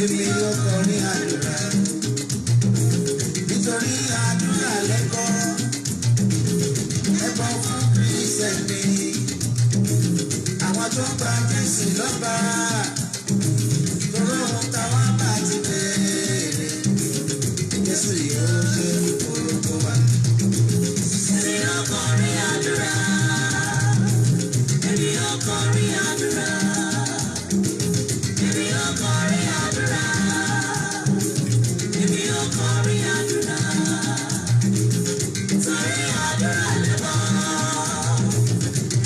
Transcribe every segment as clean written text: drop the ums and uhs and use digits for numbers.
èmi yóò kọrin àdúrà nítorí àdúrà lẹ́kọ̀ọ́ ẹ̀kọ́ fún Kírísítẹ́nì àwọn tó gba Jésù lọ́ba torí ohun táwa bá ti béèrè Jésù yóò ṣe gbogbo wa. Èmi yóò kọrin àdúrà, èmi yóò kọrin àdúrà, èmi yóò kọrin àdúrà, èmi yóò kọrin àdúrà, torí àdúrà lẹ́bọ̀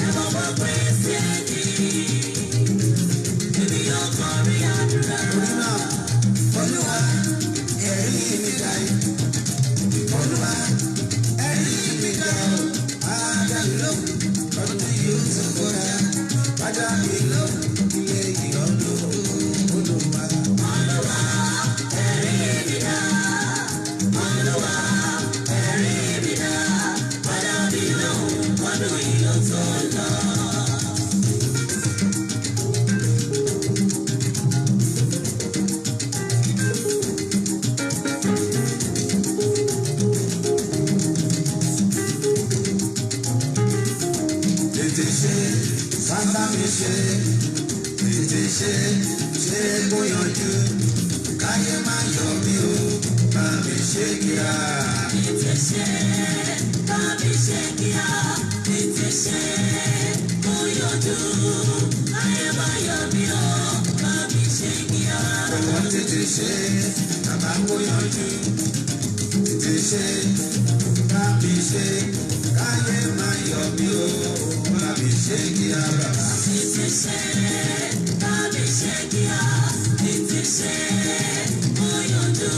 ẹ̀bọ̀ bọ̀ Kírísítẹ́nì. Èmi yóò kọrin àdúrà. Olúwa ẹ̀rí mi dayọ̀, Olúwa ẹ̀rí mi dayọ̀, padà mi lóhùn ọdún yóò tún kọ́ra, padà mi lóhùn ilé ìyọ́dún Olúwa. Olúwa ẹ̀rí mi dá, Olúwa ẹ̀rí mi dá, padà mi lóhùn ọdún yóò tún lọ. Bàbá mi ṣe, tètè ṣe kó yanjú, káyé má yọ mí o, bá mi ṣe kíá. Tètè ṣe, bá mi ṣe kíá, tètè ṣe kó yanjú, káyé má yọ mí o, bá mi ṣe kíá. Ọwọ́ tètè ṣe, bàbá kó yanjú, tètè ṣe, bá mi ṣe, káyé má yọ mí o. Bàbí ṣe kíá bàbá. Tètè ṣe, bàbí ṣe kíá. Tètè ṣe, mo yọjú.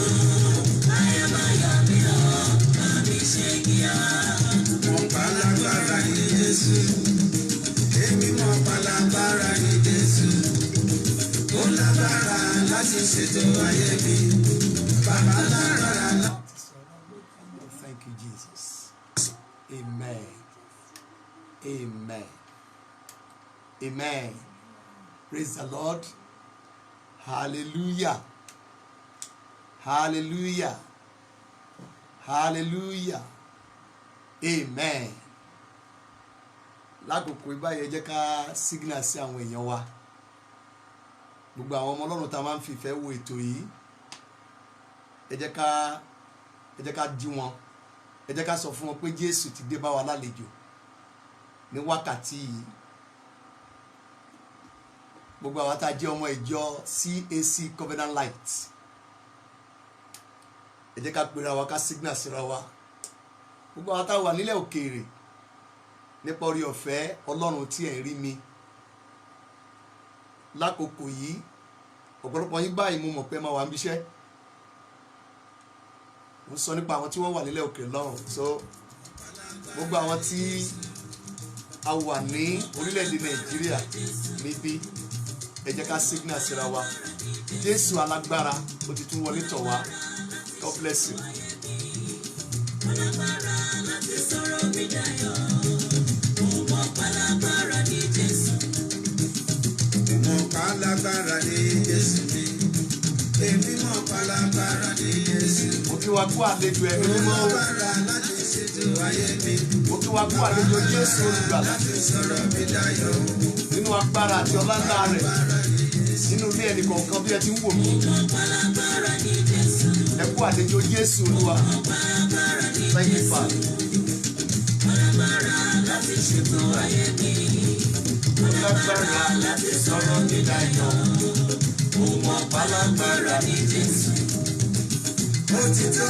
Ayé máa yọ mí lọ, bàbí ṣe kíá. Mo palágbára ní Jésù. Èmi mo palágbára ní Jésù. Ó lágbára láti ṣètò ayé mi. Bàbá lágbára láti sọ̀rọ̀. Thank you, Jesus. Amen. Amen. Amen. Praise the Lord. Hallelujah. Hallelujah. Hallelujah. Amen. Lákòókò ìbáyé jẹ́ ká signal sí àwọn èèyàn wa. Gbogbo àwọn ọmọ Ọlọ́run tá máa ń fìfẹ́ wo ètò yìí. Ẹ jẹ́ ká jí wọn. Ẹ jẹ́ ká sọ fún wọn pé Jésù ti dé bá wa lálejò. Ní wákàtí yìí gbogbo àwọn tá jẹ́ ọmọ ìjọ CAC Covenant Light ẹ jẹ́ ká pera wa ká signal síra wa gbogbo àwọn tá wà nílẹ̀ òkèèrè nípa orí ọ̀fẹ́ Ọlọ́run tí ẹ̀ ń rí mi lákòókò yìí ọ̀pọ̀lọpọ̀ yín báyìí mo mọ̀ pé máa wà ń bíṣẹ́ mo sọ nípa àwọn tí wọ́n wà nílẹ̀ òkèèrè lọ́rùn so gbogbo àwọn tí a wà ní orílẹ̀-èdè Nàìjíríà níbí ẹ jẹ́ ká signal síra wa Jésù alágbára ó ti tún wọlé tọ̀ wá God bless you. Mo palágbára ní Jésù mi, èmi mo palágbára ní Jésù. Mo kí wa kú àlejò ẹ̀mí mímọ́ o. Mo kí wa kú àlejò Jésù olùgbàlà. Nínú agbára àti ọlá ńlá rẹ̀, nínú ilé ẹnì kọ̀ọ̀kan bí ẹ ti ń wò mí. Ẹ kú àlejò Jésù Olúwa. Thank you, Father. Lágbára láti sọ̀rọ̀ mi dayọ̀, mo mọ̀ pálágbára ní Jésù. Mo ti tó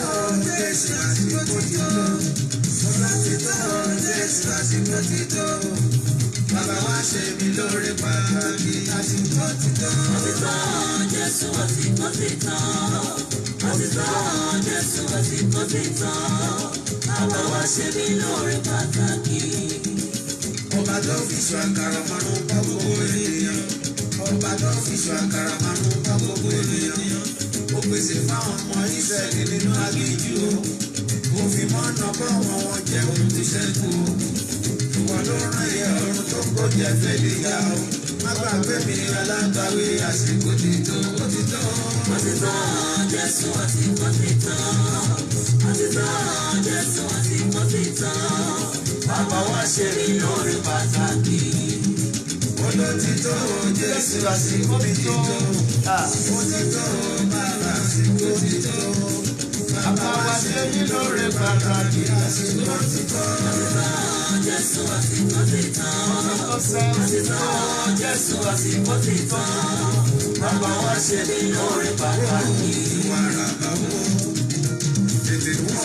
Jésù àsìkò ti tó, mo ti tó Jésù àsìkò ti tó. Bàbá wa ṣe mí lóore pàtàkì àsìkò ti tó. Mo ti tó Jésù àsìkò ti tó, mo ti tó Jésù àsìkò ti tó. Bàbá wa ṣe mí lóore pàtàkì. Ọba tó fi ṣu àkàrà márùn pa gbogbo ènìyàn. Ọba tó fi ṣu àkàrà márùn pa gbogbo ènìyàn. Ó pèsè fáwọn ọmọ Ísírẹ́lì nínú aginjù o. Ó fi mọ́nà bọ́ wọn jẹ ohun tí ṣẹ́kù o. Ìwọ ló rán ìyá ọ̀run tó kó jẹ fẹ́lẹ̀ yá o. má gbàgbé mi alágbàwí àsìkò ti tó ó ti tó. Ó ti tó Jésù àsìkò ti tó. Ó ti tó Jésù àsìkò ti tó. Bàbá wa ṣe mí lóore pàtàkì. Olótìtọ́ Jésù àsìkò ti tó. Ó ti tó bàbá àsìkò ti tó. Bàbá wa ṣe mí lóore pàtàkì àsìkò ti tó. Jésù àsìkò ti tó. Àsìkò Jésù àsìkò ti tó. Bàbá wa ṣe mí lóore pàtàkì. Ìwà àràbà wo tètè wò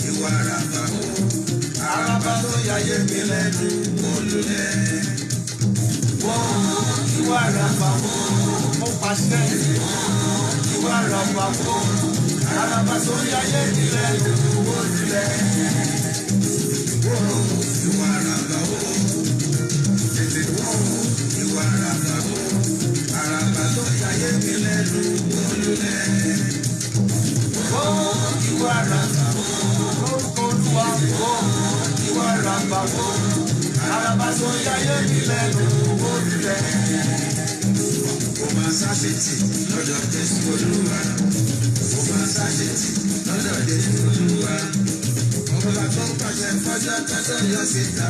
ìwà àràbà wo. Àràbà tó yáyé mi lẹ́nu olùlẹ̀. Wọ́n ìwà àràbà wo mo pàṣẹ. Ìwà àràbà wo. Àràbà tó yáyé mi lẹ́nu olùlẹ̀. Wọ́n ìwà àràbà wo tètè wọ́n ìwà àràbà wo. Àràbà tó yáyé mi lẹ́nu olùlẹ̀. Wọ́n ìwà àràbà wo lórúkọ Olúwa. Wọ́n ìwà àràbà wo. Àràbà tó yáyé mi lẹ́nu olùlẹ̀. Ó máa ṣàṣetì lọ́dọ̀ Jésù Olúwa. Ó máa ṣàṣetì lọ́dọ̀ Jésù Olúwa. Ọba tó ń pàṣẹ fọ́jọ́ tọ́jọ́ yọ síta.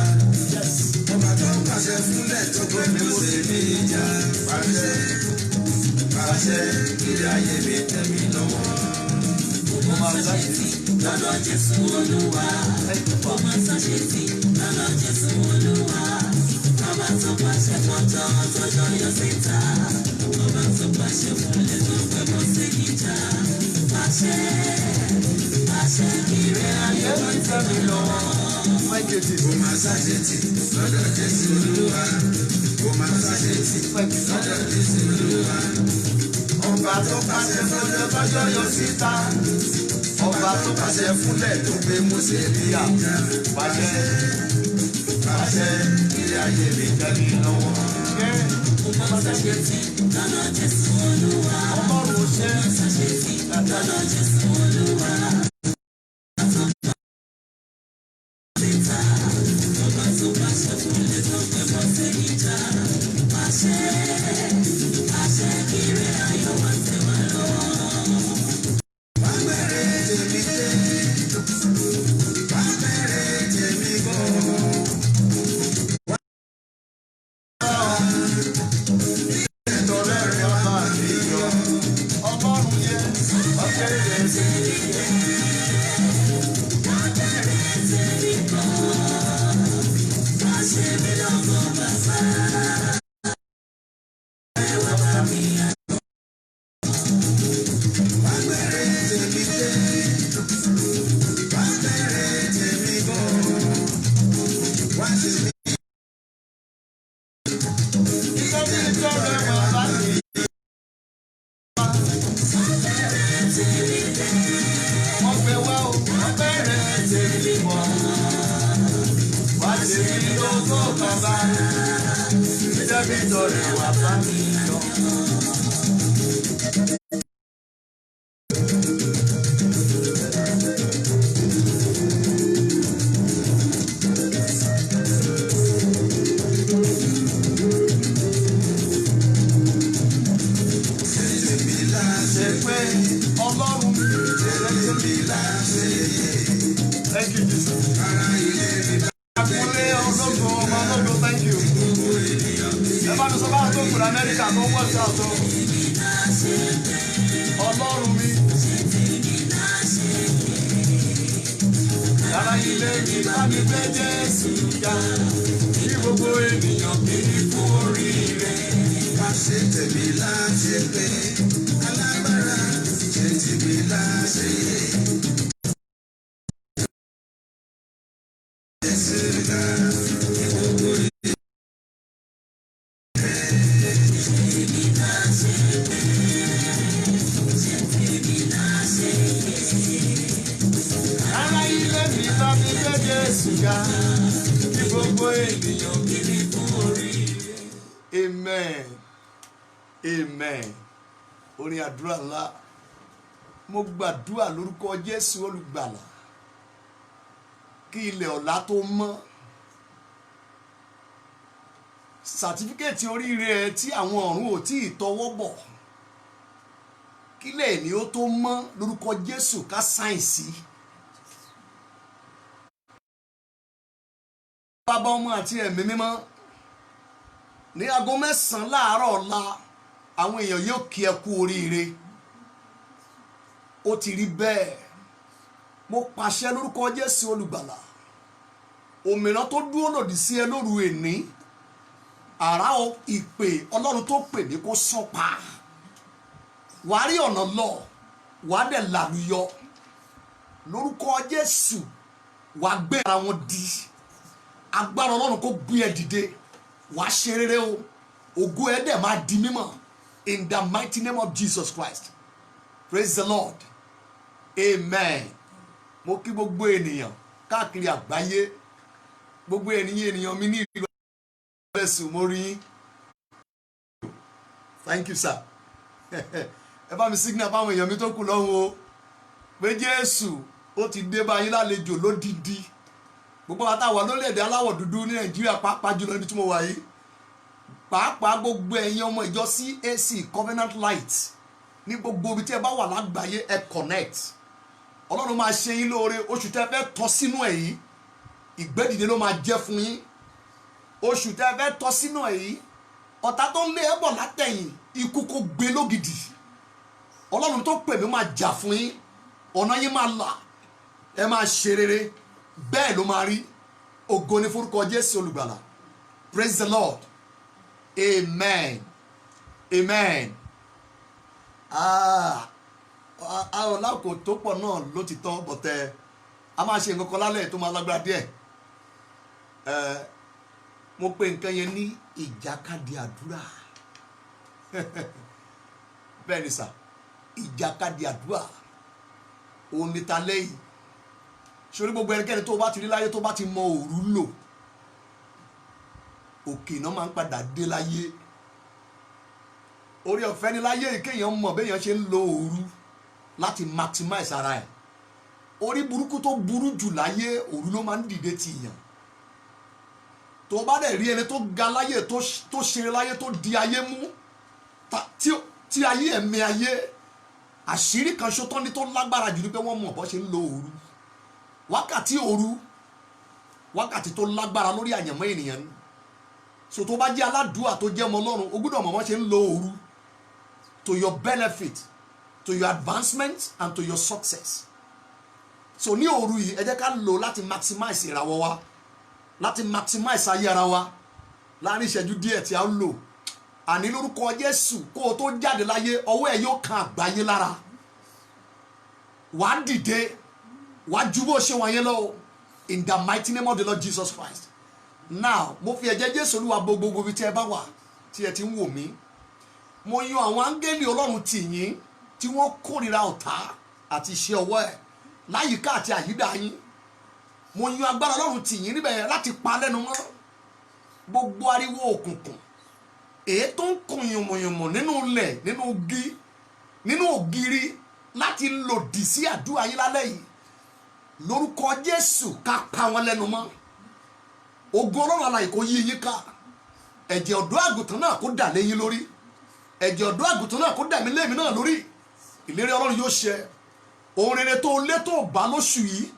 Ọba tó ń pàṣẹ fúnlẹ̀ tó gbé mi mo sì ní ìjà. Pàṣẹ pàṣẹ kiri ayé mi tẹ̀ mí lọ́wọ́. Ó máa ṣàṣetì lọ́dọ̀ Jésù Olúwa. Ó máa ṣàṣetì lọ́dọ̀ Jésù Olúwa. Ọba tó pàṣẹ fọ́jọ́ tọ́jọ́ yọ síta. Ọba tó pàṣẹ fúnlẹ̀ tó gbé mo sì ní ìjà. Pàṣẹ pàṣẹ kiri ayé mi tẹ̀ mí lọ́wọ́. Ó máa ṣàṣetì lọ́dọ̀ Jésù Olúwa. Ó máa ṣàṣetì lọ́dọ̀ Jésù Olúwa. Ọba tó pàṣẹ fọ́jọ́ tọ́jọ́ yọ síta. Ọba tó pàṣẹ fúnlẹ̀ tó gbé Mósè níyà. Pàṣẹ pàṣẹ kiri ayé mi tẹ̀ mí lọ́wọ́. Ó máa ṣàṣetì lọ́dọ̀ Jésù Olúwa. Ọlọ́run ó ṣe. Ó máa ṣàṣetì lọ́dọ̀ Jésù Olúwa. Amen. Amen. Orin àdúrà ńlá. Mo gbàdúrà lórúkọ Jésù olùgbàlà. Kí ilẹ̀ ọ̀la tó mọ́. sàtífíkẹ́ẹ̀tì oríire tí àwọn ọ̀run ò tí ì tọwọ́ bọ̀ kílẹ̀ ni ó tó mọ́ lórúkọ Jésù ká sáyẹ̀nsì. Bàbá ọmọ àti ẹ̀mí mímọ́ ní aago 9 láàárọ̀ ọ̀la àwọn èèyàn yóò kí ẹ kú oríire. Ó ti rí bẹ́ẹ̀. Mo pàṣẹ lórúkọ Jésù olùgbàlà. Òmìnira tó dúró lòdì sí ẹ lóru èní. Àrá ìpè Ọlọ́run tó pè ní kó sán pa. Wàá rí ọ̀nà lọ. Wàá dẹ̀ làlùyọ. Lórúkọ Jésù wàá gbé ara wọn di. Agbára Ọlọ́run kó gbé ẹ dìde. Wàá ṣe rere o. Ògo ẹ dẹ̀ máa di mímọ́. In the mighty name of Jesus Christ. Praise the Lord. Amen. Mo kí gbogbo ènìyàn káàkiri àgbáyé. Gbogbo ènìyàn mi ní ìlú ẹ̀sùn mo rí yín. Thank you sir. Ẹ bá mi signal fáwọn èèyàn mi tó kù lọ́hùn o. Pé Jésù ó ti dé bá yín lálejò lódìdí. Gbogbo àtàwọn lórílẹ̀-èdè aláwọ̀ dúdú ní Nàìjíríà pàápàá jùlọ ní tí mo wà yìí. Pàápàá gbogbo ẹ̀yin ọmọ ìjọ CAC Covenant Light ní gbogbo ibi tí ẹ bá wà lágbàáyé ẹ connect. Ọlọ́run máa ṣe yín lóore. Oṣù tẹ́ fẹ́ tọ́ sínú ẹ̀ yìí ìgbédìde ló máa jẹ́ fún yín. Oṣù tẹ́ fẹ́ tọ́ sínú ẹ̀ yìí ọ̀tá tó ń lé ẹ bọ̀ látẹ̀yìn ikú kó gbé lógìdì. Ọlọ́run tó pè mí máa jà fún yín. Ọ̀nà yín máa là. Ẹ máa ṣe rere. Bẹ́ẹ̀ ló máa rí. Ògo ni forúkọ Jésù olùgbàlà. Praise the Lord. Amen. Amen. Àwọn lákò tó pọ̀ náà ló ti tán bọ̀tẹ́ a máa ṣe nǹkan kan lálẹ́ tó máa lágbára díẹ̀. Mo pe nǹkan yẹn ní ìjàkadì àdúrà. Bẹ́ẹ̀ ni sà, ìjàkadì àdúrà òun ni ta lẹ́yìn. Ṣorí gbogbo ẹnikẹ́ni tó bá ti rí láyé tó bá ti mọ òru lò òkè náà máa ń padà dé láyé. Orí ọ̀fẹ́ ni láyé kéèyàn mọ̀ béèyàn ṣe ń lo òru láti maximize ara ẹ̀. Orí burúkú tó burú jù láyé òru ló máa ń dìde tì yàn. Tó bá dẹ̀ rí ẹni tó ga láyé tó ṣe láyé tó di ayé mú tí ayé ẹ̀mí ayé àṣírí kan ṣó tán ní tó lágbára jù ní pé wọ́n mọ̀ bó ṣe ń lo òru. Wákàtí òru wákàtí tó lágbára lórí àyànmọ́ ènìyàn ni. So tó bá jẹ́ aládùúà tó jẹ́ ọmọ Ọlọ́run o gbọ́dọ̀ mọ̀ bó ṣe ń lo òru to your benefit, to your advancement and to your success. So ní òru yìí ẹ jẹ́ ká lò láti maximize ìràwọ̀ wa, láti maximize ayé ara wa láàrin ìṣẹ́jú díẹ̀ tí a ń lò. Àní lórúkọ Jésù kó o tó jáde láyé ọwọ́ ẹ̀ yóò kan àgbáyé lára. Wàá dìde wàá ju bó ṣe wọ̀nyẹn lọ in the mighty name of the Lord Jesus Christ. Now mo fi ẹ̀jẹ̀ Jésù Olúwa gbogbo ibi tí ẹ bá wà tí ẹ ti ń wò mí. Mo yan àwọn áńgẹ́lì Ọlọ́run tì yín tí wọ́n kórìíra ọ̀tá àti iṣẹ́ ọwọ́ ẹ̀ láyìíká àti àyídà yín. Mo yan agbára Ọlọ́run tì yín níbẹ̀ láti pa lẹ́nu mọ́ gbogbo ariwo òkùnkùn èyí tó ń kun yùmùyùmù nínú ilẹ̀ nínú igi nínú ògiri láti lòdì sí àdúrà yín lálẹ́ yìí. Lórúkọ Jésù ká pa wọn lẹ́nu mọ́. Ògo Ọlọ́run alààyè kó yí yín ká. Ẹ̀jẹ̀ ọ̀dọ́ àgùntàn náà kó dà lé yín lórí. Ẹ̀jẹ̀ ọ̀dọ́ àgùntàn náà kó dà mí lé mi náà lórí. Ìlérí Ọlọ́run yóò ṣẹ. Ohun rere tó lé tó bá lóṣù yìí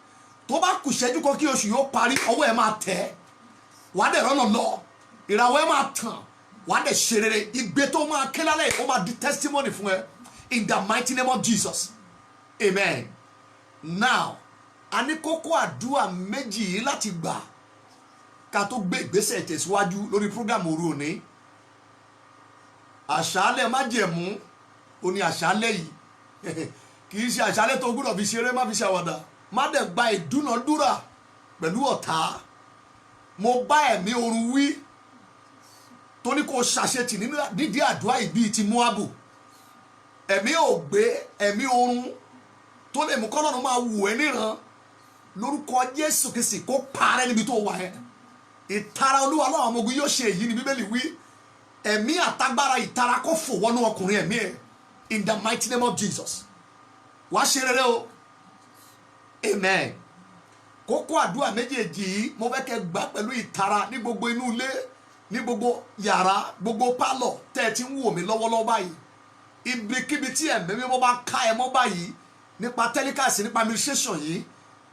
tó bá kù ṣẹ́jú kan kí oṣù yóò parí ọwọ́ ẹ̀ máa tẹ̀. Wàá dẹ̀ rọ́nà lọ. Ìràwọ̀ ẹ̀ máa tàn. Wàá dẹ̀ ṣe rere. Ìgbé tó máa ké lálẹ́ ó máa di testimony fún ẹ. In the mighty name of Jesus. Amen. Now, a ní kókó àdúrà méjì yìí láti gbà ká tó gbé ìgbésẹ̀ ìtẹ̀síwájú lórí program òru òní. Àṣálẹ́ májẹ̀mú ó ní àṣálẹ́ yìí kì í ṣe àṣálẹ́ tó gbọ́dọ̀ fi ṣeré má fi ṣàwàdà má dẹ̀ gba ìdúnàdúrà pẹ̀lú ọ̀tá. Mo bá ẹ̀mí orun wí tó ní kó ṣàṣetì nídìí àdúrà ìbí ti Móábù. Ẹ̀mí ò gbé ẹ̀mí orun tó lè mú kọ́lọ́run máa wù ẹ́ níran lórúkọ Jésù Kristi kó parẹ́ níbi tó wà ẹ́. Ìtara Olúwa Ọlọ́run ọmọ ogun yóò ṣe èyí ní Bíbélì wí. Ẹ̀mí àtagbára ìtara kó fò wọnú ọkùnrin ẹ̀mí ẹ̀ in the mighty name of Jesus. Wàá ṣe rere o. Amen. Kókó àdúrà méjèèjì yìí mo fẹ́ kẹ́ gbà pẹ̀lú ìtara ní gbogbo inú ilé ní gbogbo yàrá gbogbo pálọ̀ tẹ́ ẹ ti ń wò mí lọ́wọ́lọ́wọ́ báyìí ibikíbi tí ẹ̀mí mímọ́ bá ká ẹ mọ́ báyìí nípa tẹ́líkàsì nípa administration yìí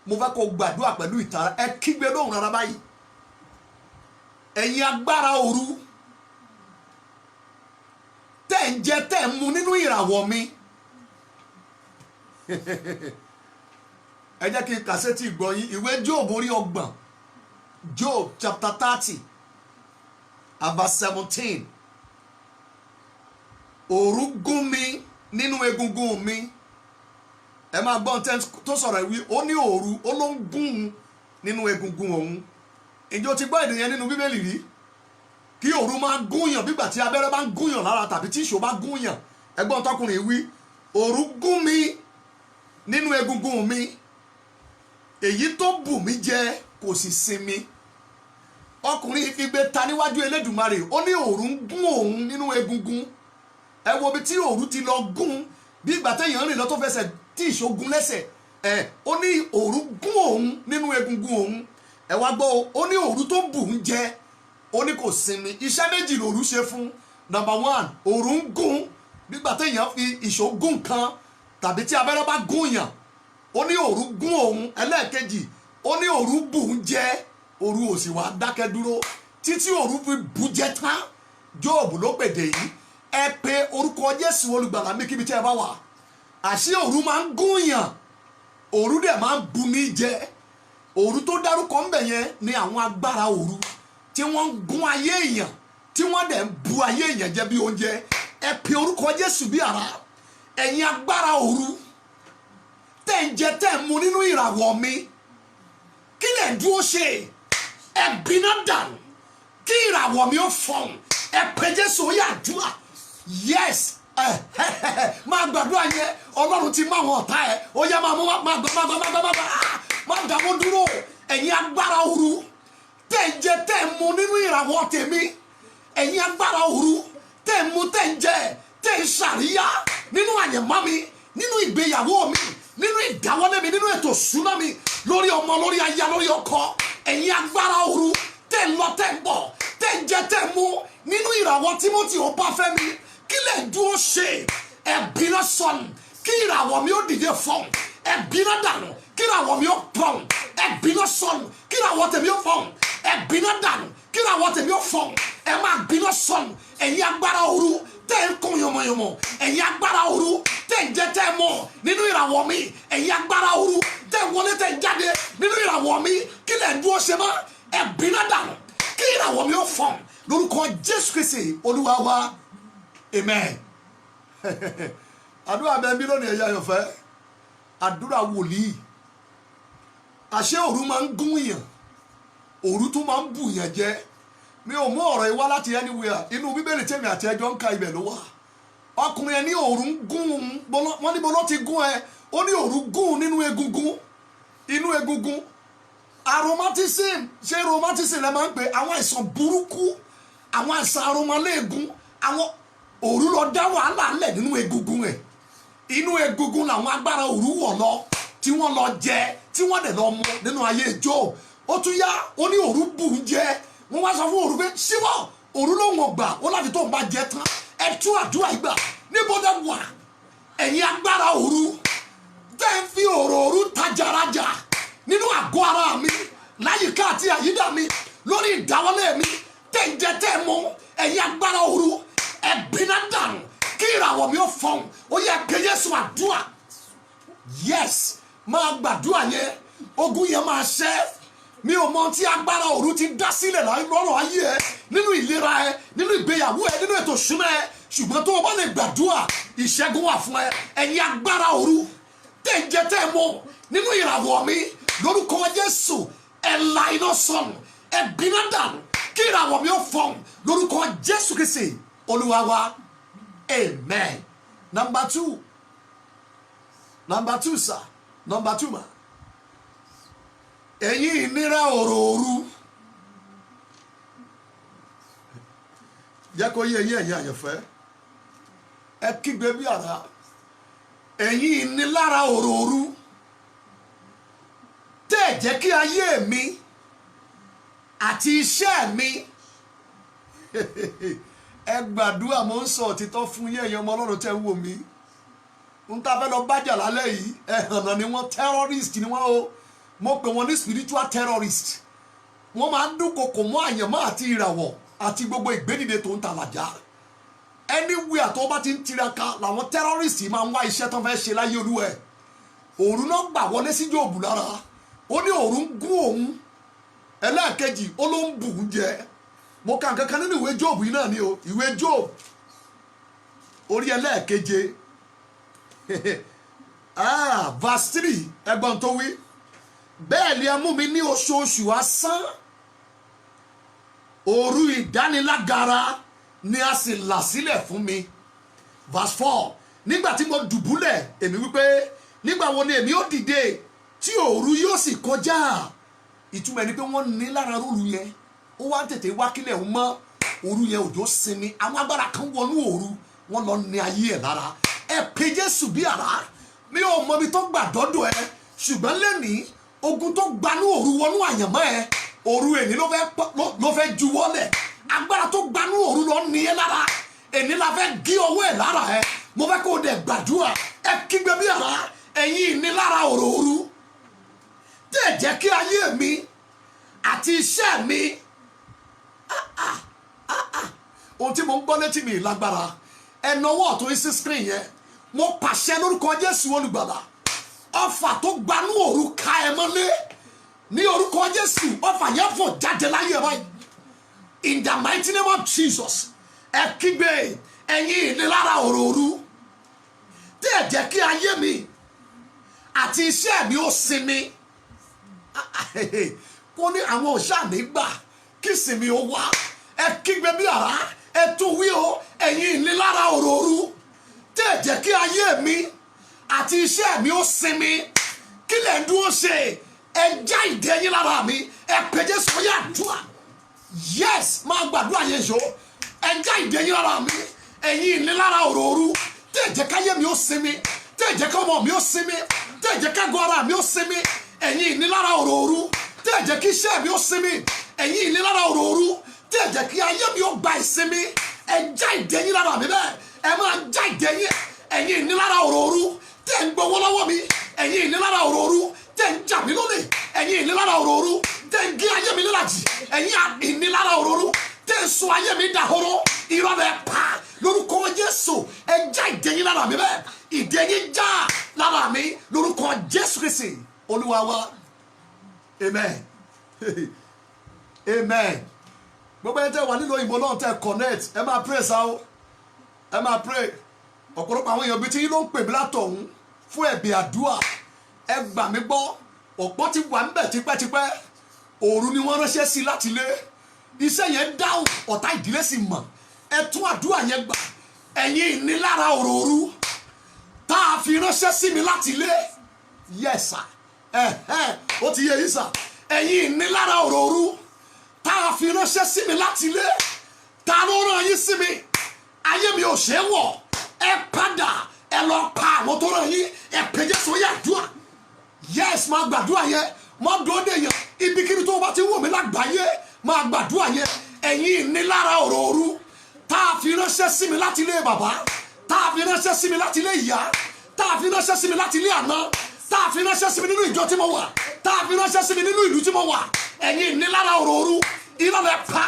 mo fẹ́ kó gbàdúrà pẹ̀lú ìtara ẹ kígbe lóhùn rárá báyìí ẹ̀yin agbára òru tẹ́ ń jẹ tẹ́ ń mu nínú ìràwọ̀ mi ẹ jẹ́ kí n kàsẹ́tì gbọ́ yín ìwé Job orí 30 Job chapter 30 verse 17 òru gún mi nínú egungun mi ẹ máa gbọ́n tẹ́ tó sọ̀rọ̀ ìwí ó ní òru ó ló ń gún nínú egungun òun ǹjẹ́ o ti gbọ́ èdè yẹn nínú bíbélì rí kí òru máa gúnyàn bígbà tí abẹ́rẹ́ bá ń gúnyàn lára tàbí tí ìṣó bá gúnyàn ẹgbọ́n tọkùnrin wí òru gún mi nínú egungun mi èyí tó bù mí jẹ kò sì sinmi ọkùnrin fi gbé ta níwájú Elédùmarè ó ní òru ń gún òun nínú egungun ẹ wo bí tí òru ti lọ gún bí ìgbà téèyàn rìn lọ tó fẹsẹ̀ tí ìṣó gún lẹ́sẹ̀ ó ní òru gún òun nínú egungun òun ẹ wá gbọ́ ó ní òru tó bù ń jẹ ó ní kò sinmi iṣẹ́ méjì lòru ṣe fún number 1 òru ń gún bí ìgbà téèyàn fi ìṣó gún kan tàbí tí abẹ́rẹ́ bá gún yàn ó ní òru gún òun ẹlẹ́ẹ̀kejì ó ní òru bù ń jẹ òru ò sì wá dákẹ́ dúró títí òru fi bù jẹ tán Jóòbù ló pèdè yìí ẹ pe orúkọ Jésù olùgbàlà mi kíbi tí ẹ bá wà àṣé òru máa ń gún yàn òru dẹ̀ máa ń bu ní jẹ òru tó dárúkọ ń bẹ̀ yẹn ni àwọn agbára òru tí wọ́n ń gún ayé èèyàn tí wọ́n dẹ̀ ń bu ayé èèyàn jẹ bí oúnjẹ ẹ pe orúkọ Jésù bí àrá ẹ̀yin agbára òru tẹ́ ń jẹ tẹ́ ń mu nínú ìràwọ̀ mi kí lẹ̀ ń dúró ṣe ẹ gbiná dànù kí ìràwọ̀ mi ó fọ̀hún ẹ pe Jésù ó yá àdúrà yes máa gbàdúrà yẹn Ọlọ́run ti mú àwọn ọ̀tá ẹ ó yá máa dàmú dúró ẹ̀yin agbára òru tẹ́ ń jẹ tẹ́ ń mu nínú ìràwọ̀ tèmi ẹ̀yin agbára òru tẹ́ ń mu tẹ́ ń jẹ tẹ́ ń ṣàríyá nínú àyẹ̀mọ́ mi nínú ìgbéyàwó mi nínú ìdáwọ́lé mi nínú ètò ìṣúná mi lórí ọmọ lórí aya lórí ọkọ ẹ̀yin agbára òru tẹ́ ń lọ tẹ́ ń bọ̀ tẹ́ ń jẹ tẹ́ ń mu nínú ìràwọ̀ Tímótì ó bá fẹ́ mi kí lè dúró ṣe ẹ̀bínà sọnù kí ìràwọ̀ mi ó dìde fọ́n ẹ̀bínà dànù kí ìràwọ̀ mi ó pọ̀n ẹ̀bínà sọnù kí ìràwọ̀ tèmi ó fọ́n ẹ̀bínà dànù kí ìràwọ̀ tèmi ó fọ́n ẹ̀ máa bínà sọnù ẹ̀yin agbára òru tẹ́ ń kún yọmọyọmọ ẹ̀yin agbára òru tẹ́ ń jẹ tẹ́ ń mọ̀ nínú ìràwọ̀ mi ẹ̀yin agbára òru tẹ́ ń wọlé tẹ́ ń jáde nínú ìràwọ̀ mi kí lè dúró ṣe mọ́ ẹ̀bínà dànù kí ìràwọ̀ mi ó fọ́n lórúkọ Jésù Kristi Olúwa wa amen. àdúrà bẹ́ẹ̀ bí lónìí ẹ̀yà ayọ̀fẹ́ àdúrà wòlíì àṣé òru máa ń gún yàn òru tún máa ń bù yàn jẹ mi ò mú ọ̀rọ̀ yìí wá láti anywhere inú bíbélì tèmi àti ẹjọ́ ń ka ibẹ̀ ló wà ọkùnrin ẹ ní òru ń gún wọn níbo ló ti gún ẹ ó ní òru gún nínú egungun inú egungun aromatism ṣé romatism lẹ máa ń pè àwọn àìsàn burúkú àwọn àìsàn aromaléegun àwọn òru lọ dá wàhálà ńlẹ̀ nínú egungun ẹ̀ inú egungun làwọn agbára òru wọ̀ lọ tí wọ́n lọ jẹ tí wọ́n dẹ̀ lọ mú nínú ayé Jóòbù ó tún yá ó ní òru bù ń jẹ wọ́n wá sọ fún òru pé síwọ́ òru ló wọ̀n gbà ó láti tó ń bá jẹ tán ẹ tú àdúrà ìgbà níbo dẹ wà ẹ̀yin agbára òru tẹ́ ń fi òru tajàrajà nínú àgọ́ ara mi láyìíká àti àyídà mi lórí ìdáwọ́lé mi tẹ́ ń jẹ tẹ́ ń mú ẹ̀yin agbára òru ẹ̀bínà dànù kí ìràwọ̀ mi ó fọ̀hún ó yẹ pé Jésù àdúrà yes máa gbàdúrà yẹn ogun yẹn máa ṣẹ́ mi ò mọ tí agbára òru ti dá sílẹ̀ lọ́rọ̀ ayé ẹ nínú ìlera ẹ nínú ìgbéyàwó ẹ nínú ètò ìṣúná ẹ ṣùgbọ́n tó o bá lè gbàdúrà ìṣẹ́gun wà fún ẹ ẹ̀yin agbára òru tẹ́ ń jẹ tẹ́ ń mu nínú ìràwọ̀ mi lórúkọ Jésù ẹ la iná sọnù ẹ̀bínà dànù kí ìràwọ̀ mi ó fọ̀hún lórúkọ Jésù Kristi Olúwa wa amen. Number two sir number two ma ẹ̀yin ìnira òròòru jẹ́ kó yé ẹ̀yin àyànfẹ́ ẹ kígbe bí àrá ẹ̀yin ìnilára òròòru tẹ́ ẹ̀ jẹ́ kí ayé mi àti iṣẹ́ mi ẹ gbàdúrà mo ń sọ òtítọ́ fún yín ẹ̀yin ọmọ Ọlọ́run tẹ́ ń wò mí ń ta fẹ́ lọ bájà lálẹ́ yìí ẹ̀hànà ni wọ́n terrorist ni wọ́n o mo pè wọ́n ní spiritual terrorist wọ́n máa ń dúnkokò mọ́ àyànmọ́ àti ìràwọ̀ àti gbogbo ìgbédìde tó ń ta làjà anywhere tó bá ti ń tiraka làwọn terrorist máa ń wá iṣẹ́ tó fẹ́ ṣe láyé olúwa ẹ̀ òru náà gbà wọlé sí Jóòbù lára ó ní òru ń gún òun ẹlẹ́ẹ̀kejì ó ló ń bù ú jẹ mo kà nǹkan kan nínú ìwé Jóòbù yìí náà ni o ìwé Jóòbù orí ẹlẹ́ẹ̀keje verse 3 ẹgbọ́n tó wí bẹ́ẹ̀ ni ẹ mú mi ní oṣooṣù asán òru ìdánilágara ni a sì là sílẹ̀ fún mi verse 4 nígbà tí mo dùbúlẹ̀ èmi wípé nígbà wo ni èmi ó dìde tí òru yóò sì kọjá ìtumọ̀ ẹni pé wọ́n ní lára òru yẹn ó wá tètè wá kílẹ̀ ń mọ́ òru yẹn òjò sinmi àwọn agbára kan wọnú òru wọ́n lọ ní ayé ẹ̀ lára ẹ pe Jésù bí àrá mi ò mọ ibi tó gbà dọ́dọ̀ ẹ ṣùgbọ́n lẹ́nìí ogun tó gbanú òru wọnú àyànmọ́ ẹ òru èní ló fẹ́ juwọ́lẹ̀ agbára tó gbanú òru lọ ní ẹ lára èní la fẹ́ gé ọwọ́ ẹ lára ẹ mo fẹ́ kó o dẹ̀ gbàdúrà ẹ kígbe bí àrá ẹ̀yin ìnilára òru tẹ̀ jẹ́ kí ayé mi àti iṣẹ́ mi ohun tí mo ń gbọ́ létí mi lágbára ẹ̀nàwọ́ ọ̀tún yín sí screen yẹn mo pàṣẹ lórúkọ Jésù olùgbàlà ọfà tó gbanú òru ka ẹ mọ́lé ní orúkọ Jésù ọfà yẹn fò jáde láyé ẹ báyìí in the mighty name of Jesus ẹ kígbe ẹ̀yin ìnilára òru tẹ̀ jẹ́ kí ayé mi àti iṣẹ́ mi ó sinmi kó ní àwọn òṣà nígbà kí sinmi ó wá ẹ kígbe bí àrá ẹ tún wí o ẹ̀yin ìnilára òru tẹ̀ jẹ́ kí ayé mi àti iṣẹ́ mi ó sinmi kí lẹ̀ ń dúró ṣe ẹ já ìdè yín lára mi ẹ pèjẹ́ sọ́yà àdúrà yes máa gbàdúrà yẹn ṣó ẹ já ìdè yín lára mi ẹ̀yin ìnilára òru tẹ̀ jẹ́ káyé mi ó sinmi tẹ̀ jẹ́ kọ́mọ mi ó sinmi tẹ̀ jẹ́ kágọ́ ara mi ó sinmi ẹ̀yin ìnilára òru tẹ̀ jẹ́ kí iṣẹ́ mi ó sinmi ẹ̀yin ìnilára òru tẹ̀ jẹ́ kí ayé mi ó gba ìsinmi ẹ já ìdè yín lára mi bẹ́ẹ̀ ẹ máa já ìdè yín ẹ̀yin ìnilára òru tẹ̀ ń gbowó lọ́wọ́ mi ẹ̀yin ìnilára òru tẹ̀ ń jà mí lólè ẹ̀yin ìnilára òru tẹ̀ ń gé ayé mi nílàjì ẹ̀yin ìnilára òru tẹ̀ ń sọ ayé mi dahoro irọ́ bẹ́ẹ̀ pa lórúkọ Jésù ẹ já ìdè yín lára mi bẹ́ẹ̀ ìdè yín já lára mi lórúkọ Jésù Kristi Olúwa wa amen amen gbogbo ẹni tẹ́ wà nílò ìbò náà tẹ́ connect ẹ máa pray sáà ẹ máa pray ọ̀pọ̀lọpọ̀ àwọn èèyàn bíi tí yín ló ń pè mí látọ̀hún fún ẹ̀bì àdúrà ẹ gbà mí gbọ́ ọ̀pọ̀ ti wà níbẹ̀ tipẹ́tipẹ́ òru ni wọ́n ránṣẹ́ sí láti lé iṣẹ́ yẹn dáhùn ọ̀tá ìdílé sì mọ̀ ẹ tún àdúrà yẹn gbà ẹ̀yin ìnilára òru tá a fi ránṣẹ́ sí mi láti lé yes sir ó ti yé yín sà ẹ̀yin ìnilára òru tá a fi ránṣẹ́ sí mi láti lé ta ló rán yín sí mi ayé mi ò ṣe é wọ̀ ẹ padà ẹ lọ pa àwọn tó rán yín ẹ pèjẹ sóyè àdúrà yes máa gbàdúrà yẹn máa dòde yẹn ibikíbi tó o bá ti wò mí lágbàáyé máa gbàdúrà yẹn ẹ̀yin ìnilára òru tá a fi ránṣẹ́ sí mi láti ilé bàbá tá a fi ránṣẹ́ sí mi láti ilé ìyá tá a fi ránṣẹ́ sí mi láti ilé àná tá a fi ránṣẹ́ sí mi nínú ìjọ tí mo wà tá a fi ránṣẹ́ sí mi nínú ìlú tí mo wà ẹ̀yin ìnilára òru irọ́ lẹ pa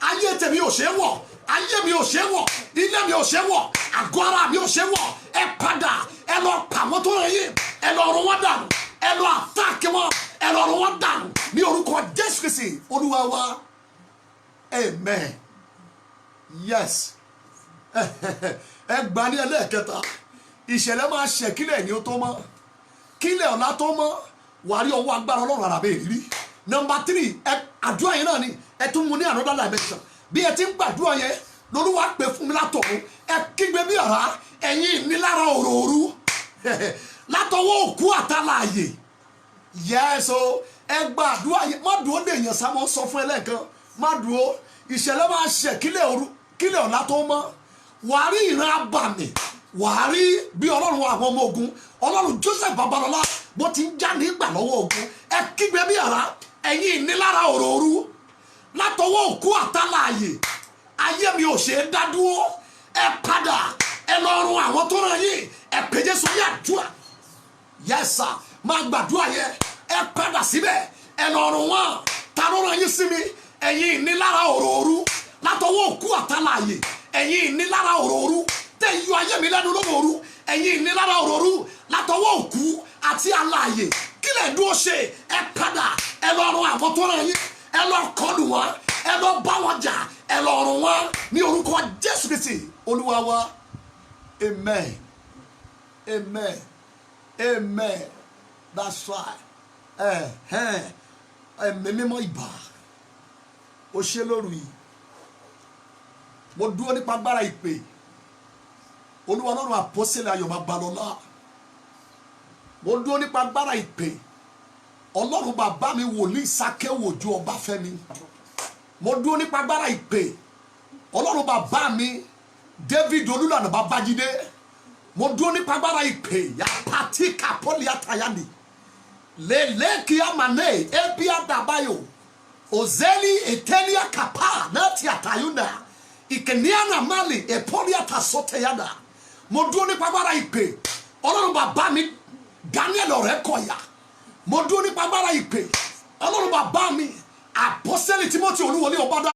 ayé tèmi ò ṣe é wọ̀ ayé mi ò ṣe wọ̀ ilé mi ò ṣe wọ̀ àgọ́ ara mi ò ṣe wọ̀ ẹ padà ẹ lọ pa àwọn tó rẹ yín ẹ lọ rún wọn dànù ẹ lọ àtàkì wọn ẹ lọ rún wọn dànù ní orúkọ Jésù Kristi Olúwa wa amen yes ẹ gbà ní ẹlẹ́ẹ̀kẹta ìṣẹ̀lẹ̀ máa ṣẹ̀ kílẹ̀ ní o tó mọ́ kílẹ̀ ọ̀la tó mọ́ wàá rí ọwọ́ agbára Ọlọ́run àràbẹ̀ ìrírí number 3 ẹ àdúrà yẹn náà ni ẹ tún mú ní another dimension bí ẹ ti ń gbàdúrà yẹn lÓlúwa pè fún mi látọ̀run ẹ kígbe bí àrá ẹ̀yin ìnilára òru látọwọ́ òkú àtàlàyé yẹ́sọ ẹ gbàdúrà yẹn má dúró dé èèyàn sá mọ́ sọ fún ẹ lẹ́ẹ̀kan má dúró ìṣẹ̀lẹ̀ máa ṣẹ̀ kílẹ̀ ọ̀la tó mọ́ wàá rí ìran abàmì wàá rí bí Ọlọ́run àwọn ọmọ ogun Ọlọ́run Joseph Babalọlá bó ti ń já nígbà lọ́wọ́ ogun ẹ kígbe bí àrá ẹ̀yin ìnilára òru látọwọ́ òkú àtàlàyé ayé mi ò ṣe é dá dúró ẹ padà ẹ lọ run àwọn tó ràn yín ẹ pè Jésù ní àdúrà yes sir máa gbàdúrà yẹn ẹ padà síbẹ̀ ẹ lọ run wọn ta ló ràn yín sí mi ẹ̀yin ìnilára òròòru látọwọ́ òkú àtàlàyé ẹ̀yin ìnilára òròòru tẹ́ yọ ayé mi lẹ́nu lóòrù ẹ̀yin ìnilára òròòru látọwọ́ òkú àti alààyè kí lẹ̀ dúró ṣe ẹ padà ẹ lọ run àwọn tó ràn yín ẹ lọ kọlù wọn ẹ lọ bá wọn jà ẹ lọ run wọn ní orúkọ Jésù Kristi Olúwa wa amen amen amen that's right ẹ̀mí mímọ́ ìbà ó ṣe lóru yìí mo dúró nípa agbára ìpè Olúwa Ọlọ́run àpọ́sẹ̀lẹ̀ Ayọ̀ Babalọ́lá mo dúró nípa agbára ìpè Ọlọ́run bàbá mi wòlíì Sákéwò Òjó Ọbáfẹ́mi mo dúró nípa agbára ìpè Ọlọ́run bàbá mi David Olúlànà Babájídé mo dúró nípa agbára ìpè yapati kapoli atayani leleki amane ebia dabayo ozeli etelia kapa nati atayuna ikeniana mali epolia tasote yada mo dúró nípa agbára ìpè Ọlọ́run bàbá mi Daniel Ọ̀rẹ́kọ̀yà mo dúró nípa agbára ìpè Ọlọ́run bàbá mi Àpọ́sítélì Timothy Olúwọlé Ọbádá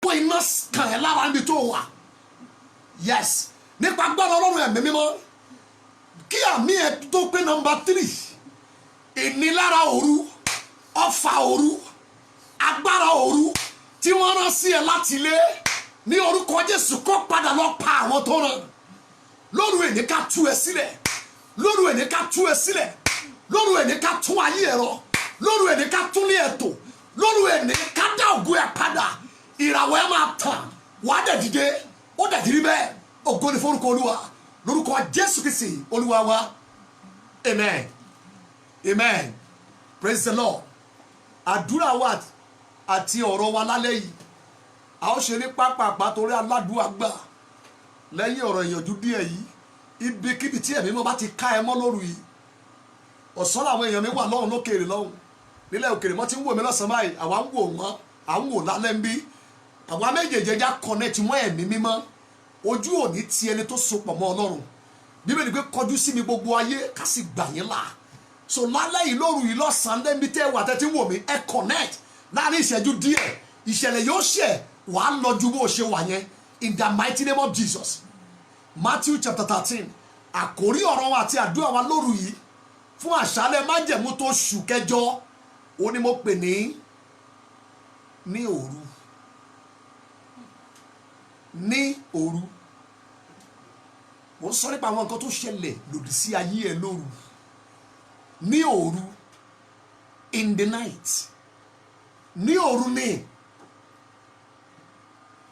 wọ́n iná kàn ẹ́ lára níbi tó wà yes nípa agbára Ọlọ́run ẹ̀mí mímọ́ kí àmì ẹ̀ tó pé nọ́mbà 3 ìnilára òru ọfà òru agbára òru tí wọ́n rán sí ẹ láti ilé ní orúkọ Jésù kó padà lọ pa àwọn tó rán lóru èní ká tú ẹ sílẹ̀ lóru èní ká tú ẹ sílẹ̀ lóru èní ká tún ayé ẹ rọ lóru èní ká tún ní ẹ̀tọ́ lóru èní ká dá ògo ẹ padà ìràwọ̀ ẹ máa tàn wàá dẹ̀ dìde ó dẹ̀ dìrí bẹ́ẹ̀ ògo ni forúkọ Olúwa lórúkọ Jésù Kristi Olúwa wa amen amen praise the Lord àdúrà wa àti ọ̀rọ̀ wa lálẹ́ yìí a ó ṣe ní pápápá torí aládùúgbà gbà lẹ́yìn ọ̀rọ̀ ìyànjú díẹ̀ yìí ibikíbi tí ẹ̀mí mọ́ bá ti ká ẹ mọ́ lóru yìí ọ̀sán làwọn èèyàn mi wà lọ́hùn lókèrè lọ́hùn nílẹ̀ òkèrè mọ́ ti ń wò mí lọ́sàn-án báyìí àwa ń wò wọ́n à ń wò lálẹ́ ń bí àwa méjèèjì já connect mọ́ ẹ̀mí mímọ́ ojú òní ti ẹni tó sopọ̀ mọ́ Ọlọ́run Bíbélì pé kọjú sí mi gbogbo ayé ká sì gbà yín là so lálẹ́ yìí lóru yìí lọ́sàn-án lẹ́mí tẹ́ wà tẹ́ ti ń wò mí ẹ connect láàrin ìṣẹ́jú díẹ̀ ìṣẹ̀lẹ̀ yóò ṣẹ̀ wàá lọ ju bó ṣe wà yẹn in the mighty name of Jesus Matthew chapter 13 àkórí ọ̀rọ̀ wa àti àdúrà wa lóru yìí fún àṣálẹ́ májẹ̀mú tó ṣù kẹjọ ó ní mo pè ní òru ní òru mo ń sọ nípa àwọn nǹkan tó ṣẹlẹ̀ lòdì sí ayé ẹ lóru ní òru in the night ní òru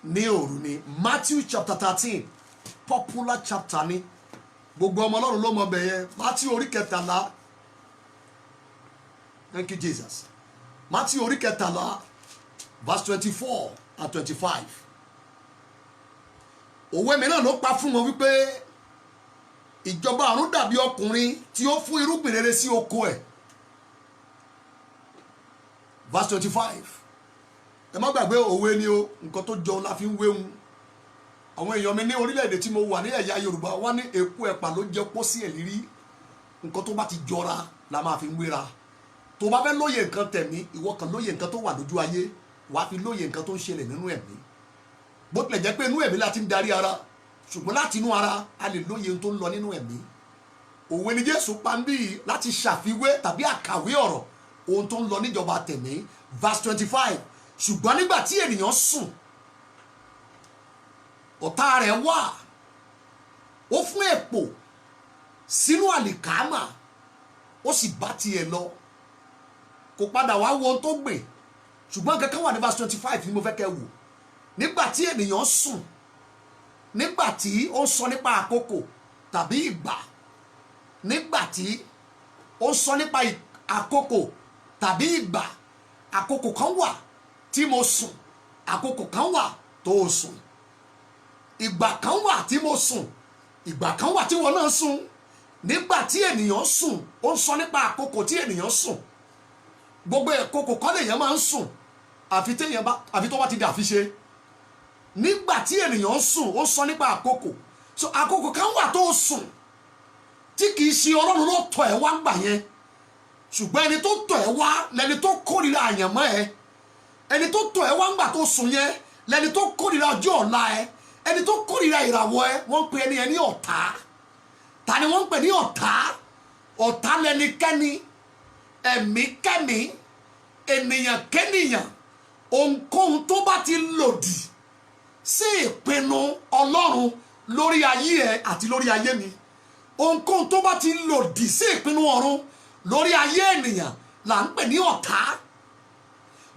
ní òru ní Matthew chapter 13 popular chapter ni gbogbo ọmọ Ọlọ́run ló mọ bẹ̀yẹn Matthew orí 13 thank you Jesus Matthew orí 13 verse 24 and 25 òwe mi náà ló pa fún wọn wípé ìjọba ọ̀run dàbí ọkùnrin tí ó fún irúgbìn rere sí oko ẹ̀ verse 25 ẹ má gbàgbé òwe ni o nǹkan tó jọun la fi ń wéhun àwọn èèyàn mi ní orílẹ̀-èdè tí mo wà ní ẹ̀yà Yorùbá wọ́n ní èkó ẹ̀pà ló jẹ́ pósí ẹ̀ lírí nǹkan tó bá ti jọra la máa fi ń wéra tó bá fẹ́ lóye nǹkan tẹ̀mí ìwọ kan lóye nǹkan tó wà lójú ayé wàá fi lóye nǹkan tó ń ṣẹlẹ̀ nínú ẹ̀mí bó tilẹ̀ jẹ́ pé inú ẹ̀mí láti ń darí ara ṣùgbọ́n láti inú ara a lè lóye ohun tó ń lọ nínú ẹ̀mí òwe ni Jésù pa ń bí láti ṣàfiwé tàbí àkàwé ọ̀rọ̀ ohun tó ń lọ níjọba tẹ̀mí verse 25 ṣùgbọ́n nígbà tí ènìyàn sùn ọ̀tá rẹ̀ wá ó fún èpò sínú àlìkámà ó sì bá tiẹ̀ lọ kò padà wá wo ohun tó gbìn ṣùgbọ́n kankan wà ní verse 25 ni mo fẹ́ kẹ́ wò nígbà tí ènìyàn sùn nígbà tí ó ń sọ nípa àkókò tàbí ìgbà nígbà tí ó ń sọ nípa àkókò tàbí ìgbà àkókò kan wà tí mo sùn àkókò kan wà tó o sùn ìgbà kan wà tí mo sùn ìgbà kan wà tí wọn náà sùn nígbà tí ènìyàn sùn ó ń sọ nípa àkókò tí ènìyàn sùn gbogbo àkókò kan lèèyàn máa ń sùn àfi tó bá ti dà fi ṣe nígbà tí ènìyàn sùn ó sọ nípa àkókò so àkókò kan wà tó sùn tí kì í ṣe ọlọ́run ló tọ̀ ẹ́ wá gbà yẹn ṣùgbọ́n ẹni tó tọ̀ ẹ́ wá lẹni tó kórìíra àyànmọ́ ẹ ẹni tó tọ̀ ẹ́ wá ńgbà tó sùn yẹn lẹni tó kórìíra ọjọ́ ọ̀la ẹ ẹni tó kórìíra ìràwọ̀ ẹ wọ́n ń pe ẹni yẹn ní ọ̀tá ta ni wọ́n ń pè ní ọ̀tá ọ̀tá lẹnikẹ́ni ẹ̀mí kẹ́mi ènìyàn kẹ́nìyàn ohunkóhun tó bá ti lòdì sí ìpinnu ọlọ́run lórí ayé ẹ àti lórí ayé mi ohunkóhun tó bá ti lòdì sí ìpinnu ọ̀run lórí ayé ènìyàn là ń pè ní ọ̀tá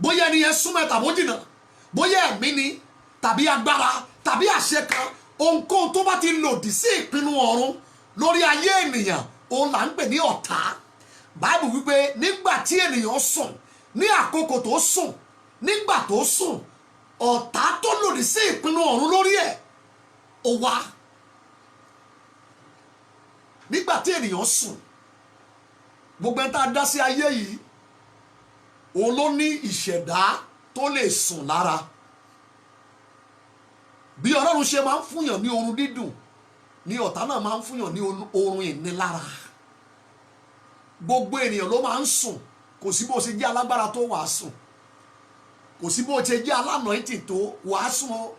bóyá ẹni yẹn súnmọ́ tàbí jìnnà bóyá ẹ̀mí ni tàbí agbára tàbí àṣẹ kan ohunkóhun tó bá ti lòdì sí ìpinnu ọ̀run lórí ayé ènìyàn òun là ń pè ní ọ̀tá báìbù wípé nígbà tí ènìyàn sùn ní àkókò tó sùn nígbà tó sùn ọ̀tá tó lòdì sí ìpinnu ọ̀run lórí ẹ̀ ó wá nígbà tí ènìyàn sùn gbogbo ẹni tá a dá sí ayé yìí òun ló ní ìṣẹ̀dá tó lè sùn lára bí ọlọ́run ṣe máa ń fúnyàn ní oorun dídùn ní ọ̀tá náà máa ń fúnyàn ní oorun ìnilára gbogbo ènìyàn ló máa ń sùn kò sí bó ṣe jẹ́ alágbára tó wàá sùn kò sí bó ṣe jẹ́ alánàìtì tó wàá sùn o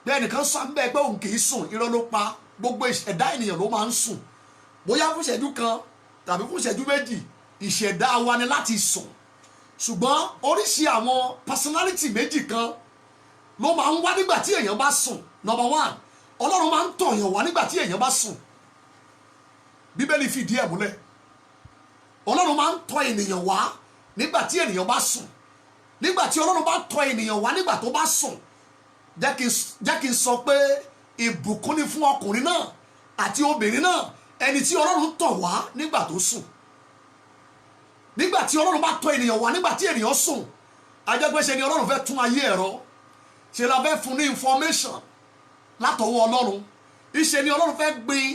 bẹ́ẹ̀ nìkan sọ bẹ́ẹ̀ pé òun kì í sùn irọ́ ló pa gbogbo ìṣẹ̀dá ènìyàn ló máa ń sùn bóyá fún ìṣẹ́jú kan tàbí fún ìṣẹ́jú méjì ìṣẹ̀dá wa ni láti sùn ṣùgbọ́n oríṣi àwọn personality méjì kan ló máa ń wá nígbà tí èèyàn bá sùn number one ọlọ́run máa ń tọ̀ èèyàn wá nígbà tí èèyàn bá sùn bíbélì fìdí ẹ̀ múlẹ̀ ọlọ́run máa ń tọ̀ ènìyàn wá nígbà tí ènìyàn bá sùn nígbà tí ọlọ́run bá tọ̀ ènìyàn wá nígbà tó bá sùn jẹ́ kí n sọ pé ìbùkún ni fún ọkùnrin náà àti obìnrin náà ẹni tí ọlọ́run tọ̀ wá nígbà tó sùn nígbà tí ọlọ́run bá tọ̀ ènìyàn wá nígbà tí ènìyàn sùn ajẹ́gbẹ́sẹ̀ ni ọlọ́run fẹ́ tún ayé ẹ̀rọ ṣe la fẹ́ fún ní information látọwọ́ ọlọ́run ìṣe ni ọlọ́run fẹ́ gbin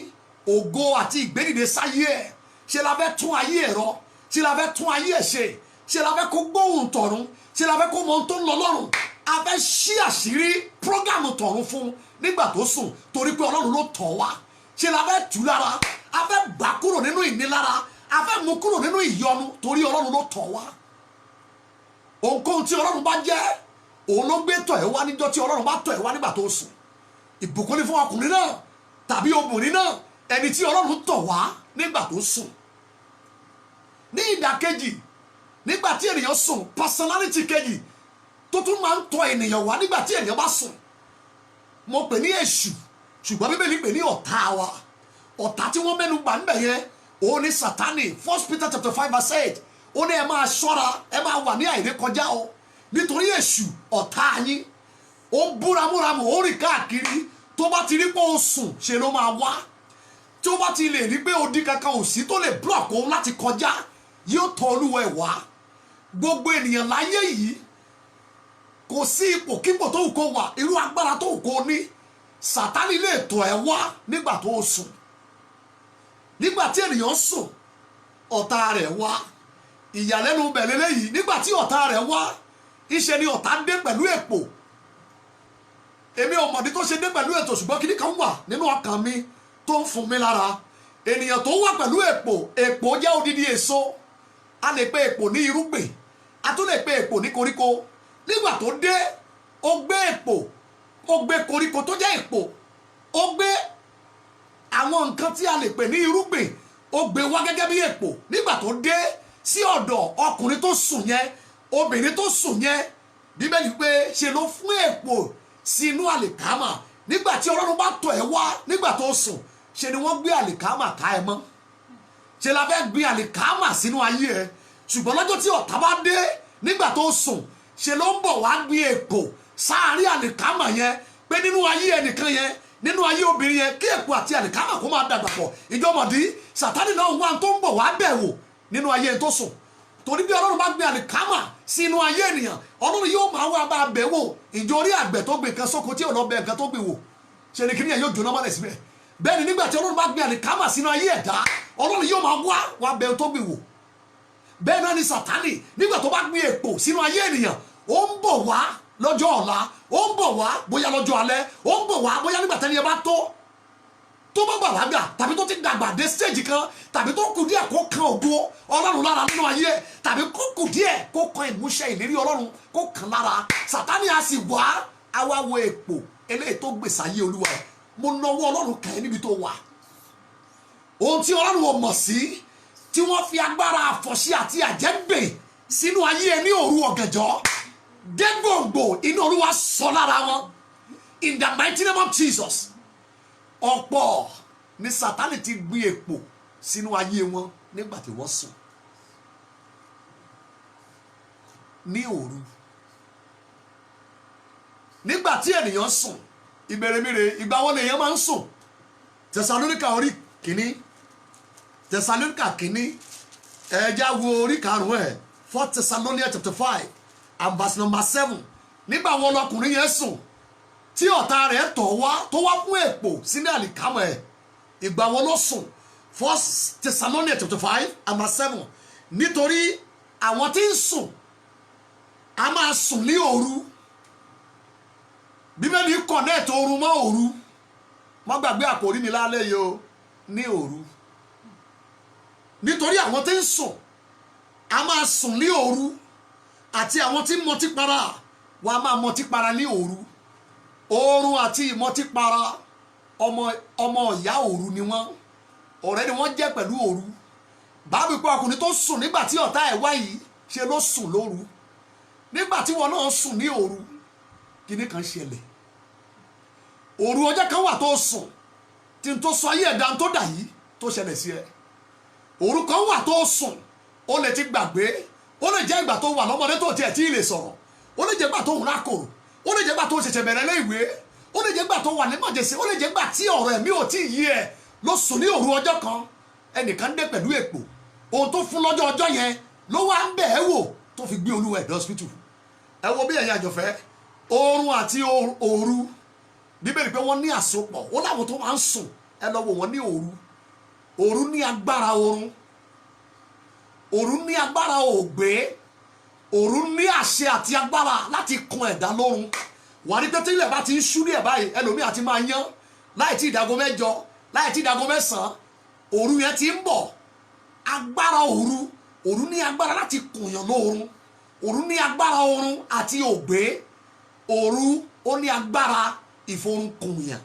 ògo àti ìgbédìde sáyé ẹ̀ ṣe la fẹ́ tún ayé ẹ̀rọ ṣe la fẹ́ tún ayé ẹ̀ ṣe la fẹ́ kó gbóhùn tọ̀run ṣe la fẹ́ kó mọ ohun tó ń lọ lọ́run a fẹ́ ṣí àṣírí prógámù tọ̀run fún nígbà tó sùn torí pé ọlọ́run ló tọ̀ wá ṣe la fẹ́ tù lára a fẹ́ gbà kúrò nínú ìnilára a fẹ́ mú kúrò nínú ìyọnu torí ọlọ́run ló tọ̀ wá ohunkóhun tí ọlọ́run bá jẹ́ òun ló gbé tọ̀ ẹ́ wá níjọ́ tí ọlọ́run bá tọ̀ ẹ́ wá nígbà tó sùn ìbùkún ni fún ọkùnrin náà tàbí obìnrin náà ẹni tí ọlọ́run tọ̀ wá nígbà tó sùn ní ìdàkejì nígbà tí ènìyàn sùn personality kejì tó tún máa ń tọ̀ ènìyàn wá nígbà tí ènìyàn bá sùn mo pè ní èṣù ṣùgbọ́n bíbélì pè ní ọ̀tá wa ọ̀tá tí wọ́n mẹ́nu bà níbẹ̀ yẹn òun ni Sátánì 1 Peter chapter 5 verse 8 ó ní ẹ máa ṣọ́ra ẹ máa wà ní àìrékọjá o nítorí èṣù ọ̀tá yín ó búramúramù ó rìn káàkiri tó bá ti rí pé ó sùn ṣe ló máa wá tí ó bá ti lè rí pé odi kankan ò sí tó lè block òun láti kọjá yóò tọ̀ olúwa ẹ̀ wá gbogbo ènìyàn láyé yìí kò sí ipòkípò tó wù kó wà irú agbára tó wù kó ní Sátánì lè tọ̀ ẹ́ wá nígbà tó sùn nígbà tí ènìyàn sùn ọ̀tá rẹ̀ wá ìyàlẹ́nu bẹ̀rẹ̀ lẹ́yìn nígbà tí ọ̀tá rẹ̀ wá iṣẹ́ ni ọ̀tá dé pẹ̀lú èpò èmi ò mọ̀dí tó ṣe dé pẹ̀lú ètò ṣùgbọ́n kíní kan wà nínú ọkàn mi tó ń fún mi lára ènìyàn tó wà pẹ̀lú èpò jẹ́ odidi èso a lè pe èpò ní irúgbìn a tún lè pe èpò ní koríko nígbà tó dé ó gbé èpò ó gbé koríko tó jẹ́ èpò ó gbé àwọn nǹkan tí a lè pè ní irúgbìn ó gbé wá gẹ́gẹ́ bí èpò nígbà tó dé sí ọ̀dọ̀ ọkùnrin tó sùn yẹn obìnrin tó sùn yẹn bíbélì pé ṣe ló fún èpò sínú àlìkámà nígbà tí ọlọ́run bá tọ̀ ẹ́ wá nígbà tó sùn ṣe ni wọ́n gbé àlìkámà ká ẹ mọ́ ṣe la fẹ́ gbé àlìkámà sínú ayé ẹ ṣùgbọ́n lọ́jọ́ tí ọ̀tá bá dé nígbà tó sùn ṣe ló ń bọ̀ wá gbé èpò sáàárín àlìkámà yẹn pé nínú ayé ẹnìkan yẹn nínú ayé obìnrin yẹn kí èpò àti àlìkámà kó máa dàgbà pọ̀ ìjọmọ̀dí Sátánì náà wá tó ń bọ̀ wá bẹ̀ wò nínú ayé tó sùn torí bí ọlọ́run bá gbé àlìkámà sí inú ayé ènìyàn ọlọ́run yóò máa wá bá a bẹ̀ wò ìjọ orí àgbẹ̀ tó gbé nǹkan sóko tí ò lọ bẹ nǹkan tó gbé wò ṣe ni kíní yẹn yóò jóná mọ́lẹ̀ síbẹ̀ bẹ́ẹ̀ ni nígbà tí ọlọ́run bá gbé àlìkámà sínú ayé ẹ̀dá ọlọ́run yóò máa wá bẹ tó gbé wò bẹ́ẹ̀ náà ni Sátánì nígbà tó bá gbé èpò sínú ayé ènìyàn ó ń bọ̀ wá lọ́jọ́ ọ̀la, ó ń bọ̀ wá bóyá lọ́jọ́ alẹ́, ó ń bọ̀ wá bóyá nígbà tẹ́ni ẹ bá tó bá bàlágà tàbí tó ti dàgbà dé stage kan tàbí tó kù díẹ̀ kó kan ògo Ọlọ́run lára nínú ayé tàbí kó kù díẹ̀ kó kan ìmúṣẹ ìlérí Ọlọ́run kó kan lára. Sátánì á sì wá àwa wo èpò eléyìí tó gbèsè ayé Olúwa ẹ̀. Mo náwó Ọlọ́run kàn ẹ́ níbi tó wà. Ohun tí Ọlọ́run ò mọ̀ sí tí wọ́n fi agbára àfọ̀ṣẹ àti àjẹ́gbè sínú ayé ẹ ní òru ọ̀gànjọ́, dégbòǹgbò inú Olúwa sọ lára wọn in the mighty name of Jesus. Ọ̀pọ̀ ni Sátánì ti gbin èpò sínú ayé wọn nígbà tí wọ́n sùn ní òru. Nígbà tí ènìyàn sùn, ìbèrèmíre ìgbà wo lèèyàn máa ń sùn? Tẹsalóníkà orí kìíní, Tẹsalóníkà kìíní ẹja wo orí karùn-ún ẹ̀ 4 Thessalonians chapter 5 and verse number 7. Nígbà wo lọkùnrin yẹn sùn tí ọ̀tá rẹ̀ tọ̀ wá tó wá fún èpò sínú àlìkámọ̀ ẹ̀? Ìgbà wo ló sùn? 1 Thessalonians chapter 5 and verse 7. Nítorí àwọn tí ń sùn a máa sùn ní òru. Bíbélì connect òru mọ́ òru. Má gbàgbé àkòrí mi lálẹ́ yìí o, ní òru. Nítorí àwọn tí ń sùn a máa sùn ní òru, àti àwọn tí ń mọtí para wọn a máa mọtí para ní òru. Oorun àti ìmọtí para ọmọ ìyá òru ni wọ́n, ọ̀rẹ́ ni wọ́n jẹ́ pẹ̀lú òru. Bábí pé ọkùnrin tó sùn nígbà tí ọ̀tá ẹ̀ wá yìí ṣe ló sùn lóru. Nígbà tí wọn náà sùn ní òru, kíní kan ṣẹlẹ̀. Òru ọjọ́ kan wà tó sùn tí n tó sọ ayé ẹ̀dá tó dà yìí tó ṣẹlẹ̀ sí ẹ. Òru kan wà tó sùn, ó lè ti gbàgbé, ó lè jẹ́ ìgbà tó wà lọ́mọdé tó tiẹ̀ tí ì lè sọ̀rọ̀, ó lè jẹ́ ìgbà tó ń rákòrò, ó lè jẹ́ ìgbà tó ṣẹ̀ṣẹ̀ bẹ̀rẹ̀ léèwé, ó lè jẹ́ ìgbà tó wà ní mọ̀jẹ̀sí, ó lè jẹ́ ìgbà tí ọ̀rọ̀ ẹ̀mí ò tí ì yé ẹ ló sùn ní òru ọjọ́ kan. Ẹnìkan dé pẹ̀lú èpò, ohun tó fún lọ́jọ́ ọjọ́ yẹn ló wá ń bẹ̀ ẹ́ wò tó fi gbé Olúwa ẹ̀ dé hospital. Ẹ wo bí ẹ̀yin àjọ̀fẹ́, oorun àti òru, Bíbélì pé wọ́n ní àsopọ̀, ó láwọn tó máa ń sùn ẹ lọ wò wọ́n ní òru. Òru ní agbára oorun, òru ní agbára ògbé, òru ní àṣẹ àti agbára láti kan ẹ̀dá lórun. Wà ní pété ilẹ̀ bá ti ń ṣú ní ẹ̀ báyìí, ẹlòmíì àti máa yán láì tí ìdágo mẹ́jọ, láì tí ìdágo mẹ́sàn-án, òru yẹn ti ń bọ̀. Agbára òru ní agbára láti kùnyàn lórun. Òru ní agbára oorun àti ògbé. Òru ó ní agbára ìforunkùnyàn.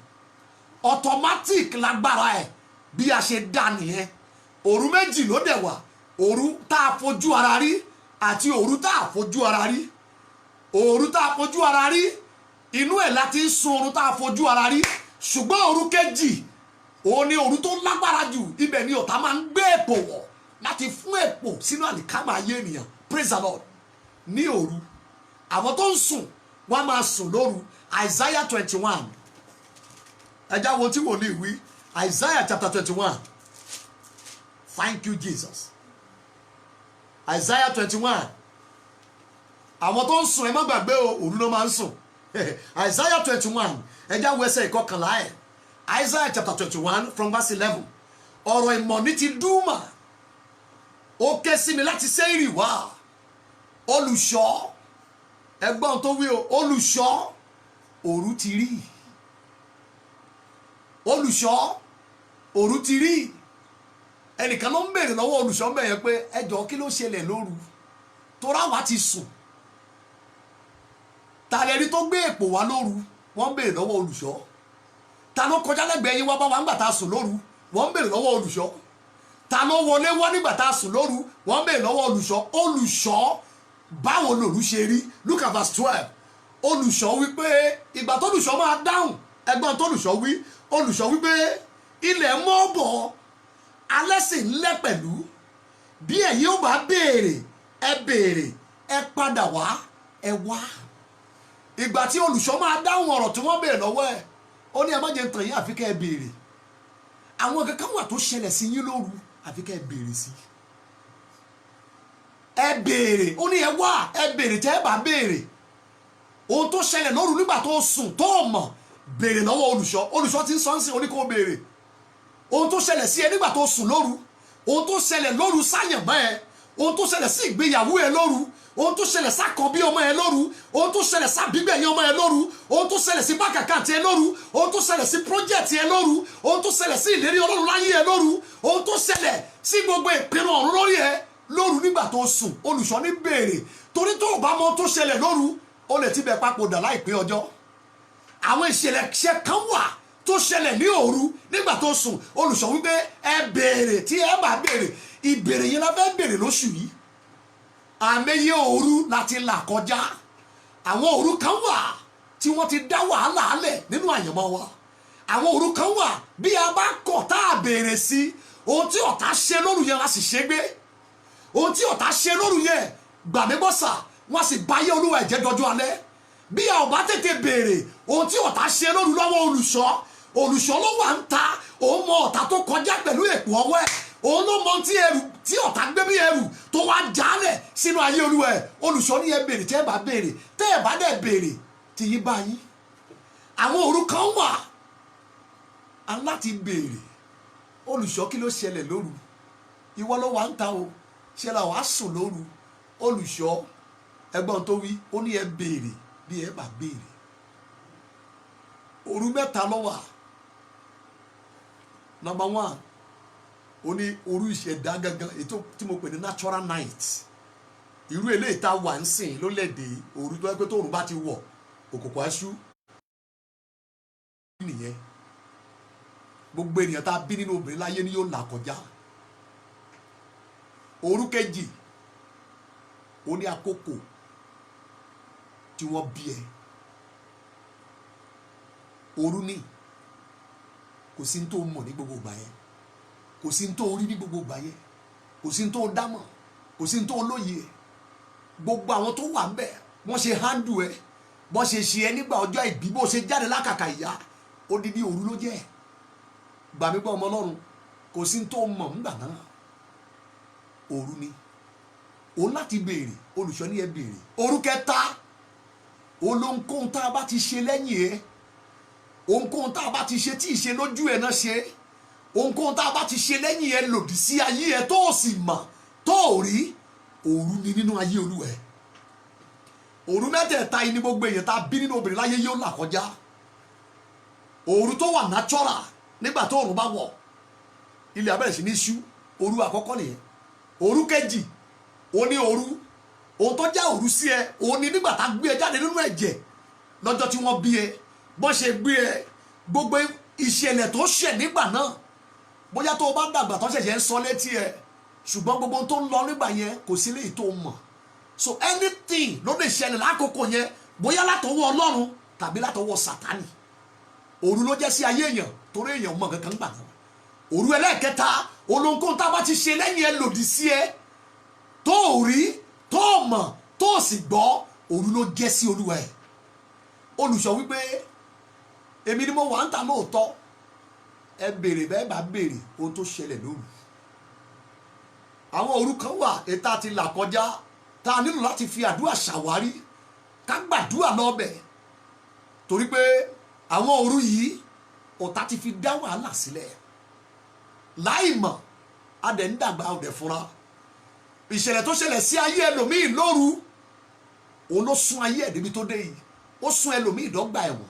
Automatic lágbára ẹ̀ bí a ṣe dá nìyẹn. Òru méjì ló dẹ̀ wà, òru tá a fojú ara rí àti òru tá a fojú ara rí. Òru tá a fojú ara rí, inú ẹ̀ láti ń sun òru tá a fojú ara rí. Ṣùgbọ́n òru kejì, òun ni òru tó lágbára jù. Ibẹ̀ ni ọ̀tá máa ń gbé èpò wọ̀ láti fún èpò sínú àlìkámà ayé ènìyàn. Praise the Lord. Ní òru, àwọn tó ń sùn wọ́n máa sùn lóru. Isaiah 21. Ẹja wo tí wòlíì wí? Isaiah chapter 21. Thank you, Jesus. Isaiah 21. Àwọn tó ń sùn ẹ má gbàgbé òru ló máa ń sùn. Isaiah 21. Ẹja wo ẹsẹ̀ ìkọkànlá ẹ̀. Isaiah chapter 21 from verse 11. Ọ̀rọ̀ ìmọ̀ ní ti Dúmà, ó ké sí mi láti Séírì wá. Olùṣọ́, ẹgbọ́n tó wí o, olùṣọ́ òru ti rí. Olùṣọ́ òru ti rí. Ẹnìkan ló ń bèèrè lọ́wọ́ olùṣọ́ ń bẹ̀ yẹn pé ẹjọ́ kí ló ṣẹlẹ̀ lóru tó ráwa ti sùn. Ta lẹni tó gbé èpò wá lóru? Wọ́n ń bèèrè lọ́wọ́ olùṣọ́. Ta ló kọjá lẹ́gbẹ̀ẹ́ yín wá bá wa nígbà tá a sùn lóru? Wọ́n ń bèèrè lọ́wọ́ olùṣọ́. Ta ló wọlé wá nígbà tá a sùn lóru? Wọ́n ń bèèrè lọ́wọ́ olùṣọ́. Olùṣọ́ báwo lòru ṣe rí? Look at verse 12. Olùṣọ́ wípé ìgbà tó olùṣọ́ máa dáhùn, ẹgbọ́n tó olùṣọ́ wí. Olùṣọ́ wípé ilẹ̀ mọ́ bọ̀, alẹ́ sì ń lẹ́ pẹ̀lú. Bí ẹ̀yin ó bá béèrè, ẹ béèrè, ẹ padà wá, ẹ wá. Ìgbà tí olùṣọ́ máa dáhùn ọ̀rọ̀ tí wọ́n béèrè lọ́wọ́ ẹ̀, ó ní ẹ má jẹ́ ntàn yín àfi kẹ́ ẹ béèrè. Àwọn kankan wà tó ṣẹlẹ̀ sí yín lóru àfi kẹ́ ẹ béèrè sí. Ẹ béèrè, ó ní ẹ wá, ẹ béèrè tẹ́ ẹ bá béèrè. Ohun tó ṣẹlẹ̀ lóru nígbà tó sùn tó mọ̀, béèrè lọ́wọ́ olùṣọ́. Olùṣọ́ ti ń sọ ń sìn, ó ní kó béèrè. Ohun tó ṣẹlẹ̀ sí ẹ nígbà tó sùn lóru, ohun tó ṣẹlẹ̀ lóru sáyànmọ́ ẹ, ohun tó ṣẹlẹ̀ sí ìgbéyàwó ẹ lóru, ohun tó ṣẹlẹ̀ sákọ̀ọ́bí ọmọ ẹ lóru, ohun tó ṣẹlẹ̀ sábígbẹ̀yìn ọmọ ẹ lóru, ohun tó ṣẹlẹ̀ sí bank account ẹ lóru, ohun tó ṣẹlẹ̀ sí project ẹ lóru, ohun tó ṣẹlẹ̀ sí ìlérí Ọlọ́run láyé ẹ lóru, ohun tó ṣẹlẹ̀ sí gbogbo ìpinnu ọ̀run lórí ẹ lóru nígbà tó sùn. Olùṣọ́ ní béèrè, torí tó bá mọ tó ṣẹlẹ̀ lóru ó lè ti bẹ̀ papòdà láìpẹ́ ọjọ́. Àwọn ìṣẹ̀lẹ̀ kan wà tó ṣẹlẹ̀ ní òru nígbà tó sùn. Olùṣọ́ wípé ẹ béèrè, tí ẹ bá béèrè, ìbéèrè yẹn la fẹ́ béèrè lóṣù yìí. Àmẹ́yẹ òru láti là kọjá. Àwọn òru kan wà tí wọ́n ti dá wàhálà alẹ̀ nínú àyànmọ́ wa. Àwọn òru kan wà bí a bá kọ̀ tá a béèrè sí, ohun tí ọ̀tá ṣe lóru yẹn la sì ṣe gbé. Ohun tí ọ̀tá ṣe lóru yẹn gbàmígbọ́sà wọ́n sì báyé Olúwa ẹ̀jẹ̀ dọjọ́ alẹ́. Bí a ò bá tètè béèrè ohun tí ọ̀tá ṣe lóru lọ́wọ́ olùṣọ́ ló wà ń ta, òun mọ ọ̀tá tó kọjá pẹ̀lú èpò ọwọ́ ẹ̀, òun ló mọ tí ọ̀tá gbé bí ẹrù tó wá jálẹ̀ sínú ayé Olúwa ẹ̀. Olùṣọ́ ní ẹ béèrè, tẹ́ ẹ bá béèrè, tẹ́ ẹ bá dẹ̀ béèrè tí yín bá yín. Àwọn òru kan wà aláti béèrè. Olùṣọ́ kí ló ṣẹlẹ̀ lóru? Ìwọ ló wà ń ta o, ṣe la wàá sùn lóru. Olùṣọ́ ẹgbọ́n tó wí, ó ní ẹ béèrè bí ẹ bá béèrè. Òru mẹ́ta ló wà. Number 1, ó ní òru ìṣẹ̀dá gangan, ètò tí mo pè ní natural night. Irú eléyìí tá wà ń sìn ló lẹ́dẹ̀ òru tó ẹgbẹ́ tó òrùn bá ti wọ̀ òkùnkùn aṣú nìyẹn. Gbogbo ènìyàn tá a bí nínú obìnrin láyé ni yóò là kọjá. Òru kejì, ó ní àkókò tí wọ́n bí ẹ. Òru ní kò sí ní tó mọ̀ ní gbogbo ìgbà yẹn, kò sí ní tó rí ní gbogbo ìgbà yẹn, kò sí ní tó dámọ̀, kò sí ní tó lóye. Gbogbo àwọn tó wà ń bẹ̀ wọ́n ṣe handle ẹ, wọ́n ṣe ṣe ẹ nígbà ọjọ́ ìbí, bó ṣe jáde lákàkà ìyá, odidi òru ló jẹ́. Gbà mí gbọ́ ọmọ Ọlọ́run, kò sí ní tó mọ̀ nígbà náà. Òru ni òun láti béèrè. Olùṣọ́ ní ẹ béèrè. Òru kẹta, olóhunkóhun tá a bá ti ṣe lẹ́yìn ẹ, ohunkóhun tá a bá ti ṣe tí ìṣe lójú ẹ náà ṣe, ohunkóhun tá a bá ti ṣe lẹ́yìn ẹ lòdì sí ayé ẹ tó o sì mọ̀ tó o rí, òru ni nínú ayé Olúwa ẹ. Òru mẹ́tẹ̀ẹ̀ta yìí ni gbogbo èèyàn tá a bí nínú obìnrin láyé yóò là kọjá. Òru tó wà natural nígbà tó òrùn bá wọ̀, ilẹ̀ abẹ́rẹ́ sí ní ṣú. Òru àkọ́kọ́ nìyẹn. Òru kejì, ó ní òru, ohun tó já òru sí ẹ, òun ni nígbà tá a gbé ẹ jáde nínú ẹ̀jẹ̀ lọ́jọ́ tí wọ́n bí ẹ, bọ́n ṣe gbé ẹ, gbogbo ìṣẹ̀lẹ̀ tó ṣẹ̀ nígbà náà, bóyá tó o bá dàgbà tó ṣẹ̀ṣẹ̀ ń sọ létí ẹ, ṣùgbọ́n gbogbo tó ń lọ nígbà yẹn kò sí léyìí tó mọ̀. So anything ló lè ṣẹlẹ̀ lákòókò yẹn, bóyá látọwọ́ Ọlọ́run tàbí látọwọ́ Sátánì. Òru ló jẹ́ sí ayé èèyàn, torí èèyàn mọ̀ kankan gbà náà. Òru ẹlẹ́ẹ̀kẹta, olóhunkóhun tá a bá ti ṣe lẹ́yìn ẹ lòdì sí ẹ, tó o rí, tó o mọ̀, tó o sì gbọ́, òru ló jẹ́ sí Olúwa ẹ̀. Olùṣọ́ wípé èmi ni mo wà ń ta lóòótọ́, ẹ béèrè bẹ́ẹ̀ bá béèrè ohun tó ṣẹlẹ̀ lóru. Àwọn òru kan wà ètò àti là kọjá tá a nílò láti fi àdúrà ṣàwárí, ká gbàdúrà lọ́bẹ̀, torí pé àwọn òru yìí ọ̀tá ti fi dá wàhálà sílẹ̀ láì mọ̀, a dẹ̀ ń dàgbà ọ̀dẹ̀ fúnra. Ìṣẹ̀lẹ̀ tó ṣẹlẹ̀ sí ayé ẹlòmíì lóru, òun ló sún ayé ẹ̀ débi tó dé yìí. Ó sún ẹlòmíì dọ́gba ẹ̀wọ̀n,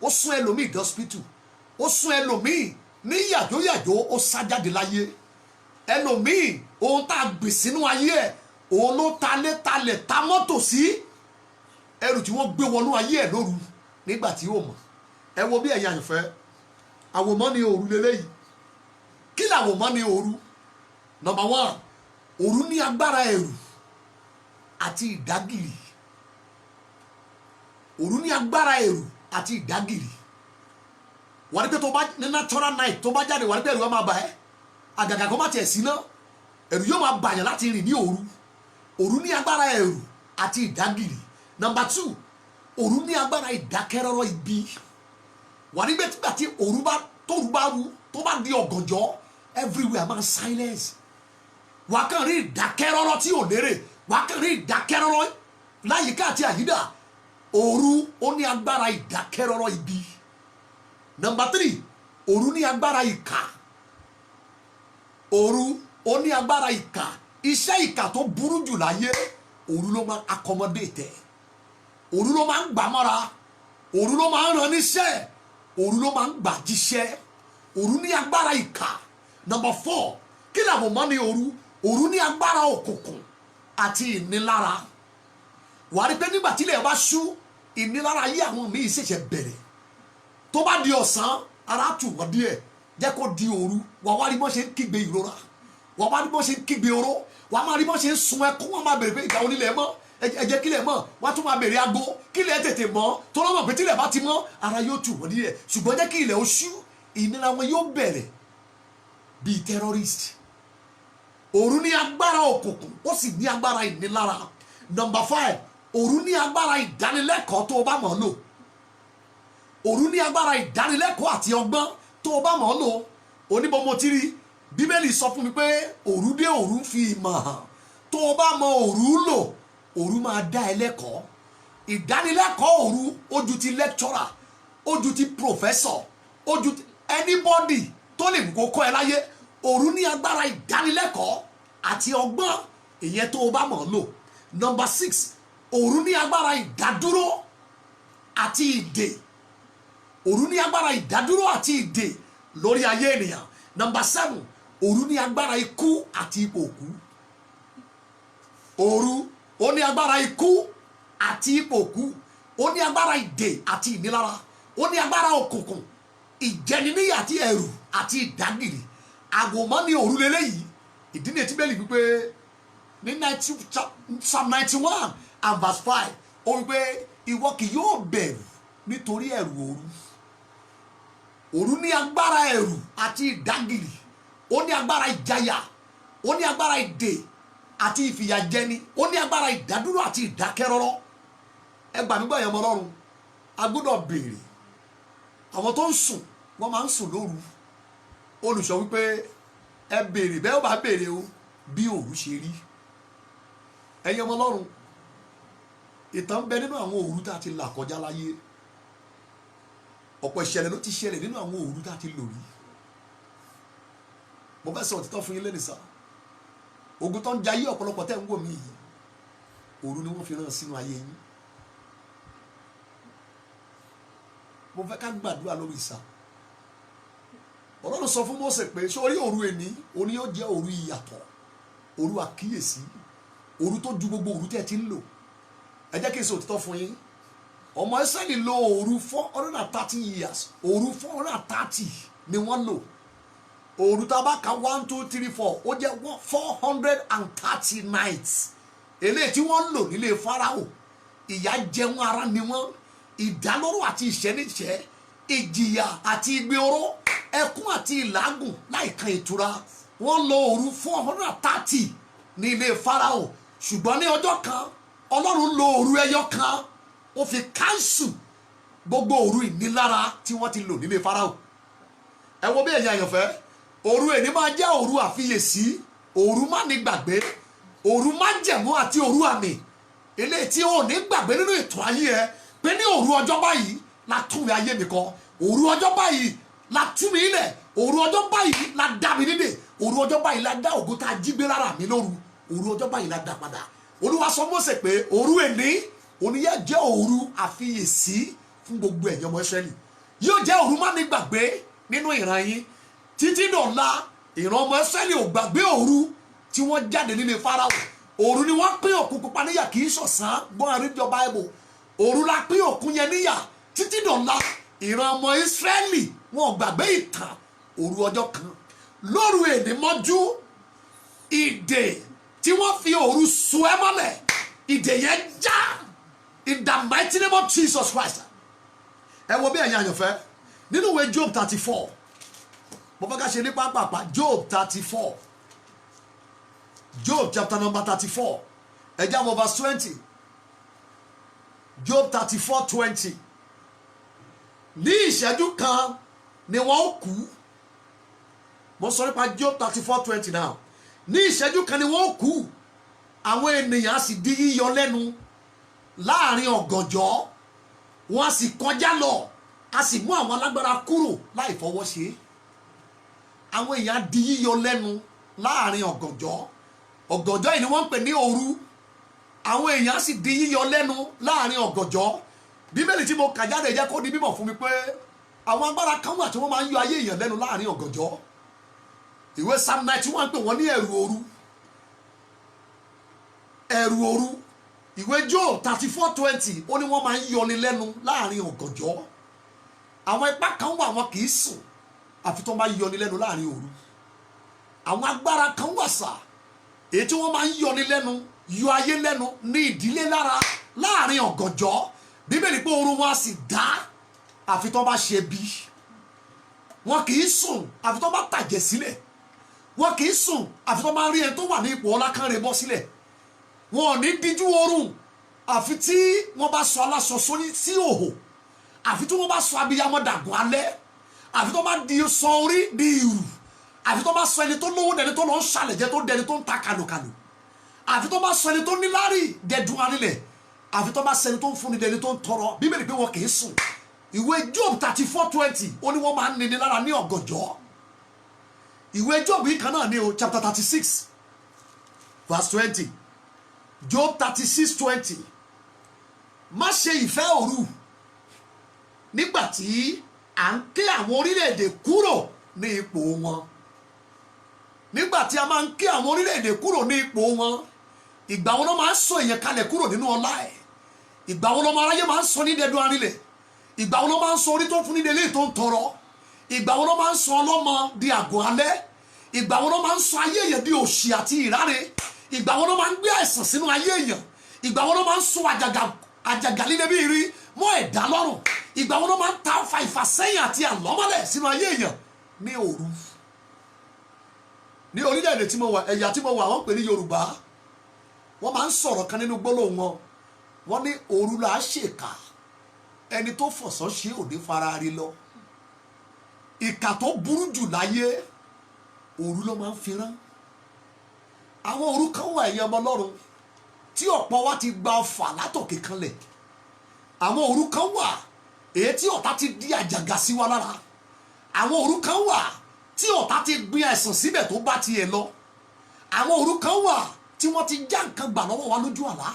ó sún ẹlòmíì dọ́spítù, ó sún ẹlòmíì ní yàjóyàjó, ó sá jáde láyé. Ẹlòmíì ohun tá a gbè sínú ayé ẹ̀, òun ló talẹ̀ ta mọ́tò sí ẹrù tí wọ́n gbé wọnú ayé ẹ̀ lóru nígbà tí ó mọ̀. Ẹ wo bí ẹ̀yin àyànfẹ́, àwòmọ́ ni òru lélẹ́yìí. Kí làwòmọ́ ni òru? Number 1, òru ní agbára ẹ̀rù àti ìdágìrì. Òru ní agbára ẹ̀rù àti ìdágìrì. Wà ní pé tó bá ní natural night tó bá jáde, wà ní pé ẹ̀rù á máa bà ẹ́. Àgàgà kó má tiẹ̀ sí náà, ẹ̀rù yóò máa bàyàn láti rìn ní òru. Òru ní agbára ẹ̀rù àti ìdágìrì. Number 2, òru ní agbára ìdákẹ́rọ́rọ́ ibi. Wà ní pé tígbà tí tóru bá ru, tó bá di ọ̀gànjọ́, everywhere máa silence. Wà kàn rí ìdákẹ́rọ́rọ́ tí ò lérè, wà kàn rí ìdákẹ́rọ́rọ́ láyìíká àti àyídà. Òru ó ní agbára ìdákẹ́rọ́rọ́ ibi. Number 3, òru ní agbára ìkà. Òru ó ní agbára ìkà. Iṣẹ́ ìkà tó burú jù láyé, òru ló máa accommodate ẹ̀, òru ló máa ń gbà mọ́ra, òru ló máa ń rán níṣẹ́, òru ló máa ń gbà jíṣẹ́, òru ní agbára ìkà. Number 4, kí làwọn mọ́ ní òru? Òru ní agbára òkùnkùn àti ìnilára. Wà á rí pé nígbà tí ilẹ̀ bá ṣú, ìnilára yí àwọn míì ṣẹ̀ṣẹ̀ bẹ̀rẹ̀. Tó bá di ọ̀sán, ara tù wọ́n díẹ̀, jẹ́ kó di òru, wà wá rí bọ́ ṣe ń kígbe ìrora, wà wá rí bọ́ ṣe ń kígbe oró, wà má rí bọ́ ṣe ń sun ẹkún, wọ́n máa bèrè pé ìgbà onílẹ̀ mọ́, ẹ jẹ́ kílẹ̀ mọ́, wọ́n tún máa bèrè aago kílẹ̀ tètè mọ́, tó lọ́mọ̀ pé tílẹ̀ bá ti mọ́ ara yóò tù wọ́n díẹ̀, ṣùgbọ́n jẹ́ kí ilẹ̀ ó ṣú, ìnira wọn yóò bẹ̀rẹ̀ bíi terrorist. Òru ní agbára òkùnkùn, ó sì ní agbára ìnilára. Number 5, òru ní agbára ìdánilẹ́kọ̀ọ́ tó o bá mọ̀ ọ́ lò. Òru ní agbára ìdánilẹ́kọ̀ọ́ àti ọgbọ́n tó o bá mọ̀ ọ́ lò. Oníbọ̀mọ̀ tí rí Bíbélì sọ fún mi pé òru dé òru fi ìmọ̀ hàn. Tó o bá mọ òru lò, òru máa dá ẹ lẹ́kọ̀ọ́. Ìdánilẹ́kọ̀ọ́ òru ó ju ti lecturer, ó ju ti professor, ó ju ti anybody tó lè mú kó kọ́ ẹ láyé. Òru ní agbára ìdánilẹ́kọ̀ọ́ àti ọgbọ́n, ìyẹn tó o bá mọ̀ ọ́ lò. Number 6, òru ní agbára ìdádúró àti ìdè. Òru ní agbára ìdádúró àti ìdè lórí ayé ènìyàn. Number 7, òru ní agbára ikú àti ipò òkú. Òru ó ní agbára ikú àti ipò òkú, ó ní agbára ìdè àti ìnilára, ó ní agbára òkùnkùn, ìjẹniníyà àti ẹ̀rù àti ìdágìrì. Àgùnmọ́ ní òru lélẹ́yìí. Ìdí ni etí bẹ́ẹ̀ lì wípé ní Psalm 91 and verse 5 ó wípé ìwọ kì yóò bẹ̀rù nítorí ẹ̀rù òru. Òru ní agbára ẹ̀rù àti ìdágìrì, ó ní agbára ìjayà, ó ní agbára ìdè àti ìfìyàjẹni, ó ní agbára ìdádúró àti ìdákẹ́rọ́rọ́. Ẹ gbà mí gbọ́ ẹ̀yàn ọmọ Ọlọ́run, a gbọ́dọ̀ béèrè. Àwọn tó ń sùn wọ́n máa ń sùn lóru. Olùṣọ́ wípé ẹ béèrè, bẹ́ẹ̀ ó bá béèrè o bí òru ṣe rí. Ẹ̀yin ọmọ Ọlọ́run, ìtàn ń bẹ nínú àwọn òru tá a ti là kọjá láyé. Ọ̀pọ̀ ìṣẹ̀lẹ̀ ló ti ṣẹlẹ̀ nínú àwọn òru tá a ti lò rí. Mo fẹ́ sọ òtítọ́ fún yín lẹ́nu sá. Ogun tó ń jayé ọ̀pọ̀lọpọ̀ tẹ́ ń wò mí yìí, òru ni wọ́n fi rán sínú ayé yín. Mo fẹ́ ká gbàdúrà lórí ìsà. Ọlọ́run sọ fún Mósè pé sórí òru èní, òní yóò jẹ́ òru ìyàtọ̀, òru àkíyèsí, òru tó ju gbogbo òru tẹ́ ti ń lò. Ẹ jẹ́ kí n sọ òtítọ́ fún yín. Ọmọ Ísírẹ́lì lò òru 430 years, òru 430 ni wọ́n lò. Òru tá a bá ka 1, 2, 3, 4 ó jẹ́ 430 nights. Eléyìí tí wọ́n lò nílé Fáráò, ìyà jẹun ara ni wọ́n, ìdálóró àti ìṣẹ́níṣẹ́, ìjìyà àti igbe oró, ẹkún àti ìlágùn láìkan ìtura. Wọ́n lò òru 430 ní ilé Fáráò. Ṣùgbọ́n ní ọjọ́ kan, Ọlọ́run lò òru ẹyọ kan, ó fi káńsù gbogbo òru ìnilára tí wọ́n ti lò nílé Fáráò. Ẹ wo bí ẹ̀yin àyànfẹ́, òru èní máa jẹ́ òru àfiyèsí, òru má ní gbàgbé, òru má jẹ̀mú àti òru àmì. Eléyìí tí ò ní gbàgbé nínú ìtàn ayé ẹ pé ní òru ọjọ́ báyìí la tún mi ayé mi kọ, òru ọjọ́ báyìí la tún mi ilẹ̀, òru ọjọ́ báyìí la dá mi nídè, òru ọjọ́ báyìí la dá ògo tá a jí gbé lára mi lóru, òru ọjọ́ báyìí la dá padà. Olúwa sọ Mósè pé òru èní oníyẹ jẹ́ òru àfiyèsí fún gbogbo ẹ̀yin ọmọ Ísírẹ́lì. Yóò jẹ́ òru má ní gbàgbé nínú ìran yín. Títí dọ̀la ìran ọmọ Ísírẹ́lì ò gbàgbé òru tí wọ́n jáde nílé Fáráò. Òru ni wọ́n pín òkun pupa níyà, kì í ṣọ̀sán, gbọ́n àríjọba ẹ̀bò. Òru la pín òkun yẹn níyà. Títí dọ̀la ìran ọmọ Ísírẹ́lì wọn ò gbàgbé ìtàn òru ọjọ́ kan. Lóru èní mọ́jú, ìdè tí wọ́n fi òru so ẹ́ mọ́lẹ̀, ìdè yẹn já in the mighty name of Jesus Christ. Ẹ wo bí ẹ̀yin àyànfẹ́ nínú ìwé Job 34, mo fẹ́ ká ṣe ní pápápá. Job 34, Job chapter number 34, ẹ já mọ́ verse 20. Job 34:20. Ní ìṣẹ́jú kan ni wọ́n kú. Mo sọ nípa Job 34:20 now. Ní ìṣẹ́jú kan ni wọ́n kú, àwọn ènìyàn sì di yíyọ lẹ́nu láàrin ọ̀gànjọ́, wọ́n sì kọjá lọ, a sì mú àwọn alágbára kúrò láì fọwọ́ ṣe. Àwọn èèyàn di yíyọ lẹ́nu láàrin ọ̀gànjọ́. Ọ̀gànjọ́ yìí ni wọ́n ń pè ní òru. àwọn èèyàn sì di yíyọ lẹ́nu láàrin ọ̀gànjọ́. Bíbélì tí mo kà jáde jẹ́ kó di mímọ̀ fún mi pé àwọn agbára kan wà tí wọ́n máa ń yọ ayé èèyàn lẹ́nu láàrin ọ̀gànjọ́. Ìwé Psalm 91 pè wọ́n ní ẹ̀rù òru. Ẹ̀rù òru. Ìwé Job 34:20 ó ní wọ́n máa ń yọni lẹ́nu láàrin ọ̀gànjọ́. Àwọn ipá kan wà wọn kì í sùn àfi tó máa ń yọni lẹ́nu láàrin òru. Àwọn agbára kan wà sà èyí tí wọ́n máa ń yọni lẹ́nu yọ ayé lẹ́nu ní ìdílé lára láàrin ọ̀gànjọ́. Bíbélì pé oorun wọn á sì dá àfi tó bá ṣe bí. Wọn kì í sùn àfi tó bá tàjẹ̀ sílẹ̀. Wọn kì í sùn àfi tó bá rí ẹni tó wà ní ipò ọlá kan rẹ̀ bọ́ sílẹ̀. Wọn ò ní díjú oorun àfi tí wọ́n bá sọ aláṣọ sórí sí òhò, àfi tí wọ́n bá sọ abiyamọ dàgùn alẹ́, àfi tó bá di sọ orí di ìrù, àfi tó bá sọ ẹni tó lówó dẹni tó lọ ń ṣàlẹ̀jẹ́ tó dẹni tó ń ta kàlùkàlù, àfi tó bá sọ ẹni tó níláárí dẹdùn anílẹ̀, àfi tó bá sọ ẹni tó ń fúnni dẹni tó ń tọrọ. Bíbélì pé wọn kì í sùn. Ìwé Job 34:20 ó ní wọ́n máa ń nini lára ní ọ̀gànjọ́. Ìwé Job yìí kan náà ní o chapter 36 verse 20. Job 36:20. Má ṣe ìfẹ́ òru nígbà tí à ń ké àwọn orílẹ̀-èdè kúrò ní ipò wọn. Nígbà tí a máa ń ké àwọn orílẹ̀-èdè kúrò ní ipò wọn, ìgbà wo ló máa ń sọ èèyàn kalẹ̀ kúrò nínú ọlá ẹ̀? Ìgbà wo ló máa ráyé máa ń sọ ní dẹdun arílẹ̀? Ìgbà wo ló máa ń sọ orí tó fún ní délé tó ń tọrọ? Ìgbà wo ló máa ń sọ ọlọ́mọ di àgọ́ alẹ́? Ìgbà wo ló máa ń sọ ayé èèyàn di òṣì àti ìráre? Ìgbà wo ló máa ń gbé àìsàn sínú ayé èèyàn? Ìgbà wo ló máa ń sọ àjàgà líle bí irí mọ́ ẹ̀dá lọ́rùn? Ìgbà wo ló máa ń ta ọfà ìfàsẹ́yìn àti àlọ́mọ́lẹ̀ sínú ayé èèyàn? Ní òru. Ní orílẹ̀-èdè tí mo wà, ẹ̀yà tí mo wà, wọ́n pè ní Yorùbá. Wọ́n máa ń sọ̀rọ̀ kan nínú gbólóhùn wọn. Wọ́n ní òru là á ṣèkà, ẹni tó fọ̀sán ṣe òde fara rí lọ. Ìkà tó burú jù láyé òru ló máa ń fi rán. Àwọn òru kan wà ẹ̀yin ọmọ Ọlọ́run tí ọ̀pọ̀ wa ti gba ọfà látòkè kanlẹ̀. Àwọn òru kan wà èyí tí ọ̀tá ti di àjàgà sí wa lára. Àwọn òru kan wà tí ọ̀tá ti gbin àìsàn síbẹ̀ tó bá tiẹ̀ lọ. Àwọn òru kan wà tí wọ́n ti já nǹkan gbà lọ́wọ́ wa lójú àlá.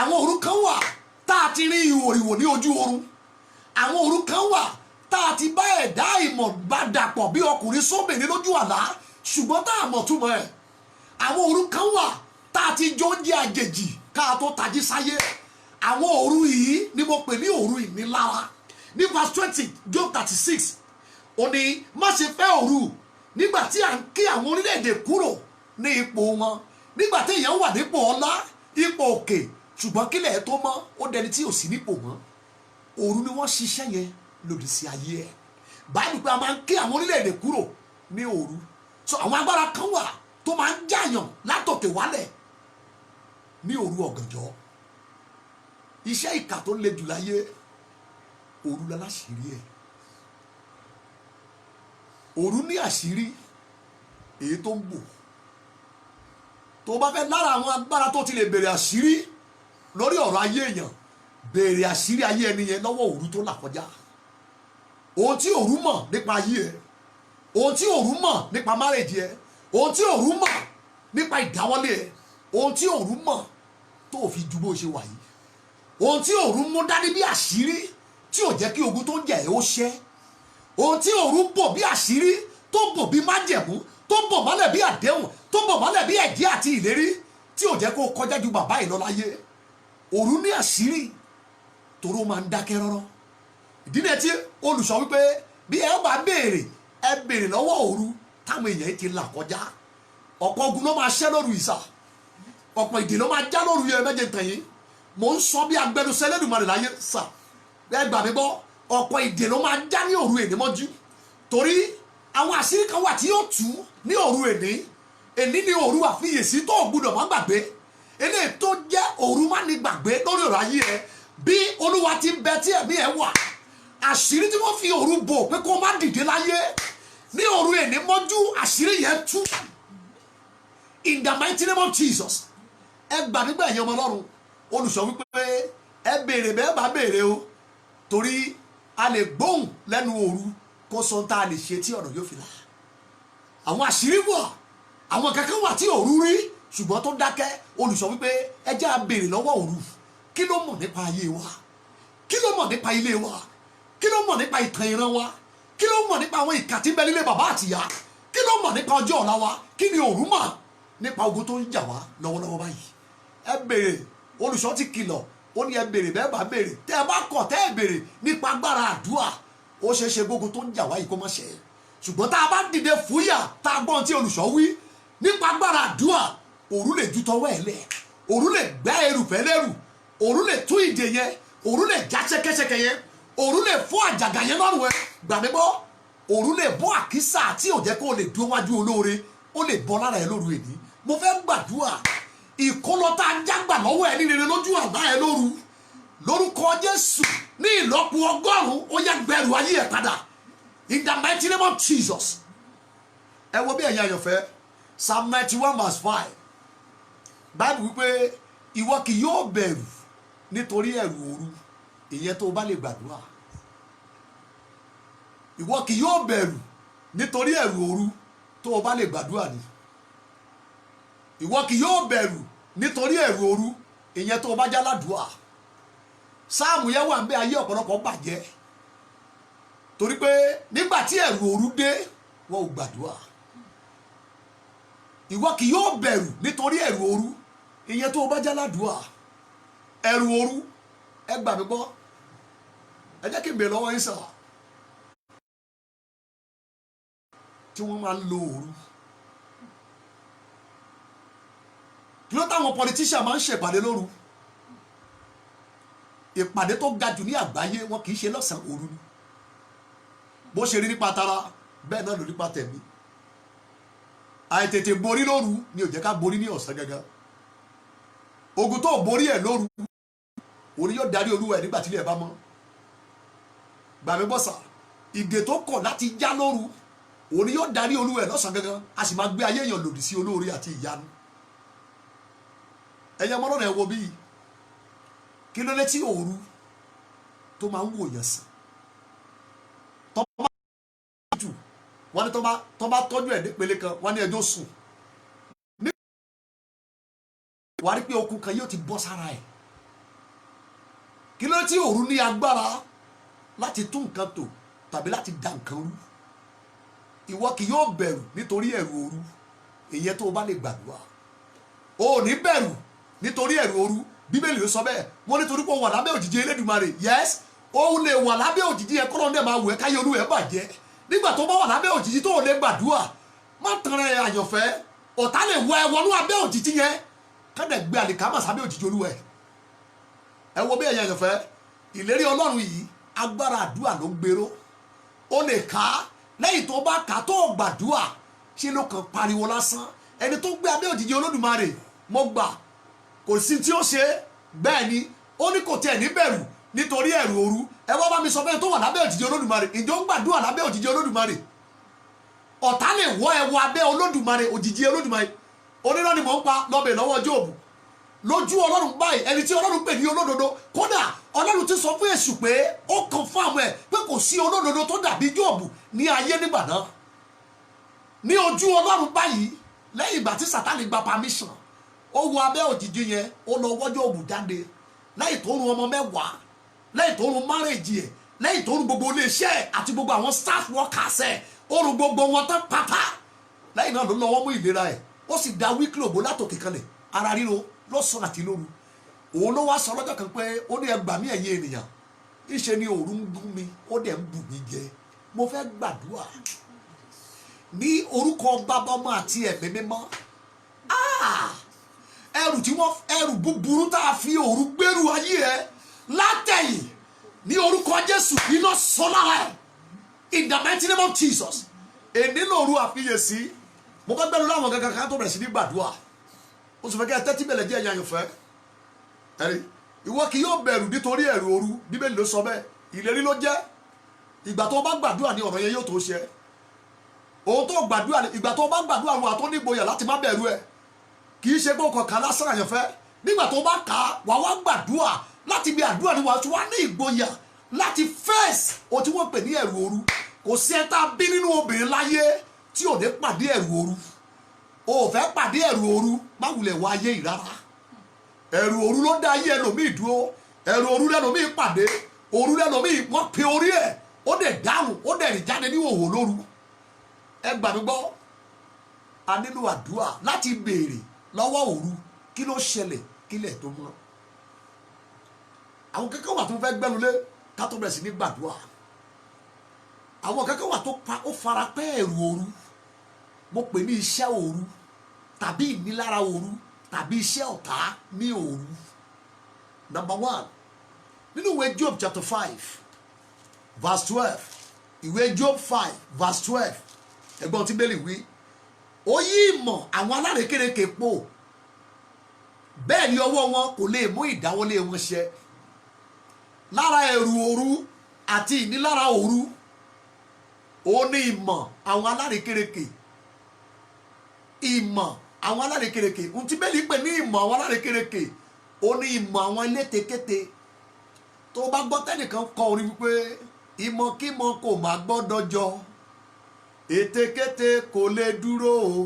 Àwọn òru kan wà tá a ti rí ìwòrìwò ní ojú oorun. Àwọn òru kan wà tá a ti bá ẹ̀dá ìmọ̀ bá dàpọ̀ bí ọkùnrin sóbìnrin lójú àlá ṣùgbọ́n tá a mọ̀ túmọ̀ ẹ̀. Àwọn òru kan wà tá a ti jọ oúnjẹ àjèjì ká a tó tají sáyé. Àwọn òru yìí ni mo pè ní òru ìnilára. Ní verse 20 Job 36 ó ní má ṣe fẹ́ òru nígbà tí à ń ké àwọn orílẹ̀-èdè kúrò ní ipò wọn. Nígbà tí èèyàn wà nípò ọlá, ipò òkè, ṣùgbọ́n kílẹ̀ tó mọ́ ó dẹni tí ò sí nípò mọ́. Òru ni wọ́n ṣiṣẹ́ yẹn lòdì sí ayé ẹ̀. Báyìí pé a máa ń ké àwọn orílẹ̀-èdè kúrò ní òru. So àwọn agbára kan wà tó máa ń jàyàn látòkè wálẹ̀ ní òru ọ̀gànjọ́. Iṣẹ́ ìkà tó le jù láyé òru láláṣìírí ẹ̀. Òru ní àṣírí èyí tó ń bò. Tó bá fẹ́ lára àwọn agbára tó ti lè bèrè àṣírí lórí ọ̀rọ̀ ayé èèyàn, bèrè àṣírí ayé ẹni yẹn lọ́wọ́ òru tó là kọjá. Ohun tí òru mọ̀ nípa ayé ẹ, ohun tí òru mọ̀ nípa márèjì ẹ, ohun tí òru mọ̀ nípa ìdáwọ́lé ẹ, ohun tí òru mọ̀ tó fi ju bó ṣe wà yìí, ohun tí òru mú dání bí àṣírí tí ò jẹ́ kí ogun tó ń jà ẹ́ ó ṣẹ́, ohun tí òru bò bí àṣírí tó bò bí májẹ̀mú tó bò mọ́lẹ̀ bí àdéhùn tó bò mọ́lẹ̀ bí ẹ̀jẹ̀ àti ìlérí tí ò jẹ́ kó kọjá ju bàbá yìí lọ láyé. Òru ní àṣírí toró máa ń dákẹ́ rọ́rọ́. Ìdílé tí olùṣọ́ wípé bí ẹ bá béèrè ẹ béèrè lọ́wọ́ òru táwọn èèyàn ti là kọjá. Ọ̀pọ̀ ogun ló máa ṣẹ́ lóru ìsà, ọ̀pọ̀ ìdè ló máa já lóru yẹn méje tẹ̀yìn. Mò ń sọ bí agbẹnusọ Ẹlẹ́dùmarè láyé sà, ẹ gbà mí gbọ́, ọ̀pọ̀ ìdè ló máa já ní òru èní mọ́jú. Torí àwọn àṣírí kan wà tí yóò tú ní òru èní. Èní ni òru àfiyèsí tó gbúdọ̀ má gbàgbé. Eléyìí tó jẹ́ òru má ní gbàgbé lórí ọ̀rọ̀ ayé ẹ. Bí Olúwa ti ń bẹ tí ẹ̀mí ẹ wà, àṣírí tí wọ́n fi òru bò pé kó má dìde láyé ní òru èní mọ́jú, àṣírí yẹn tú. In the mighty name of Jesus. Ẹ gbà nígbà ẹ̀yin ọmọ Ọlọ́run, olùṣọ́ wípé ẹ béèrè bẹ́ẹ̀ bá béèrè o, torí a lè gbóhùn lẹ́nu òru kó sọ tá a lè ṣe tí ọ̀nà yóò fi là. Àwọn àṣírí wà, àwọn kankan wà tí òru rí ṣùgbọ́n tó dákẹ́. Olùṣọ́ wípé ẹ jẹ́ á béèrè lọ́wọ́ òru, kí ló mọ̀ nípa ayé wa, kí ló mọ̀ nípa ilé wa, kí ló mọ̀ nípa ìtàn ìran wa, kí ló mọ̀ nípa àwọn ìkà tí ń bẹ nílé bàbá àtìyá, kí ló mọ̀ nípa ọjọ́ ọ̀la wa, kí ni òru mọ̀ nípa ogun tó ń jà wá lọ́wọ́lọ́wọ́ báyìí. Ẹ béèrè, olùṣọ́ ti kìlọ̀, ó ní ẹ béèrè, bẹ́ẹ̀ bá béèrè, tẹ́ ẹ bá kọ̀ tẹ́ ẹ béèrè nípa agbára àdúrà, ó ṣeé ṣe gbogbo tó ń jà wá yìí kó má ṣe. Ṣùgbọ́n tá a bá dìde fúyà, tá a gbọ́n tí olùṣọ́ wí nípa agbára àdúrà, òru lè ju tọwọ́ ẹ̀ lẹ̀, òru lè gbẹ́ erùfẹ́ lẹ́rù, òru lè tú ìdè yẹn, òru lè já ṣẹ́kẹ́ṣẹkẹ̀ yẹn, òru lè fọ́ àjàgà yẹn lọ́rùn ẹ. Gbà mí gbọ́, òru lè bọ́ àkísà tí ò jẹ́ kó lè dúró wájú olóore, ó lè bọ́ lára ẹ lóru èní. Mo fẹ́ gbàdúrà ìkólọ tá a jágbà lọ́wọ́ ẹ ní rere lójú àlá ẹ lóru, lórúkọ Jésù ní ìlọ́po 100 ó yá gbẹrù ayé ẹ padà in the mighty name of Jesus. Ẹ wo bí ẹ̀yin àyànfẹ́, Psalm 91 verse 5, Bible wípé ìwọ kì yóò bẹ̀rù nítorí ẹ̀rù òru. Ìyẹn tó bá lè gbàdúrà. Ìwọ kì yóò bẹ̀rù nítorí ẹ̀rù òru, tó o bá lè gbàdúrà ni. Ìwọ kì yóò bẹ̀rù nítorí ẹ̀rù òru, ìyẹn tó o bá jáládùá. Sáàmù yẹn wà ń bẹ, ayé ọ̀pọ̀lọpọ̀ bàjẹ́ torí pé nígbà tí ẹ̀rù òru dé wọn ò gbàdúrà. Ìwọ kì yóò bẹ̀rù nítorí ẹ̀rù òru, ìyẹn tó o bá jáládùá. Ẹ̀rù òru, ẹ gbà mí gbọ́, ẹ jẹ́ kí n bèèrè lọ́wọ́ yín sàn tí wọ́n máa ń lo òru. Kí ló táwọn politician máa ń ṣèpàdé lóru? Ìpàdé tó ga jù ní àgbáyé wọn kì í ṣe lọ́sàn-án, òru ni. Bó ṣe rí nípa tara bẹ́ẹ̀ náà ló nípa tẹ̀mí. Àìtètè borí lóru ni ò jẹ́ ká borí ní ọ̀sán gangan. Ogun tó borí ẹ̀ lóru, òun yóò darí olúwa ẹ̀ nígbà tí ilẹ̀ bá mọ́. Gbàmí bọ́sà, ìgè tó kọ̀ láti já lóru, òun yóò darí olúwa ẹ̀ lọ́sàn gangan, a sì máa gbé ayé èèyàn lòdì sí olóore àti ìyanu. Ẹ̀yin ọmọ náà ẹ wo bí kí ló dé tí òru tó máa ń wò yàn sàn. Wọ́n ní tó bá tọ́jú ẹ̀ nípele kan, wọ́n ní ẹjọ́ sùn. Wà á rí pé okun kan yóò ti bọ́ sára ẹ̀. Kí ló dé tí òru ní agbára láti tún nǹkan tò tàbí láti dà nǹkan rú? Ìwọ kì yóò bẹ̀rù nítorí ẹ̀rù òru, ìyẹn tó o bá lè gbàdúrà. O ò ní bẹ̀rù nítorí ẹ̀rù òru, Bíbélì ló sọ bẹ́ẹ̀. Wọ́n nítorí pé o wà lábẹ́ òjìji Elédùmarè. Yes, òun lè wà lábẹ́ òjìji ẹ̀ kọ́ lọ́ndẹ̀ máa wù ẹ́ káyé olú ẹ̀ bàjẹ́. Nígbà tó bá wà lábẹ́ òjìji tó o lè gbàdúrà, má tan ẹ àyànfẹ́, ọ̀tá lè wọ ẹ wọnú abẹ́ òjìji yẹn kádẹ̀ gbé àlìkámà sábẹ́ òjìji olúwa ẹ̀. Ẹ wo bí ẹ̀yin àyànfẹ́, ìlérí Ọlọ́run yìí agbára àdúrà ló ń gbèrò. O lè kà á, lẹ́yìn tó bá kà á tó gbàdúrà ṣe ló kàn pariwo lásán. Ẹni tó gbé abẹ́ òjìji Olódùmarè, mo gbà kò sí tí ó ṣe. Bẹ́ẹ̀ ni ó ní kò tẹ̀ ní bẹ̀rù nítorí ẹ̀rù òru. Ẹ wá bá mi sọ fẹ́ni tó wà lábẹ́ òjìji Olódùmarè, ìjọ ń gbàdúrà lábẹ́ òjìji Olódùmarè. Ọ̀tá lè wọ ẹ wọ abẹ́ Olódùmarè, òjìji Olódùmarè. Onírọ́ ni mò ń pa lọ́bẹ̀ lọ́wọ́ Jóòbù. Lójú Ọlọ́run báyìí, ẹni tí Ọlọ́run pè ní olódodo, kódà Ọlọ́run ti sọ fún Èṣù pé ó kàn fún àwọn ẹ̀ pé kò sí olódodo tó dàbí Jóòbù ní ayé nígbà náà. Ní ojú Ọlọ́run báyìí, lẹ́yìn ìgbà tí Sátánì gba permission, ó wọ abẹ́ òjìji yẹn, ó lọ wọ́ Jóòbù jáde lẹ́yìn tó run ọmọ 10, lẹ́yìn tó run marriage ẹ̀, lẹ́yìn tó run gbogbo iléeṣẹ́ ẹ̀ àti gbogbo àwọn staff workers ẹ̀, ó run gbogbo wọn tán pátá. Lẹ́yìn náà ló lọ́wọ́ mú ìlera ẹ̀, ó sì da wíkìlì ògbó látòkè kanlẹ̀, ara ríro lọ́sàn àti lóru. Òun ló wá sọ lọ́jọ́ kan pé ó ní ẹ gbà mí ẹ̀yin ènìyàn, ìṣe ni òru ń gún mi, ó dẹ̀ ń bù mí jẹ. Mo fẹ́ gbàdúrà ní orúkọ Bàbá, Ọmọ àti Ẹ̀mí Mímọ́. Ẹrù búburú tá a fi òru gbèrú ayé ẹ látẹ̀yìn ní orúkọ Jésù, iná sọ lára ẹ in the mighty name of Jesus. Èní lòru àfiyèsí, mo fẹ́ gbẹ́nu láwọn kankan kan tó bẹ̀rẹ̀ sí ní gbàdúrà. Ó sì fẹ́ kí ẹ tẹ́tí bẹ̀lẹ̀ jẹ́ ẹ̀yàn àyànfẹ́. Ẹ̀rí, ìwọ kì yóò bẹ̀rù nítorí ẹ̀rù òru, Bíbélì ló sọ bẹ́ẹ̀, ìlérí ló jẹ́. Ìgbà tó bá gbàdúrà ní ọ̀rọ̀ yẹn yóò tó ṣe. Ohun tó gbàdúrà ní ìgbà tó bá gbàdúrà wọn àtọ́ ní ìgboyà láti má bẹ̀rù ẹ̀. Kì í ṣe pé ọkọ̀ kan lásán àyànfẹ́. Nígbà tó bá kà á, wà wá gbàdúrà láti bí àdúrà ni wà á tún wá ní ìgboyà láti fẹ́ẹ̀sì ohun tí wọ́n pè ní ẹ̀rù òru. Kò sí ẹ tá a bí nínú obìnrin láyé tí ò ní pàdé ẹ̀rù òru. o fẹ́ pàdé ẹ̀rù òru má wulẹ̀ wá ayé yìí rárá ẹ̀rù òru ló dá ayé ẹlòmíì dúró ẹ̀rù òru lẹ́lòmíì pàdé òru lẹ́lòmíì wọ́n pe orí ẹ̀ ó dẹ̀ dáhùn ó dẹ̀ rìn jáde ní òhò lóru ẹ gbà mí gbọ́ a nílò àdúrà láti béèrè lọ́wọ́ òru kí ló ṣẹlẹ̀ kílẹ̀ tó mọ́ àwọn kẹ́kẹ́ wà tó fẹ́ gbẹ́nulé ká tó bẹ̀rẹ̀ sí ní gbàdúrà àwọn kẹ́kẹ́ wà tó fara pẹ́ ẹ̀rù òru mo pè ní iṣẹ́ òru tàbí ìnilára òru tàbí iṣẹ́ ọ̀tá ní òru. Number 1 nínú ìwé Job chapter 5 verse 12 ìwé Job 5 verse 12 ẹgbọ́n tí bẹ́ẹ̀lì wí ó yí ìmọ̀ àwọn alárékérekè pò bẹ́ẹ̀ ni ọwọ́ wọn kò lè mú ìdáwọ́lé wọn ṣẹ lára ẹ̀rù òru àti ìnilára òru ó ní ìmọ̀ àwọn alárékérekè ìmọ̀ àwọn alárékérekè ohun tí bẹ́ẹ̀lì pè ní ìmọ̀ àwọn alárékérekè ó ní ìmọ̀ àwọn elétekéte tó bá gbọ́ tẹ́nìkan kọ orin wípé ìmọ̀kímọ̀ kò má gbọ́dọ̀ jọ ètekéte kò lè dúró o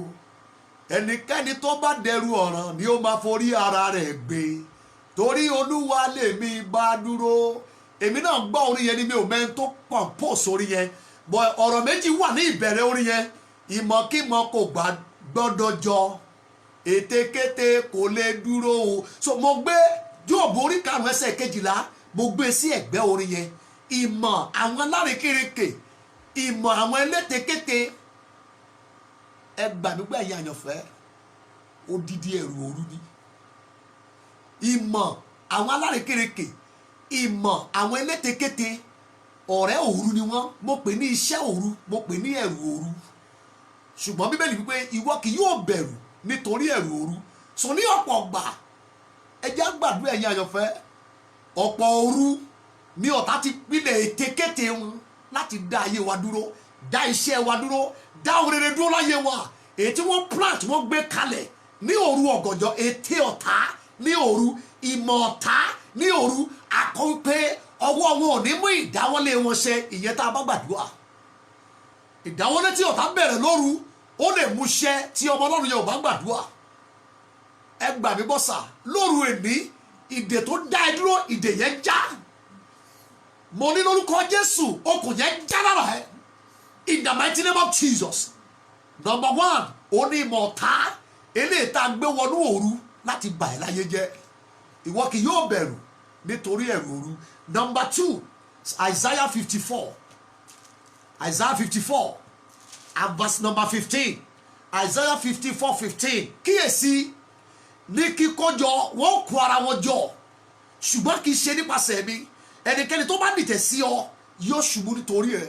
ẹnikẹ́ni tó bá dẹrù ọ̀ràn ni ó máa forí ara rẹ̀ gbé torí olúwa lèmi bá dúró èmi náà gbọ́ orin yẹn ni mi ò mẹ́rin tó compose orin yẹn bọ̀ ọ̀rọ̀ méjì wà ní ìbẹ̀rẹ̀ orin yẹn ìmọ̀kímọ̀ kò gbọ́dọ̀ jọ ètekéte kò lè dúró o so mo gbé Jóòbù orí 5 ẹsẹ̀ 12 mo gbé sí ẹ̀gbẹ́ orin yẹn ìmọ̀ àwọn alárékérekè ìmọ̀ àwọn elétekéte ẹ gbà mí gbà ẹ̀yin àyànfẹ́ odidi ẹ̀rù òru ni ìmọ̀ àwọn alárékérekè ìmọ̀ àwọn elétekéte ọ̀rẹ́ òru ni wọ́n mo pè ní iṣẹ́ òru mo pè ní ẹ̀rù òru ṣùgbọ́n bíbélì wípé ìwọ kì yóò bẹ̀rù nítorí ẹ̀rù òru so ní ọ̀pọ̀ ọgbà ẹjẹ́ gbàdúrà ẹ̀yin àyànfẹ́ ọ̀pọ̀ òru ní ọ̀tá ti pilẹ̀ ètekéte wọn láti dá ayé wa dúró dá iṣẹ́ wa dúró dá òrèrè dúró láyé wa èyí tí wọ́n plant wọ́n gbé kalẹ̀ ní òru ọ̀gànjọ́ ète ọ̀tá ní òru ìmọ̀ ọ̀tá ní òru àkọ́wé ọwọ́ wọn ò ní mú ìdáwọ́lé wọn ṣe ìyẹn tá a bá gbàdúrà ìdáwọ́lé tí ọ̀tá bẹ̀rẹ̀ lóru ó lè mú ṣẹ tí ọmọ ọlọ́run yẹn ò bá gbàdúrà ẹ gbà mí bọ́sà lóru èní ìdè tó dá ẹ dúró ìdè yẹn já mo ní lórúkọ Jésù okùn yẹn já lára ẹ in the mighty name of Jesus. Number 1 ó ní ìmọ̀ ọ̀tá eléyìí tá a gbé wọnú òru láti bà ẹ́ láyé jẹ́ ìwọ kì yóò bẹ̀rù nítorí ẹ̀rù òru. Number 2 Isaiah 54 and verse number 15 Isaiah 54:15 kíyèsí ní kíkójọ wọn kó ara wọn jọ ṣùgbọ́n kì í ṣe nípasẹ̀ mi ẹnikẹ́ni tó bá dìtẹ̀ sí ọ yóò ṣubú nítorí ẹ.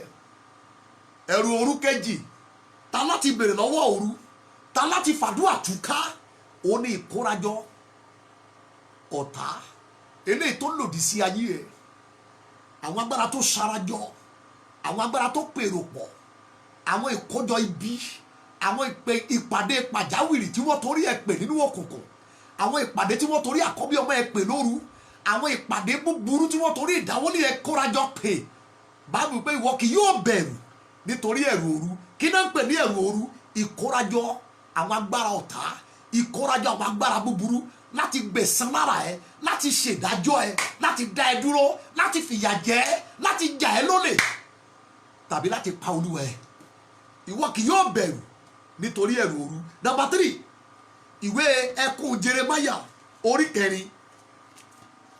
ẹ̀rù òru kejì ta láti bèrè lọ́wọ́ òru ta láti fàdúrà túká ó ní ìkórajọ ọ̀tá eléyìí tó lòdì sí ayé ẹ àwọn agbára tó sarajọ àwọn agbára tó pèrò pọ̀ àwọn ìkójọ ibi àwọn ìpàdé pàjáwìrì tí wọ́n torí ẹ pè nínú òkùnkùn àwọn ìpàdé tí wọ́n torí àkọ́bí ọmọ ẹ pè lóru àwọn ìpàdé búburú tí wọ́n torí ìdáwọ́lé ẹ kórajọ pè báwo pé ìwọ kì yóò bẹ̀rù nítorí ẹ̀rù òru kí náà ń pè ní ẹ̀rù òru ìkórajọ àwọn agbára ọ̀tá ìkórajọ àwọn agbára búburú láti gbẹ̀san lára ẹ láti ṣèdájọ́ ẹ láti dá ẹ dúró láti fìyà jẹ ẹ láti jà ẹ lólè tàbí láti pa olúwa ẹ ìwọ kì yóò bẹ̀rù nítorí ẹ̀rù òru. Number 3 ìwé ẹkún Jeremáyà orí 4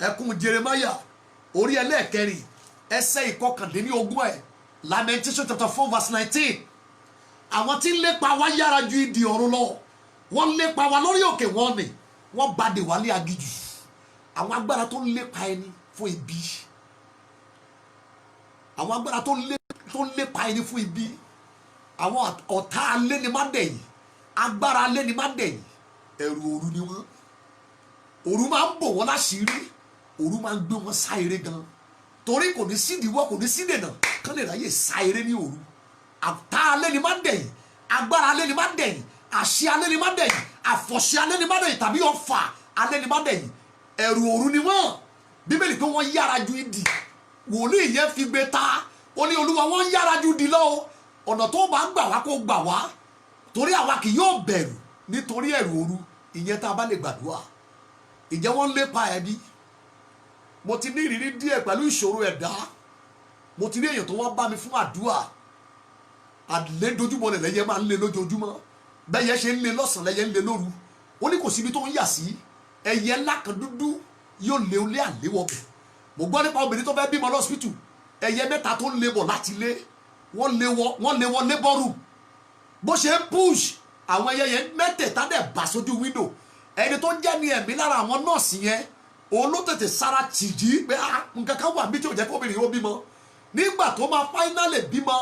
ẹkún Jeremáyà orí ẹlẹ́ẹ̀kẹrin ẹsẹ̀ ìkọkàndínlógún ẹ̀ Lamentation chapter 4 verse 19 àwọn tí ń lépa wa yára ju idì ọ̀run lọ wọ́n lépa wa lórí òkè wọn ni wọ́n bá dè wá ní aginjù àwọn agbára tó ń lépa ẹni fún ibi àwọn agbára tó ń lépa ẹni fún ibi àwọn ọ̀tá alénimádẹ̀yìn agbára alénimádẹ̀yìn ẹ̀rù òru ni wọ́n òru máa ń bò wọ́n láṣìírí òru máa ń gbé wọn sá eré gan torí kò ní sídìíwọ́ kò ní sídènà kán lè ráyè sá eré ní òru ọ̀tá alénimádẹ̀yìn agbára alénimádẹ̀yìn àṣẹ alénimádẹ̀yìn àfọ̀ṣẹ alénimádẹ̀yìn tàbí ọfà alénimádẹ̀yìn ẹ̀rù òru ni wọ́n bíbélì pé wọ́n yára ju idì wòlíì yẹn fi gbé ta ó ní olúwa wọ́n yára ju idì lọ ọ̀nà tó bá gbà wá kó gbà wá torí àwa kì yóò bẹ̀rù nítorí ẹ̀rù òru ìyẹn tá a bá lè gbàdúrà. Ìjẹ́ wọ́n lépa ẹ̀ bí? Mo ti ní ìrírí díẹ̀ pẹ̀lú ìṣòro ẹ̀dá. Mo ti rí èèyàn tó wá bá mi fún àdúrà. Àlédojúmọ́ rẹ̀ lẹ́yẹ máa ń lé lójoojúmọ́. Bẹ́yẹ ṣe ń lé lọ́sàn-án lẹ́yẹ ń lé lóru. Ó ní kò síbi tó ń yà sí. Ẹyẹ ńlá kan dúdú yóò lé olé àléwọ̀ bẹ̀. Mo gbọ́ nípa obìnrin tó fẹ́ bímọ lọ́sibítù. Ẹyẹ mẹ́ta tó ń lé bọ̀ láti lé. Wọ́n lé wọ́n lébọ́rù. Bó ṣe ń push àwọn ẹyẹ yẹn mẹ́tẹ̀ẹ̀ta dẹ̀ bà sójú wíńdò. Ẹni tó jẹ́ ní ẹ̀mí lára àwọn nọ́ọ̀sì yẹn òun ló tètè sára tìjí pé nǹkan kan wà bí tí ò jẹ́ kóbìnrin ó bímọ. Nígbà tó máa fáínálì bímọ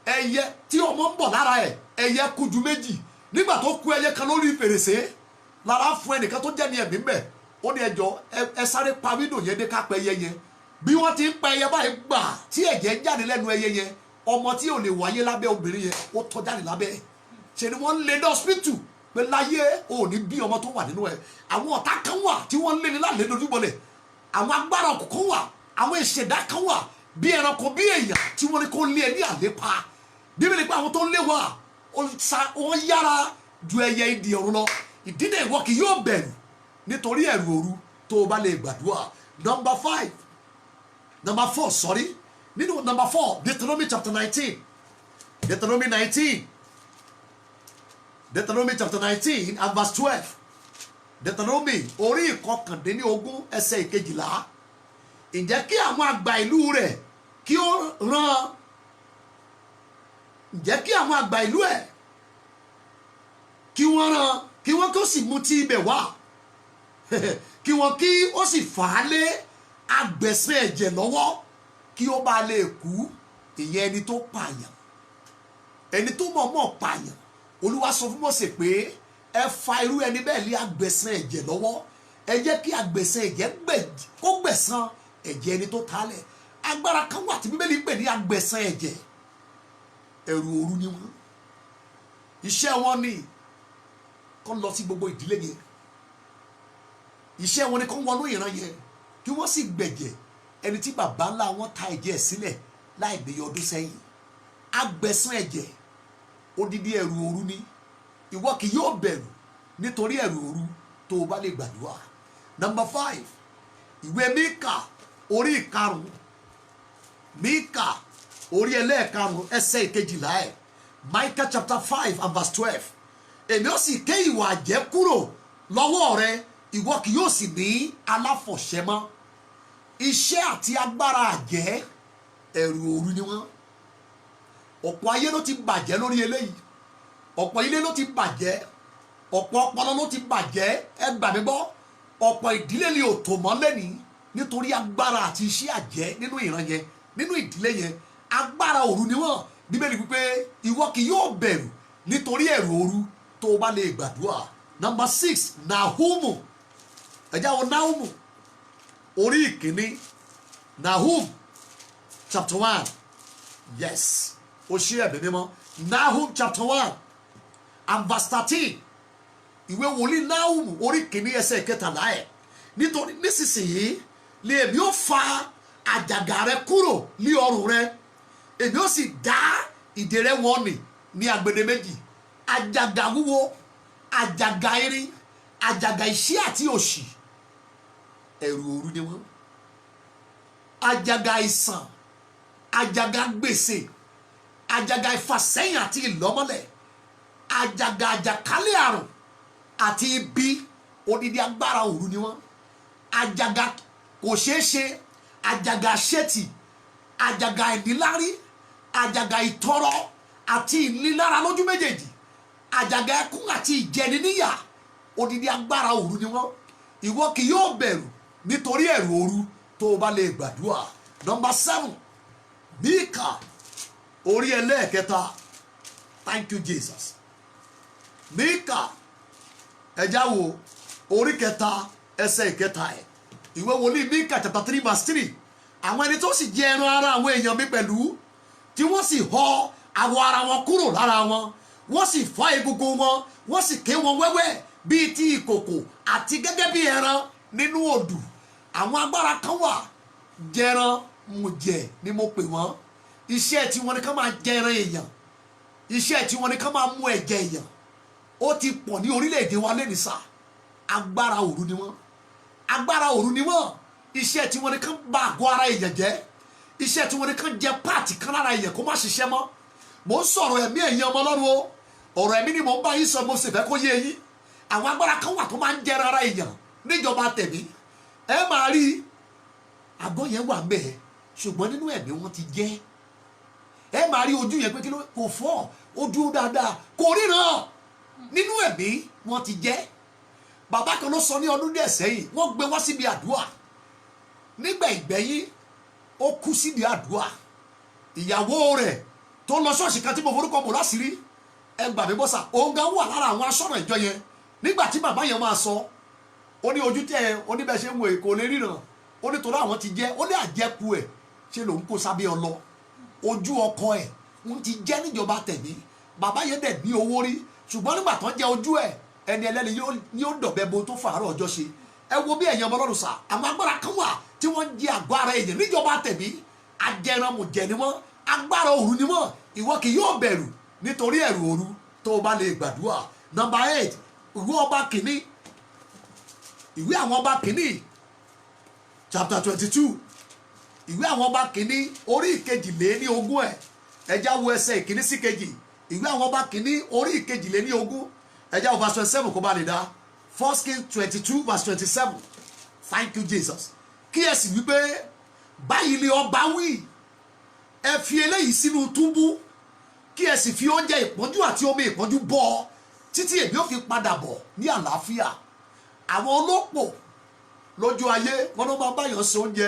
ẹyẹ tí ọmọ ń bọ̀ lára ẹ̀ ẹyẹ kú ju méjì. Nígbà tó kú ẹyẹ kan lórí fèrèsé lára fún ẹnìkan tó jẹ́ ní ẹ̀mí mbẹ̀ ó ní ẹjọ́ ẹ sáré pa wíńdò yẹn dé ká pa ẹyẹ yẹn. Bí wọ́n ti ń pa ẹyẹ báyìí gbà tí ẹ̀jẹ̀ jáde lẹ́nu ẹyẹ yẹn ọmọ tí ò lè wáyé lábẹ́ obìnrin yẹn ó tọ́ jáde lábẹ́ ẹ̀. Ṣé ni wọ́n ń lé dọ́sípítù pé láyé ò ní bí ọmọ tó wà nínú ẹ̀. Àwọn ọ̀tá kan wà tí wọ́n ń lé ní láàlẹ́ lójúbọlẹ̀. Àwọn agbára òkùnkùn wà àwọn ìṣẹ̀dá kan wà bí ẹranko bí èèyàn tí wọ́n ní kó lé ẹ ní àlépa. Bíbélì pé àwọn tó ń lé wa wọ́n yára ju ẹyẹ idì ọ̀run lọ. Ìdí náà ìwọ kì yóò bẹ̀rù nítorí ẹ̀rù òru tó o bá lè gbàdúrà. Number 4 sorry nínú number 4 Deuteronomy chapter 19 Deuteronomy chapter 19 and verse 12. Deuteronomy orí ìkọkàndínlógún ẹsẹ̀ ìkejìlá. Ǹjẹ́ kí àwọn àgbà ìlú rẹ̀ kí ó rán ǹjẹ́ kí àwọn àgbà ìlú ẹ̀ kí wọ́n rán kí wọ́n tó sì mú ti ibẹ̀ wá kí wọ́n kí ó sì fà á lé agbẹ̀san ẹ̀jẹ̀ lọ́wọ́ kí ó bá lè kú. Ìyẹn ẹni tó pààyàn ẹni tó mọ̀ọ́mọ̀ pààyàn. Olúwa sọ fún Mósè pé ẹ fa irú ẹni bẹ́ẹ̀ lé agbẹ̀san ẹ̀jẹ̀ lọ́wọ́. Ẹ jẹ́ kí agbẹ̀san ẹ̀jẹ̀ kó gbẹ̀san ẹ̀jẹ̀ ẹni tó tálẹ̀. Agbára kan wà tí Bíbélì pè ní agbẹ̀san ẹ̀jẹ̀. Ẹ̀rù òru ni wọ́n. Iṣẹ́ wọn ni kó lọ sí gbogbo ìdílé yẹn. Iṣẹ́ wọn ni kó wọnú ìran yẹn kí wọ́n sì gbẹ̀jẹ̀ ẹni tí bàbá ńlá wọn ta ẹ̀jẹ̀ sílẹ̀ láì níye ọdún sẹ́yìn. Agbẹ̀san ẹ̀jẹ̀ odidi ẹ̀rù òru ni. Ìwọ kì yóò bẹ̀rù nítorí ẹ̀rù òru tó o bá lè gbàdúrà. Number 5 ìwé Míkà orí ìkarùn Míkà orí ẹlẹ́ẹ̀karùn ẹsẹ̀ ìkejìlá ẹ̀. Micah chapter 5 and verse 12. Èmi ó sì ké ìwà àjẹ́ kúrò lọ́wọ́ rẹ ìwọ kì yóò sì ní aláfọ̀ṣẹ mọ́. Iṣẹ́ àti agbára àjẹ́ ẹ̀rù òru ni wọ́n. Ọ̀pọ̀ ayé ló ti bàjẹ́ lórí eléyìí. Ọ̀pọ̀ ilé ló ti bàjẹ́. Ọ̀pọ̀ ọpọlọ ló ti bàjẹ́. Ẹ gbà mí gbọ́. Ọ̀pọ̀ ìdílé ni ò tò mọ́ lẹ́ni nítorí agbára àti iṣẹ́ àjẹ́ nínú ìran yẹn nínú ìdílé yẹn. Agbára òru ni wọ́n. Bíbélì wípé ìwọ kì yóò bẹ̀rù nítorí ẹ̀rù òru tó o bá lè gbàdúrà. Number 6 Nahumu. Ẹ já wo Nahumu orí ìkíní Nahum chapter 1. Yes. Ó ṣe ẹ̀bẹ̀ mímọ́. Nahum chapter 1 and verse 13. Ìwé wòlíì Nahum orí kìíní ẹsẹ̀ ìkẹtàlá ẹ̀. Nítorí nísinsìnyí lè èmi ó fa àjàgà rẹ kúrò ní ọrùn rẹ. Èmi ó sì dá ìdè rẹ wọ́n nì ní agbede méjì. Àjàgà wúwo, àjàgà irin, àjàgà ìṣẹ́ àti òṣì. Ẹ̀rù òru ni wọ́n. Àjàgà àìsàn, àjàgà gbèsè, àjàgà ìfàsẹ́yìn àti ìlọ́mọ́lẹ̀, àjàgà àjàkálẹ̀ àrùn àti ibi odidi agbára òru ni wọ́n. Àjàgà kò ṣeé ṣe, àjàgà ṣẹ́tì, àjàgà ìnílárí, àjàgà ìtọrọ àti ìnilára lójú méjèèjì, àjàgà ẹkún àti ìjẹniníyà odidi agbára òru ni wọ́n. Ìwọ kì yóò bẹ̀rù nítorí ẹ̀rù òru tó o bá lè gbàdúrà. Number 7 Míkà orí ẹlẹ́ẹ̀kẹta. Thank you Jesus. Míkà ẹjá wo orí kẹta ẹsẹ̀ ìkẹta ẹ̀. Ìwé wòlíì Míkà chapter 3 verse 3. Àwọn ẹni tó sì jẹ ẹran ara àwọn èèyàn mi pẹ̀lú tí wọ́n sì họ àwọ̀ ara wọn kúrò lára wọn, wọ́n sì fọ́ egungun wọn, wọ́n sì ké wọn wẹ́wẹ́ bíi ti ìkòkò àti gẹ́gẹ́ bí ẹran nínú odù. Àwọn agbára kan wà jẹran mùjẹ ni mo pè wọ́n. Iṣẹ́ tí wọ́n ní ká máa jẹran èèyàn. Iṣẹ́ tí wọ́n ní ká máa mú ẹ̀jẹ̀ èèyàn. ó ti pọ̀ ní orílẹ̀-èdè wa lẹ́nìí sá. Agbára òru ni wọ́n, agbára òru ni wọ́n. Iṣẹ́ tí wọ́n ní kàn bà àgọ́ ara èèyàn jẹ́, iṣẹ́ tí wọ́n ní kàn jẹ páàtì kan lára èèyàn kó má ṣiṣẹ́ mọ́. Mo ń sọ̀rọ̀ ẹ̀mí ẹ̀yin ọmọ Ọlọ́run o, ọ̀rọ̀ ẹ̀mí ni mo ń bá yín sọ, mo sì fẹ́ kó yé yín. Àwọn agbára kan wà tó máa ń jẹ ara èèyàn níjọba tẹ̀mí. Ẹ máa rí àgọ́ yẹn wà ńbẹ̀, ṣùgbọ́n nínú ẹ̀mí wọ́n ti jẹ́. Ẹ máa rí ojú yẹn pé kí ló kò fọ́, ó dúró dáadáa, kò ríran. Nínú ẹ̀mí wọ́n ti jẹ́. Bàbá kan ló sọ ní ọdún díẹ̀ sẹ́yìn, wọ́n gbé wá síbi àdúrà. Nígbà ìgbẹ̀yìn ó kú síbi àdúrà. Ìyàwó rẹ̀ tó lọ ṣọ́ọ̀ṣì kan tí mo forúkọ bò láṣìírí, ẹ gbà mí bọ́sà, òun gan wà lára àwọn aṣọ́nà ìjọ yẹn. Nígbà tí bàbá yẹn máa sọ, ó ní ojú tẹ oníbẹ̀ ṣe ń wo èkó lè ríran, ó ní torí àwọn ti jẹ́, ó ní àjẹkù ẹ̀ ṣe lòun kó sábẹ́ ọlọ. Ojú ọkọ ẹ̀ ń ti jẹ́ níjọba tẹ̀mí. Bàbá yẹn dẹ̀ ní owó rí, ṣùgbọ́n nígbà tó ń jẹ ojú ẹ̀, ẹni ẹlẹ́ni yóò dọ̀bẹ́ bo tó fàárọ̀ ọjọ́ ṣe. Ẹ wo bí ẹ̀yin ọmọ Ọlọ́run sá, àwọn agbára kan wà tí wọ́n ń jẹ àgọ́ ara èèyàn níjọba tẹ̀mí. Ajẹranmùjẹ ni wọ́n, agbára òru ni wọ́n. Ìwọ kì yóò bẹ̀rù nítorí ẹ̀rù òru tó o bá lè gbàdúrà. Number 8, ìwé ọba kìíní, ìwé àwọn ọba kìíní chapter 22, ìwé àwọn ọba kìíní orí ìkejìléníogún ẹ̀, ẹjá wo ẹsẹ̀ ìkíní sí kejì. Ìwé àwọn ọba kìíní orí ìkejìléníogún, ẹjá wo verse 27 kó bá lè dá. 1 Kings 22 verse 27. Thank you Jesus. Kí ẹ sì wípé báyìí ni ọba wí, ẹ fi eléyìí sínú túbú, kí ẹ sì fi oúnjẹ ìpọ́njú àti omi ìpọ́njú bọ́ títí èmi ò fi padà bọ̀ ní àlàáfíà. Àwọn olópò lójú ayé wọn ló máa báyọ̀ ṣe oúnjẹ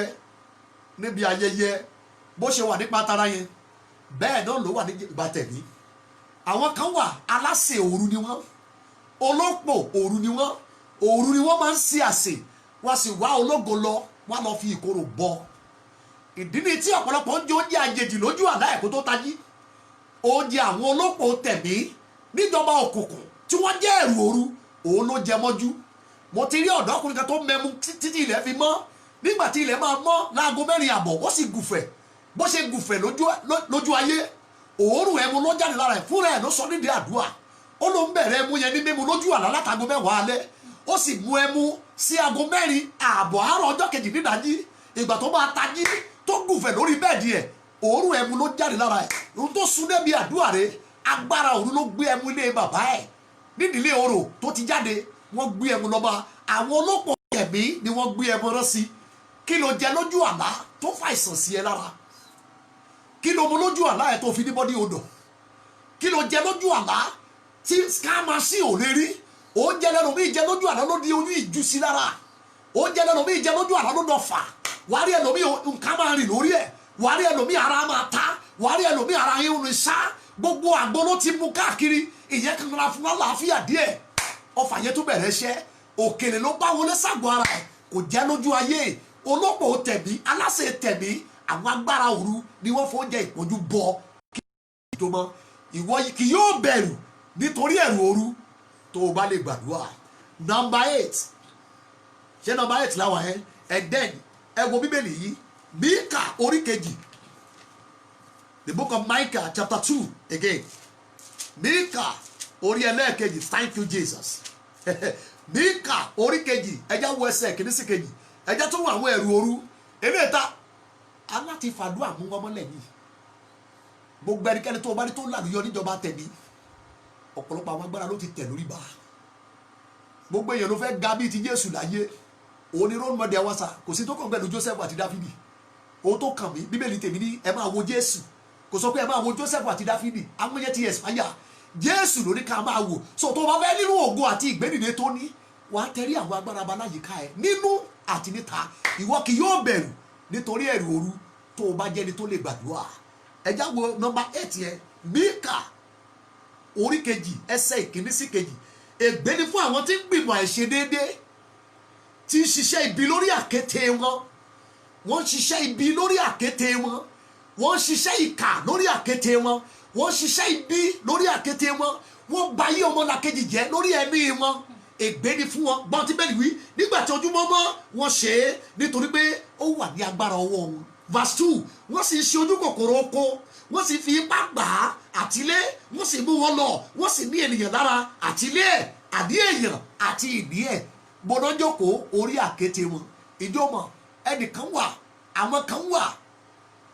níbi ayẹyẹ, bó ṣe wà nípa tara yẹn bẹ́ẹ̀ náà ló wà ní ìgbà tẹ̀mí. Àwọn kan wà aláṣẹ òru ni wọ́n, olópò òru ni wọ́n, òru ni wọ́n máa ń ṣe àsè, wọ́n sì wá ológo lọ, wọ́n lọ fi ìkorò bọ. Ìdí ni tí ọ̀pọ̀lọpọ̀ ń jẹ oúnjẹ àjèjì lójú àlá ẹ̀kọ́ tó tají. Oúnjẹ àwọn olópò tẹ̀mí níjọba òkùnkùn tí wọ́n jẹ́ ẹ̀rù òru, òun ló jẹ mọ́jú. Mo ti rí ọ̀dọ́kùnrin kan tó mẹ́mu títí ilẹ̀ fi mọ́. Nígbà tí ilẹ̀ máa mọ́ láago 4 àbọ̀, ó sì gùfẹ̀. Bó ṣe gùfẹ̀ lójú ayé, òórùn ẹmu ló jáde lára ẹ̀, fúnra ẹ̀ ló sọ nídìí àdúrà. Ó ló ń bẹ̀rẹ̀ ẹmu yẹn ní mímu lójú àlá látago 10 alẹ́. Ó sì mu ẹmu sí aago 4 ààbọ̀ àárọ̀ ọjọ́ kejì nídàájí. Ìgbà tó máa tají tó gùfẹ̀ lórí bẹ́ẹ̀dì ẹ̀, òórùn ẹmu ló jáde lára ẹ̀. Ohun tó sún débi àdúrà rẹ̀, agbára òru ló gbé ẹmu ilé bàbá ẹ̀. Nídìílé orò tó ti jáde, wọ́n gbé ẹmu lọ́ba. Àwọn olópò ẹ̀mí ni wọ́n gbé ẹmu rán sí. Kí ló jẹ lójú àlá tó fa ìsàn sí ẹ lára? Kí ló mu lójú àlá ẹ tó fi ní bọ́dí odò? Kí ló jẹ lójú àlá tí skámásì ò lè rí? Oúnjẹ lẹ́nu mi jẹ lójú àlá ló di oyún ìjú sí lára. Oúnjẹ lẹ́nu mi jẹ lójú àlá ló dọ̀ fà. Wàá rí ẹlòmí nǹkan máa rìn lórí ẹ̀. Wàá rí ẹlòmí ara máa ta. Wàá rí ẹlòmí ara yín rìn sá. Gbogbo àgbo ló ti mú káàkiri. Ìyẹn kan ra fún àlàáfíà díẹ̀. Ọfà yẹn tó bẹ̀rẹ̀ iṣẹ́. Òkèlè ló bá wọlé ságọ́ ara ẹ̀. Kò jẹ́ lójú ayé. Olópò tẹ̀mí, aláṣẹ tẹ̀mí, àwọn agbára òru ni wọ́n fóúnjẹ ìpọ́njú bọ kí tó mọ́. Ìwọ kì yóò bẹ̀rù nítorí ẹ̀rù òru tó o bá lè gbàdúrà. Number 8, ṣé number 8 láwọn ẹ̀? And then ẹ wo bíbélì yìí, Míkà orí kejì, the book of Micah chapter 2 again. Míkà orí ẹlẹ́ẹ̀kejì, thank you Jesus. Míkà orí kejì, ẹjá wo ẹsẹ̀ kìíní sí kejì, ẹjá tó wọ àwọn ẹ̀rù òru. Eléta aláti fàdúrà mú wọn mọ́lẹ̀ ní. Gbogbo ẹnikẹ́ni tó bá ní tó làlùyọ níjọba tẹ̀mí, ọ̀pọ̀lọpọ̀ àwọn agbára ló ti tẹ̀ lórí bá. Gbogbo èèyàn ló fẹ́ ga bíi ti Jésù láyé. Òun ni role model wa sà, kò sí tó kàn pẹ̀lú Joseph àti Dáfídì. Òun tó kàn mí, bíbélì tèmi ní ẹ máa wo Jésù. Kò sọ pé ẹ máa wo Joseph àti Dáfídì, àwọn yẹn ti expire. Jésù ló ní ká máa wò. So tó bá fẹ́ nínú ògo àti ìgbédìde tó ní, wàá tẹrí àwọn agbára abaláyìíká ẹ nínú àti níta. Ìwọ kì yóò bẹ̀rù nítorí ẹ̀rù òru tó o bá jẹ́ni tó lè gbàdúrà. Ẹjá wo number 8 yẹn, Míkà orí kejì ẹsẹ̀ ìkíní sí kejì. Ègbé ni fún àwọn tí ń gbìmọ̀ àìṣedéédé, tí ń ṣiṣẹ́ ibi lórí àkéte wọn. Wọ́n ń ṣiṣẹ́ ibi lórí àkéte wọn. Wọ́n ń ṣiṣẹ́ ìkà lórí àkéte wọn. Wọ́n ń ṣiṣẹ́ ibi lórí àkéte wọn. Wọ́n bà ayé ọmọlàkejì jẹ́ lórí ẹ̀mí wọn. Ègbé ni fún wọn, gbọ́n tí bẹ́ẹ̀ wí, nígbà tí ojúmọ́ mọ́ wọn ṣe é nítorí pé ó wà ní agbára ọwọ́ wọn. verse 2 wọ́n sì ṣe ojú kòkòrò oko wọ́n sì fi ipá gbà á àtilé wọ́n sì mú wọn lọ wọ́n sì ní ènìyàn lára àtilé ẹ̀ àdí èèyàn àti ìdí ẹ̀ gbọ́dọ̀ jókòó orí àkéte wọn ìjọmọ̀ ẹnìkan wà àwọn kan wà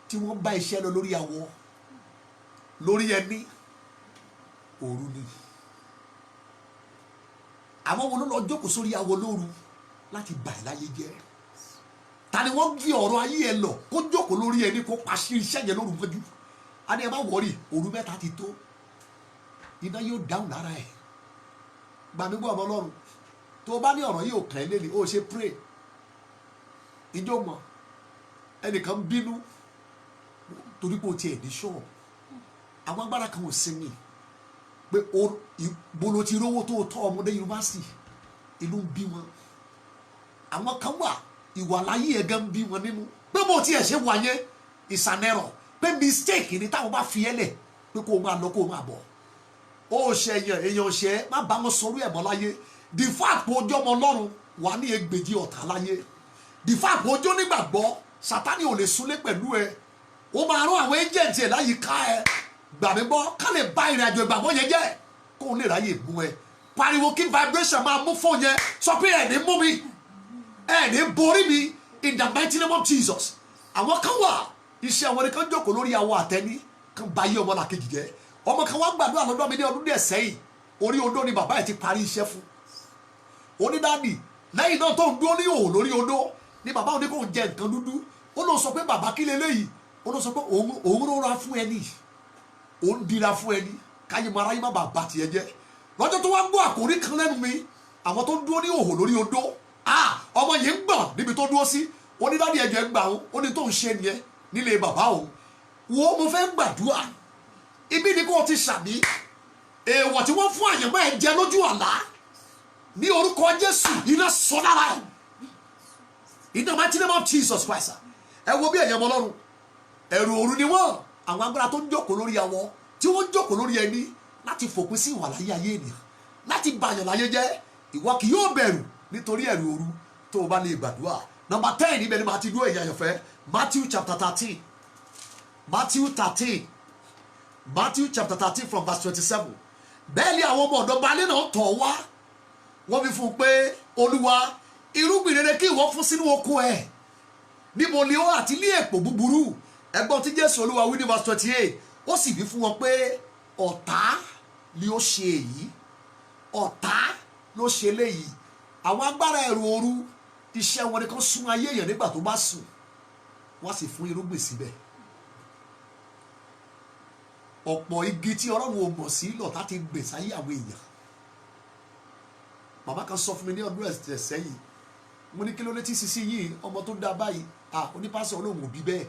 tí wọ́n bá iṣẹ́ lọ lórí awọ lórí ẹni òru ni àwọn wọn lọ jókòó sórí awọ lóru láti bà ẹ́ láyé jẹ́ ta ni wọ́n gbé ọ̀rọ̀ ayé ẹ lọ kó jókòó lórí ẹni kó paṣẹ iṣẹ́ yẹn lóru mọ́jú a ní ẹ má wọrí òru mẹ́ta ti tó iná yóò dáhùn lára ẹ̀ gbàmí gbọ́ ọmọ ọlọ́run tó o bá ní ọ̀rọ̀ yìí ò kàn ẹ́ lélẹ̀ ó ṣe pray ìjọ mọ̀ ẹnìkan bínú torí pé o tiẹ̀ ní ṣọ́ọ̀ àwọn agbára kan ò sinmi pé bolo ti rówó tó tọ́ ọmọdé yunifásitì ìlú ń bí wọn àwọn kan wà ìwà láyé ẹ̀ gan ń bí wọn nínú pé bó tiẹ̀ ṣe wà yẹn ìsànẹ́rọ̀ pé mistake ni táwọn bá fi ẹ́ lẹ̀ pé kó o máa lọ kó o máa bọ̀ ó ṣe èèyàn ṣe má bá wọn sọ̀rọ̀ ẹ̀ mọ́ láyé the fact pé ojú ọmọ ọlọ́run wà ní ẹgbẹ̀jì ọ̀tá láyé the fact pé ojú onígbàgbọ́ Sátánì ò lè súnlé pẹ̀lú ẹ ó máa rán àwọn agent ẹ̀ láyìíká ẹ gbàmí gbọ́ ká lè bá ìrìn àjò ìgbàgbọ́ yẹn jẹ́ kó o lè ráyè mú ẹ pariwo kí vibration máa mú fóun yẹn sọ pé ẹ̀ ní mú mi ẹ̀ ní borí mi in the mighty name of Jesus àwọn kan wà iṣẹ́ àwọn ẹni kan jókòó lórí awọ àtẹni kan bá yé ọmọ làkejì jẹ́ ọmọ kan wá gbàdúrà lọ́dọ̀ mi ní ọdún díẹ̀ sẹ́yìn orí odó ni bàbá ẹ̀ ti parí iṣẹ́ fún onídàáni lẹ́yìn náà tó ń dúró ní òun lórí odó ni bàbá òní kò ń jẹ nǹkan dúdú ó lọ sọ pé bàbá kí leléyìí ó lọ sọ pé òun rọra fún ẹni òun dira fún ẹni káyé mọ aráyé má bàa bá tiẹ̀ jẹ́ lọ́jọ́ tó wá gbọ́ àkórí kan lẹ́nu mi àwọn tó dúró ní òun lórí odó ọmọ yìí ń gbọ̀n níbi tó dúró sí onídàáni ẹ̀jẹ̀ gbà òun ó ní tó ń ṣe nìyẹn nílé bàbá òun wo mo fẹ́ gbàdúrà ibi ni kò ti sàmì èèwọ̀ tí wọ́n fún àyànmọ́ ẹ̀ jẹ lójú àlá ní orúkọ Jésù iná sọ lára ẹ̀ in the mighty name of Jesus Christ ẹ wo bí ẹ̀yàn ọmọ Ọlọ́run ẹ̀rù òru ni wọ́n àwọn agbára tó ń jókòó lórí awọ tí wọ́n ń jókòó lórí ẹni láti fòpin sí ìwà láyé ayé ènìyàn láti bàyàn láyé jẹ́ ìwọ kì yóò bẹ̀rù nítorí ẹ̀rù òru tó o bá lè gbàdúrà number 10 níbẹ̀ ni màá ti dúró èèyàn àyànfẹ́ Matthew chapter 13 Matthew chapter 13 from verse 27 bẹ́ẹ̀ ni àwọn ọmọ ọ̀dọ́ balẹ̀ náà tọ̀ wá wọ́n fi fún un pé Olúwa irúgbìn rere kí ìwọ fún sínú oko ẹ̀ níbo ni ó àti ní èpò búburú ẹgbọ́n tí Jésù Olúwa wí ní verse 28 ó sì wí fún wọn pé ọ̀tá ni ó ṣe èyí ọ̀tá ló ṣe léyìí àwọn agbára ẹ̀rù òru iṣẹ́ wọn ni kan sún ayé èèyàn nígbà tó bá sùn wọ́n sì fún irúgbìn síbẹ̀ ọ̀pọ̀ igi tí Ọlọ́run ò mọ̀ sí lọ́tà ti gbèsè ayé àwọn èèyàn bàbá kan sọ fún mi ní ọdún ẹ̀sẹ̀ sẹ́yìn mo ní kí ló létí sisi yìí ọmọ tó dá báyìí onípásọ̀ olóhùn òbí bẹ́ẹ̀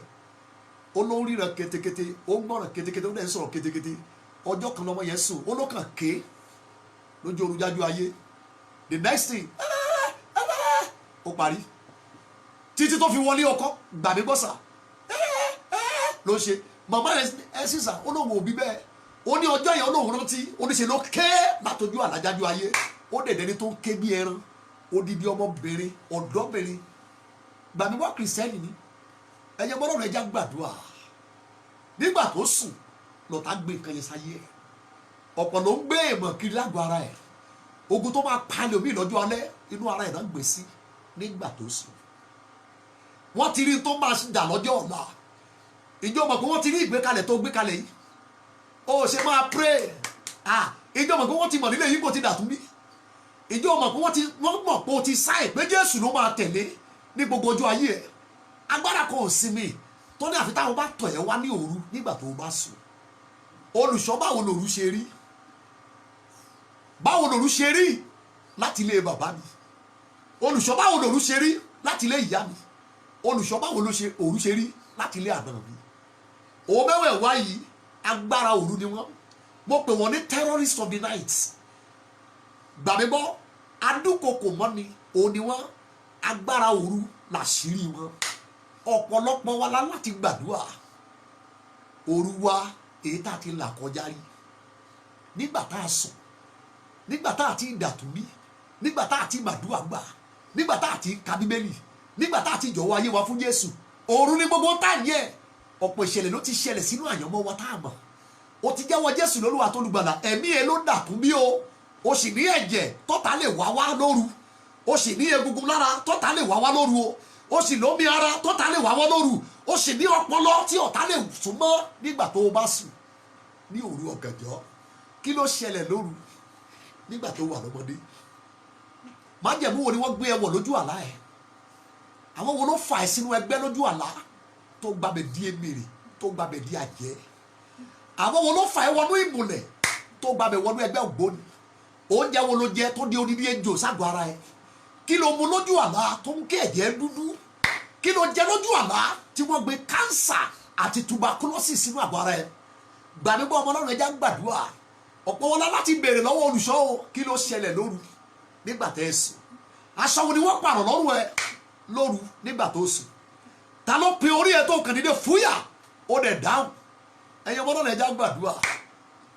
olóhùn ríran ketekete ó ń gbọ́ràn ketekete ó dẹ̀ ń sọ̀rọ̀ ketekete ọjọ́ kan lọ́mọ yẹn sùn ó ló kàn ké lójú orújájú ayé the next thing ó parí títí tó fi wọlé ọkọ gbàmí gbọ́sà ló ṣe màmá ẹ sísà olóhùn òbí bẹ́ẹ̀ ó ní ọjọ́ yẹn olóhùn rántí oníṣe ló ké látọjú àlájájú ayé ó dẹ̀dẹ̀ ní tó ń ké bí ẹran odidi ọmọbìnrin ọ̀dọ́bìnrin gbàmí wá kìrìsìtẹ́nì ni ẹ̀yẹ gbọ́dọ̀ rẹ̀ já gbàdúrà nígbà tó sùn lọ́tà gbé nǹkan yẹn sáyé ẹ̀ ọ̀pọ̀ ló ń gbé èèmọ̀ kiri lágbo ara ẹ̀ ogun tó máa palẹ̀ omi lọ́jọ́ alẹ́ inú ara ẹ̀ náà gbé sí nígbà tó sùn wọ́n ti rí tó máa dà lọ́jọ́ ọ̀la ìjọba pé wọ́n ti rí ìgbékalẹ̀ tó gbékalẹ̀ yìí ó ṣe máa pray ìjọba pé wọ́n ti mọ̀ nílé yìí kò ti dàtún bí ìjọba pé wọ́n mọ̀ pé o ti sáì pé Jésù ló máa tẹ̀lé ní gbogbo ọjọ́ ayé ẹ̀ agbára kan ò sinmi tó ní àfi táwọn bá tọ̀ ẹ́ wá ní òru nígbà tó bá sùn olùṣọ́ báwo lòru ṣe rí báwo lòru ṣe rí láti ilé bàbá mi olùṣọ́ báwo lòru ṣe rí láti ilé ìyá mi olùṣọ́ báwo òru ṣe rí láti ilé àná mi òun mẹ́wẹ̀ẹ́ wá yìí agbára òru ni wọ́n mo pè wọ́n ní terrorists of the night gbàmígbọ́ adúkokò mọ́ni òun ni wọ́n agbára òru làṣírí wọn ọ̀pọ̀lọpọ̀ wa láti gbàdúrà òru wa èyí tá a ti là kọjá rí nígbà tá a sùn nígbà tá a ti dàtúbí nígbà tá a ti gbàdúrà gbà nígbà tá a ti ka bíbélì nígbà tá a ti jọ̀wọ́ ayé wa fún Jésù òru ní gbogbo táìmù yẹn ọ̀pọ̀ ìṣẹ̀lẹ̀ ló ti ṣẹlẹ̀ sínú àyànmọ́ wa tá a mọ̀ o ti jẹ́wọ́ Jésù lólúwa tó lùgbàlà ẹ̀mí ẹ ló dàkún bí o sì ní ẹ̀jẹ̀ tọ́ta lè wá wá lóru o sì ní egungun lára tọ́ta lè wá wá lóru o sì lómi ara tọ́ta lè wá wá lóru o sì ní ọpọlọ tí ọ̀tá lè súnmọ́ nígbà tó o bá sùn ní òru ọ̀gànjọ́ kí ló ṣẹlẹ̀ lóru nígbà tó wà lọ́mọdé májẹ̀mú wo ni wọ́n gbé ẹwọ̀ lójú àlá ẹ̀ àwọn wo ló fà ẹ́ sínú ẹgbẹ́ lójú àlá tó gbàbẹ̀ di emèrè tó gbàbẹ̀ di àjẹ́ àwọn wo ló fà ẹ́ wọnú ìmùlẹ̀ tó gbàbẹ̀ wọnú ẹgbẹ́ ògbóni oúnjẹ wo ló jẹ tó di odidi ejò ságọ́ ara ẹ̀ kí ló mu lójú àlá tó ń ké ẹ̀jẹ̀ dúdú kí ló jẹ lójú àlá tí wọ́n gbé kánsà àti tuberculosis sínú àgọ́ ara ẹ̀ gbàdúgbò ọmọ Ọlọ́run ẹja ń gbàdúrà ọ̀pọ̀ wọn láti béèrè lọ́wọ́ olùṣọ́ o kí ló ṣẹlẹ̀ lóru nígbà tẹ́ ẹ sùn aṣọ wo ni wọ́n pààrọ̀ lọ́rùn ẹ lóru nígbà tó sùn ta ló pe orí ẹ tó kàn nílé fúyà ó dẹ̀ dáhùn ẹ̀yin ọmọ Ọlọ́run ẹja ń gbàdúrà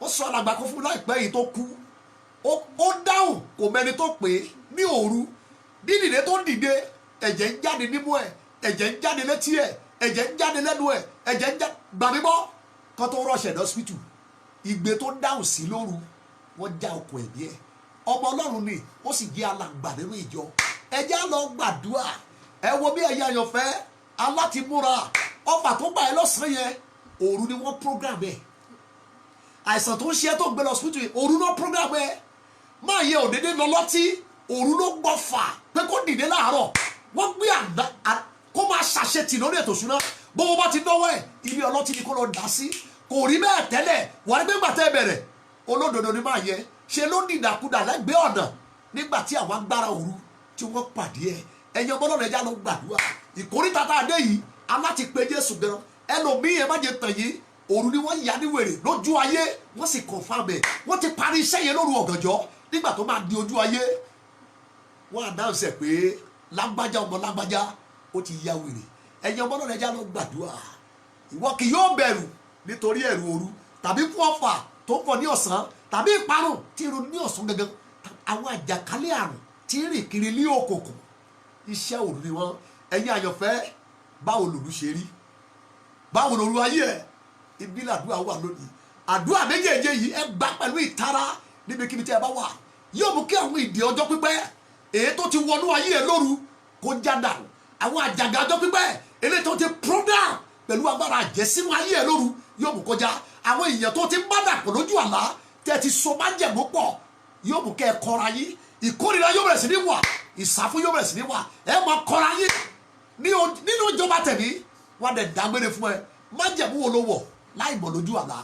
ó sọ àlàgbà kan fún láìpẹ́ yìí tó kú ó dáhùn kò mẹ́ni tó pè é ní òru dídìde tó dìde ẹ̀jẹ̀ ń jáde nímú ẹ̀ ẹ̀jẹ̀ ń jáde létí ẹ̀ ẹ̀jẹ̀ ń jáde lẹ́nu ẹ̀ ẹ̀jẹ̀ ń jáde gbàmígbọ́ kan tó rọ̀ṣẹ̀ lọ́sípítù ìgbé tó dáhùn sí lóru wọ́n já okùn ẹ̀mí ẹ̀ ọmọ Ọlọ́run ni ó sì jẹ́ alàgbà nínú ìjọ ẹjẹ́ á lọ gbàdúrà ẹ wo bí ẹ̀yà àyànfẹ́ alátìmúra ọfà tó gbà ẹ lọ́sàn-án yẹn òru ni wọ́n program ẹ̀ àìsàn tó ń ṣe tó gbé lọ hospital yìí òru náà program ẹ̀ máa yẹ òdédé lọ lọ́tí òru ló gbọ́ fà pé kó dìde láàárọ̀ wọ́n gbé kó máa ṣàṣetì lórí ètò ìṣúná bówó bá ti dọ́wọ́ ẹ̀ ilé ọlọ́tí ni kó lọ dá sí kò rí bẹ́ẹ̀ tẹ́lẹ̀ wà nígbà gbàtẹ́ bẹ̀rẹ̀ olódodo ni máa yẹ ṣe ló ní ìdàkudà lẹ́gbẹ̀ẹ́ ọ̀nà nígbà tí àwọn agbára òru tí wọ́n pàdé ẹ̀ ẹ̀yin ọmọ Ọlọ́run ẹja ló gbàdúrà ìkórìtà tá a dé yìí aláti pe Jésù gan ẹlòmíì ẹ má jẹ tàn yín òru ni wọ́n yà ní wèrè lójú ayé wọ́n sì confirm ẹ̀ wọ́n ti parí iṣẹ́ yẹn lóru ọ̀gànjọ́ nígbà tó máa di ojú ayé wọ́n announce ẹ̀ pé lágbájá ọmọ lágbájá ó ti ya wèrè ẹ̀yin ọmọ Ọlọ́run ẹja ló gbàdúrà ìwọ kì yóò bẹ̀rù nítorí ẹ̀rù òru tàbí fún ọfà tó pọ̀ ní ọ̀sán tàbí ìparun tí irun ní ọ̀sán gangan àwọn àjàkálẹ̀ àrùn tí ń rìn kiri ní òkùnkùn iṣẹ́ òru ni wọ́n ẹ̀yin àyànfẹ́ báwo lòru ṣe rí báwo lòru ayé ẹ̀ ibi làdúrà wà lónìí àdúrà méjèèjì yìí ẹ gbà pẹ̀lú ìtara níbikíbi tí ẹ bá wà yóò mú kí àwọn ìdè ọjọ́ pípẹ́ èyí tó ti wọnú ayé ẹ lóru kó já dànù àwọn àjàgà ọjọ́ pípẹ́ eléyìí tó ti program pẹ̀lú agbára àjẹsínú ayé ẹ lóru yóò mú kọjá àwọn èèyàn tó ti ń bá dàpọ̀ lójú àlá tẹ́ ti so má jẹ̀mú pọ̀ yóò mú kẹ́ ẹ kọra yín ìkórìíra yóò bẹ̀rẹ̀ sí ní wà ìsáfún yóò bẹ̀rẹ̀ sí ní wà ẹ máa kọra yín nínú ìjọba tẹ̀mí wọn dẹ̀ dágbére fún ẹ má jẹ̀mú wo ló wọ̀ láì mọ̀ lójú àlá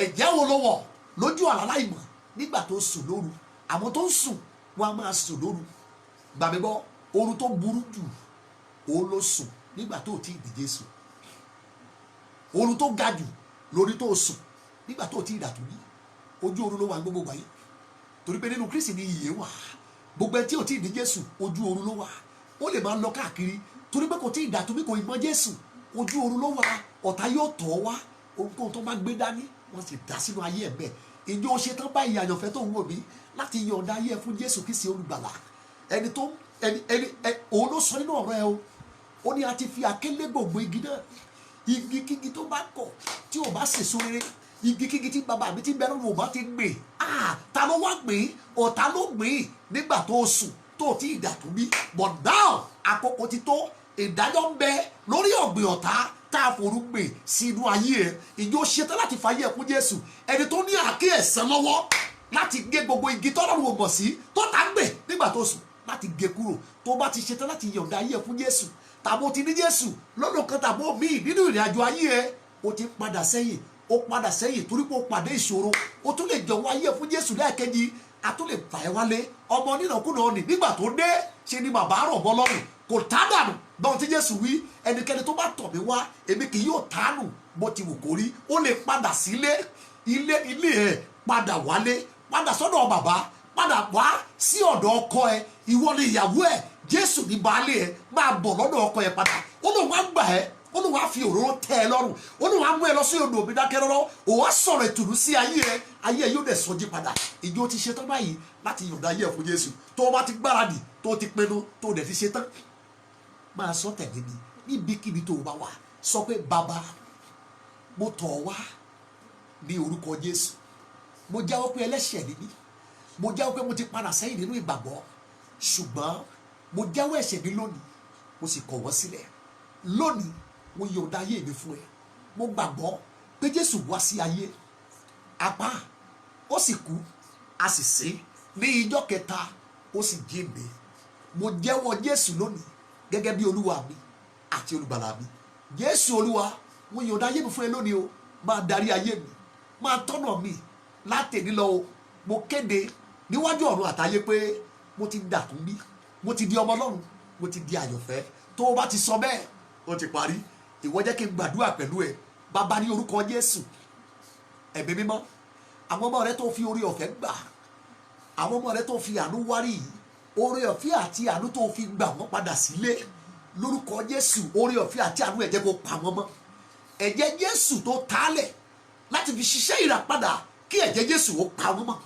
ẹ̀jẹ̀ wo ló wọ̀ lójú àlá láì mọ̀ nígbà tó sùn lóru àwọn tó ń sùn wọn a máa sùn lóru gbàgbé gbọ́ oorun tó burú jù òun ló sùn nígbà tó ti di Jésù oorun tó ga jù lórí tó sùn nígbà tó ti dàtú ní ojú oorun ló wà gbogbo wáyé torí pé nínú Kristi ni ìyè wà gbogbo ẹ tí ò tí ì ní Jésù ojú oorun ló wà ó lè máa lọ káàkiri torí pé kò tí ì dàtú bí kò ì mọ Jésù ojú oorun ló wà ọ̀tá yóò tọ̀ wá ohunkóhun tó máa gbé dání wọ́n sì dá sínú ayé ẹ̀ bẹ́ẹ̀ ìjọ ó ṣe tán báyìí àyànfẹ́ tó ń wò mí láti yọ̀ǹda ayé ẹ̀ fún Jésù Kristi olùgbàlà òun ló sọ nínú ọ̀rọ̀ ẹ ó ní a ti fi àkélé gbòǹgbò igi náà igi kígi tó bá kọ̀ tí ò bá sèso rere igi kígi tí bàbá mi ti bẹ̀rù wò bá ti gbìn ta ló wá gbìn ọ̀tá ló gbìn nígbà tó sùn tó ti ìdàtú bí but now àkókò ti tó ìdájọ́ ń bẹ lórí ọ̀gbìn ọ̀tá tá a forú gbìn sí inú ayé ẹ ìjọ ṣetán láti fàyè ẹkún Jésù ẹni tó ní àáké ẹ̀san lọ́wọ́ láti gé gbogbo igi tọ́lọ́run ò mọ̀ sí tó ta gbè nígbà tó sùn láti gé kúrò tó bá ti ṣetán láti yọ̀ǹda ayé ẹkún Jésù tàbó ti ní Jésù lọ́nà kan tàbó míì nínú ìrìn àjò ayé ẹ o ti padà sẹ́yìn torí pé o pàdé ìṣòro o tún lè jọ̀wọ́ ayé fún Jésù lẹ́ẹ̀kejì a tún lè fà ẹ́ wálé ọmọ onínàkúnà ni nígbà tó dé ṣe ni bàbá rọ̀ mọ́ lọ́rùn kò tá dànù báwọn tí Jésù wí ẹnikẹ́ni tó bá tọ̀ mí wá èmi kì yóò tánù bó ti wù kó rí ó lè padà sílé ilé ẹ̀ padà wálé padà sọ́dọ̀ bàbá padà wá sí ọ̀dọ̀ ọkọ ẹ ìwọ ni ìyàwó ẹ Jésù ní baálé ẹ máa bọ̀ lọ́dọ̀ ọkọ ẹ padà ó lóun á gbà ẹ́ ó lóun á fi òróró tẹ́ ẹ lọ́rùn ó lóun á mú ẹ lọ sí odò omi dákẹ́ rọ́rọ́ òun á sọ̀rọ̀ ìtùnú sí ayé ẹ yóò dẹ̀ sọjí padà ìjọ ti ṣetán báyìí láti yọ̀ǹda ayé ẹ fún Jésù tó o bá ti gbáradì tó o ti pinnu tó o dẹ̀ ti ṣetán máa sọ tẹ̀lé mi níbikíbi tó o bá wà sọ pé bàbá mo tọ̀ ọ́ wá ní orúkọ Jésù. Mo jáwọ́ pé ẹlẹ́ṣẹ̀ ni mí, mo jáwọ́ pé mo ti padà sẹ́yìn nínú ìgbàgbọ́, ṣùgbọ́n mo jáwọ́ ẹ̀ṣẹ̀ mi lónìí, mo sì kọ̀ wọ́n sílẹ̀. Lónìí mo yọ̀ǹda ayé mi fún ẹ. Mo gbàgbọ́ pé Jésù wá sí ayé, apá ó sì kú, a sì sìn ní ijọ́ kẹta, ó sì jíǹde. Mo jẹ́wọ́ Jésù lónìí gẹ́gẹ́ bí olúwa mi àti olùgbàlà mi. Jésù olúwa, mo yọ̀ǹda ayé mi fún ẹ lónìí o. Máa darí ayé mi, máa tọ́nà mi látẹ̀ní lọ o. Mo kéde níwájú ọ̀run àtayé pé mo ti dàtún bí, mo ti di ọmọ Ọlọ́run, mo ti di àyànfẹ́. Tó o bá ti sọ bẹ́ẹ̀, ó ti parí. Ìwọ jẹ́ kí n gbàdúrà pẹ̀lú ẹ. Bàbá ní orúkọ Jésù, ẹ̀mí mímọ́, àwọn ọmọ rẹ tó fi oore ọ̀fẹ́ gbà, àwọn ọmọ rẹ tó fi àánú wárí yìí, oore ọ̀fẹ́ àti àánú tó fi gbà wọ́n padà sílé, lórúkọ Jésù, oore ọ̀fẹ́ àti àánú ẹ jẹ́ kó pa wọ́n mọ́. Ẹ̀jẹ̀ Jésù tó tálẹ̀ láti fi ṣiṣẹ́ ìràpadà, kí ẹ̀jẹ̀ Jésù ó pa wọ́n mọ́.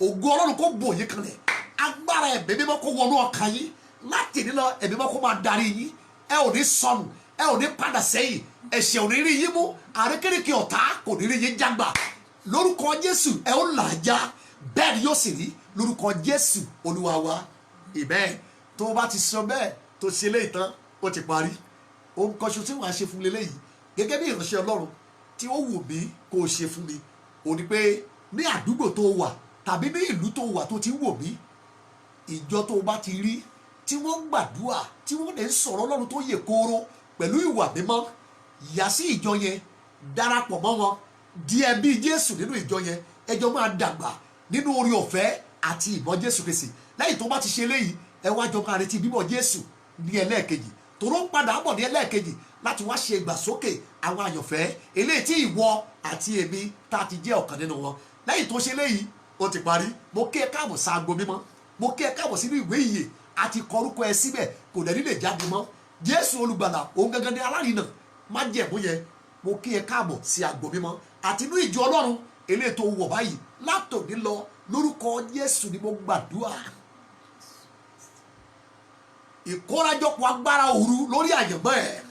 Ògo Ọlọ́run kó bò yín kanlẹ̀, agbára ẹ̀mí mímọ́ kó wọnú ọkàn yín, láti nílọ ẹ̀mí mímọ́ kó máa darí yín. Ẹ ò ní sọnù, ẹ ò ní padà sẹ́yìn, ẹ̀ṣẹ̀ ò ní rí yín mú, àrékérekè ọ̀tá kò ní rí yín jágbà. Lórúkọ Jésù ẹ ó làjà, bẹ́ẹ̀ ni yóò sì rí lórúkọ Jésù olúwa wa. Amen. Tó o bá ti sọ bẹ́ẹ̀ tó ṣe léyìí tán, ó ti parí. Ohun kan ṣoṣo tí wọ́n á ṣe fún leléyìí gẹ́gẹ́ bí ìránṣẹ́ Ọlọ́run tí ó wù mí kó o ṣe fún mi, ò ní pé ní àdúgbò tó wà tàbí ní ìlú tó wà tó ti wò mí, ìjọ tó o bá ti rí tí wọ́n ń gbàdúrà, tí wọ́n lè ń sọ̀rọ̀ Ọlọ́run tó yè kooro pẹ̀lú ìwà mímọ́, yà sí ìjọ yẹn, darapọ̀ mọ́ wọn, di ẹbí Jésù nínú ìjọ yẹn. Ẹjọ́ máa dàgbà nínú oore ọ̀fẹ́ àti ìmọ̀ Jésù Kristi. Lẹ́yìn tó bá ti ṣe léyìí, ẹ wá jọ máa retí bíbọ̀ Jésù ní ẹlẹ́ẹ̀kejì, tòró ń padà bọ̀ ní ẹlẹ́ẹ̀kejì láti wá ṣe ìgbàsókè àwọn àyànfẹ́ eléyìí tí ìwọ àti èmi tá a ti jẹ́ ọ̀kan nínú wọn. Lẹ́yìn tó ṣe léyìí, ó ti parí. Mo kí ẹ káàbọ̀ sáago mímọ́, mo kí ẹ káàbọ̀ sínú ìwé ìyè, àti kọrúkọ ẹ síbẹ̀, kò dẹ̀ nílè jáde mọ́. Jésù olùgbàlà òun gangan ní alárinà má jẹ̀mú yẹn. Mo kí ẹ káàbọ̀ sí àgbo mímọ́ àti inú ìjọ Ọlọ́run eléyìí tó wọ̀ báyìí látòní lọ, lórúkọ Jésù ni mo gbàdúrà. Ìkórajọpọ̀ agbára òru lórí àyànmọ́ ẹ̀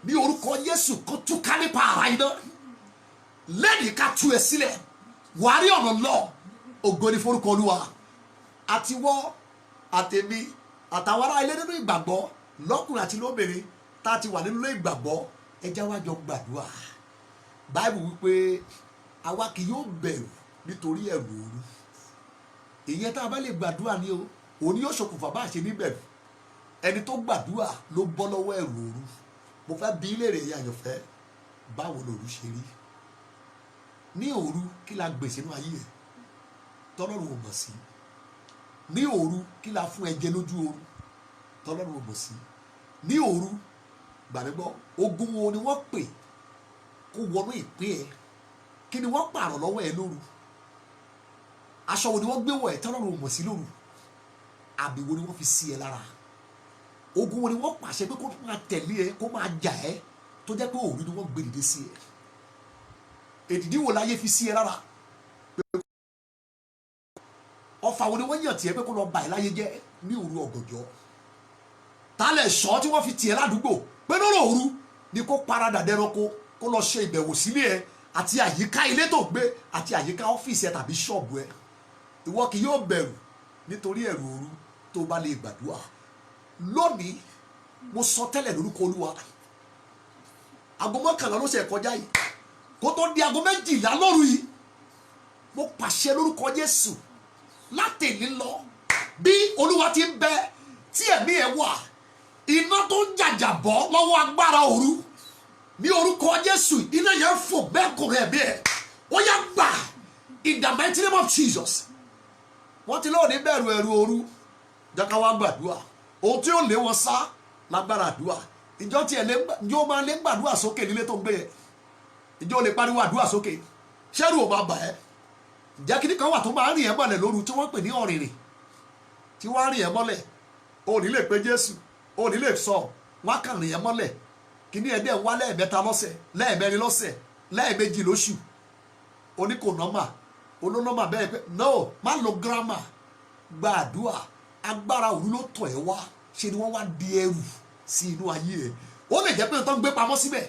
ní orúkọ Jésù kó túká nípa ara iná. Lẹ́yìn ká tú ẹ sílẹ̀, wàá rí ọ̀nà lọ. Ògo ni forúkọ Olúwa. Àtiwọ́ àtèmi àtàwọn ará ilé nínú ìgbàgbọ́, lọ́kùnrin àti lóbìnrin tá a ti wà nínú ilé ìgbàgbọ́, ẹ já wá jọ gbàdúrà. Báíbù wípé àwa kì yóò bẹ̀rù nítorí ẹ̀rù òru. Ìyẹn tá a bá lè gbàdúrà ni o, òun ni yóò ṣokùnfà bá a ṣe ní bẹ̀rù. Ẹni tó gbàdúrà ló bọ́ lọ́wọ́ ẹ̀rù òru. Mo fẹ́ bi í léèrè ẹ̀yin àyànfẹ́, báwo lòru ṣe rí? Ní òru kí la gbè sínú ayé ẹ̀ tọ́lọ́run ò mọ̀ sí? Ní òru kí la fún ẹ jẹ lójú oorun tọ́lọ́run ò mọ̀ sí? Ní òru gbàgbọ́ ogun wo ni wọ́n pè kó wọnú ìpín ẹ? Kí ni wọ́n pààrọ̀ lọ́wọ́ ẹ lóru? Aṣọ wo ni wọ́n gbé wọ̀ ẹ tọ́lọ́run ò mọ̀ sí lóru? Àbí wo ni wọ́n fi sí ẹ lára? Ogun wo ni wọ́n pàṣẹ pé kó máa tẹ̀lé ẹ, kó máa jà ẹ, tó jẹ́ pé òru ni wọ́n gbé dìde sí ẹ? Èdìdí wo láyé fi sí ẹ lára? Ọfà wo ni wọ́n yàn tiẹ̀ pé kó lọ bà ẹ́ láyé jẹ́ ní òru ọ̀gànjọ́? Tálẹ̀ ṣọ́ tí wọ́n fi tiẹ̀ ládùúgbò pé lórí òru ni kó paradà dẹranko, kó lọ ṣe ìbẹ̀wò sílé ẹ àti àyíká ilé tó gbé àti àyíká ọ́fíìsì ẹ tàbí ṣọ́ọ̀bù ẹ. Ìwọ kì yóò bẹ̀rù nítorí ẹ̀rù òru tó bá lè gbàdúrà. Lónìí mo sọ tẹ́lẹ̀ lórúkọ Olúwa, aago mọ́kànlá ló ṣe kọjá yìí, kó tó di aago méjìlá lóru yìí, mo pàṣẹ lórúkọ Jésù látẹ̀lé lọ, bí Olúwa ti ń bẹ tí ẹ̀mí ẹ̀ wà, iná tó ń jàjà bọ́ lọ́wọ́ agbára òru ní orúkọ Jésù, iná yẹn fò bẹ́ẹ̀ kò rẹ̀ bí ẹ̀, ó yá gbà in the mighty name of Jesus. Wọ́n ti lóò ní bẹ̀rù ẹ̀rù òru, jẹ́ ká wá gbàdúrà. Ohun tí ó lé wọn sá lágbára àdúrà. Ìjọ tí ìjọ máa lé gbàdúrà sókè nílé tó ń gbé yẹn, ìjọ lè pariwo àdúrà sókè, ṣẹ́rù ò máa bà ẹ́? Ǹjẹ́ kíní kan wà tó máa ń rìn ẹ́ mọ́lẹ̀ lóru tí wọ́n pè ní ọ̀rìnrìn, tí wọ́n á rìn ẹ́ mọ́lẹ̀, o ní lè pe Jésù, o ní lè sọ, wọ́n á kàn rìn ẹ́ mọ́lẹ̀. Kíní ẹ̀ dẹ̀ wá lẹ́ẹ̀mẹ́ta lọ́sẹ̀, lẹ́ẹ̀mẹ́rin lọ́sẹ̀, lẹ́ẹ̀mejì lóṣù. O ní kò nọ́mà, olónọ́mà bẹ́ẹ̀ pé no, má lo gírámà, gba àdúrà. Agbára òru ló tọ̀ ẹ́ wá, ṣe ni wọ́n wá di ẹrù sí inú ayé ẹ̀. ó lè jẹ́ pé tó ń gbé pamọ́ síbẹ̀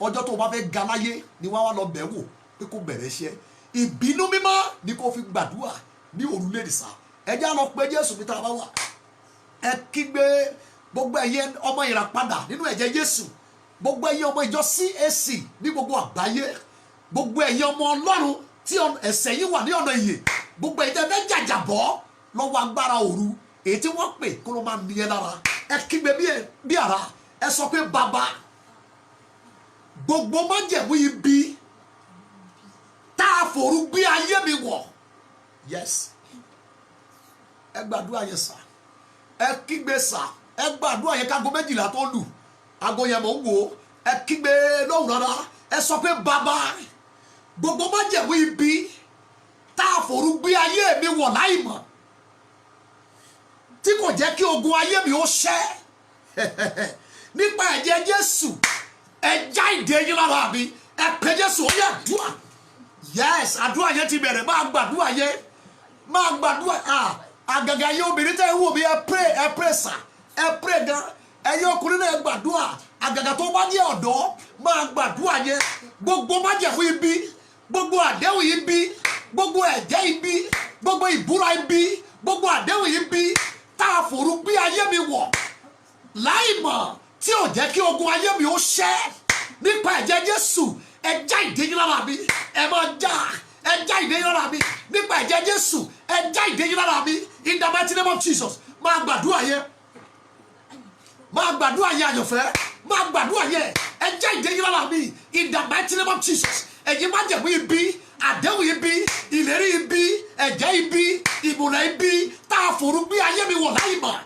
ọjọ́ tó o bá fẹ́ ga láyé ni wọ́n wá lọ bẹ̀ wò pé kó bẹ̀rẹ̀ iṣẹ́ ìbínú mímọ́ ni kó fi gbàdúrà ní òrùlé nìsà ẹjẹ́ á lọ pé Jésù mi tá a bá wà ẹ kígbe gbogbo ẹ̀yẹ ọmọ ìràpadà nínú ẹ̀jẹ̀ Jésù gbogbo ẹ̀yẹ ọmọ ìjọ CAC ní gbogbo àgbáyé gbogbo ẹ̀yẹ ọmọ Ọlọ́run tí ẹ̀ṣẹ̀ yìí wà ní ọ̀nà ìyè gbogbo ẹ̀yẹ tẹ́ fẹ́ jàjàbọ́ lọ́wọ́ agbára òru èyí tí wọ́n pè kó ló máa nìyẹn lára ẹ kígbe bí ara ẹ sọ pé bàbá gbogbo májẹ̀mú ibi tá a fòru gbé ayé mi wọ̀ yes ẹ gbàdúrà yẹn sà ẹ kígbe sà ẹ gbàdúrà yẹn kágo 12 tó lù aago yẹn mọ̀ ń wò ẹ kígbe lóhùn rárá ẹ sọ pé bàbá gbogbo májẹ̀mú ibi tá a fòru gbé ayé mi wọ̀ láì mọ̀ tí kò jẹ́ kí ogun ayé mi ó ṣẹ́ nípa ẹ̀jẹ̀ Jésù ẹ já ìdè yín lára mi ẹ pè Jésù ó yẹ àdúrà yes àdúrà yẹn ti bẹ̀rẹ̀ máa gbàdúrà yẹn máa gbàdúrà àgàgà yẹn obìnrin tẹ́ ẹ wò mí ẹ pray sà ẹ pray gan ẹ̀yin ọkùnrin náà ẹ gbàdúrà àgàgà tó bá ní ọ̀dọ́ máa gbàdúrà yẹn gbogbo májẹ̀mú ibi gbogbo àdéhùn ibi gbogbo ẹ̀jẹ̀ ibi gbogbo ìbúra ibi gbogbo àdéhùn ibi tá a fòru gbé ayé mi wọ̀ láì mọ̀ tí ò jẹ́ kí ogun ayé mi ó ṣẹ́ nípa ẹ̀jẹ̀ Jésù ẹ já ìdè yín lára mi ẹ máa já ẹ já ìdè yín lára mi nípa ẹ̀jẹ̀ Jésù ẹ já ìdè yín lára mi in the mighty name of Jesus máa gbàdúrà yẹn máa gbàdúrà yẹn àyànfẹ́ máa gbàdúrà yẹn ẹ já ìdè yín lára mi in the mighty name of Jesus ẹ̀yin májẹ̀mú ibi àdéhùn ibi ìlérí ibi ẹ̀jẹ̀ ibi ìmùlẹ̀ ibi tá a fòru gbé ayé mi wọ̀ láì mọ̀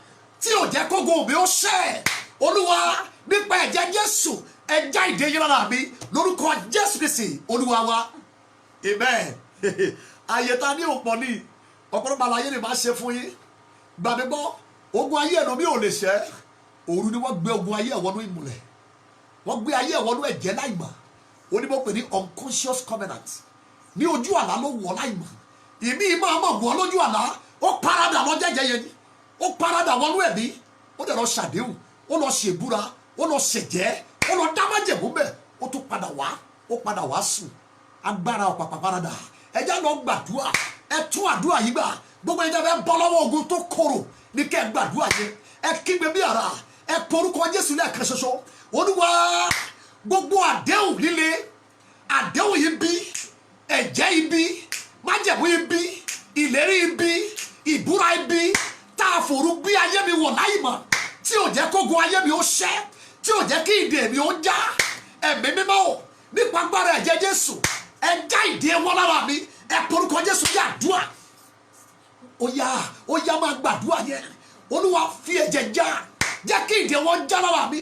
tí ò jẹ́ kógo mi ó ṣẹ́ Olúwa nípa ẹ̀jẹ̀ Jésù ẹ já ìdè yín lára mi lórúkọ Jésù Kristi Olúwa wa amen ayé ta ní òpọ̀ ní ọ̀pọ̀lọpọ̀ àlàyé ni màá ṣe fún yín gbàmí gbọ́ ogun ayé ẹ̀nà mi ò lè ṣẹ́ òru ni wọ́n gbé ogun ayé ẹ̀wọ́nú ìmùlẹ̀ wọ́n gbé ayé ẹ̀wọ́nú ẹ̀jẹ̀ láìmọ̀ onímọ̀ pè ní unconscious covenant ní ojú àlá ló wọ̀ láìmọ̀ ìmí máa mọ̀ wọ́n lójú àlá ó paradà lọ jẹ́jẹ́ yẹn ni ó paradà wọnú ẹ̀mí ó dẹ̀ lọ ṣàdéhùn ó lọ ṣèbúra ó lọ ṣèjẹ́ ó lọ dámájẹ̀mú bẹ́ẹ̀ ó tún padà wá sùn agbára ọ̀pàpà paradà ẹjẹ́ lọ gbàdúrà ẹ tún àdúrà yìí gbà gbogbo ẹjẹ́ fẹ́ bọ́ lọ́wọ́ ogun tó korò ní kẹ́ ẹ gbàdúrà yẹn ẹ kígbe bí ara ẹ porúkọ Jésù lẹ́ẹ̀kan ṣoṣo Olúwa gbogbo àdéhùn líle àdéhùn ibi ẹ̀jẹ̀ ibi májẹ̀mú ibi ìlérí ibi ìbúra ibi tá a fòru bí ayé mi wọ̀ láì mọ̀ tí ò jẹ́ kógun ayé mi ó ṣẹ́ tí ò jẹ́ kí ìdè mi ó já ẹ̀mí mímọ́ ò nípa agbára ẹ̀jẹ̀ Jésù ẹ já ìdè wọn lára mi ẹ porúkọ Jésù yà dùà ó yá máa gbàdúrà yẹn Olúwa fi ẹ̀jẹ̀ já jẹ́ kí ìdè wọn já lára mi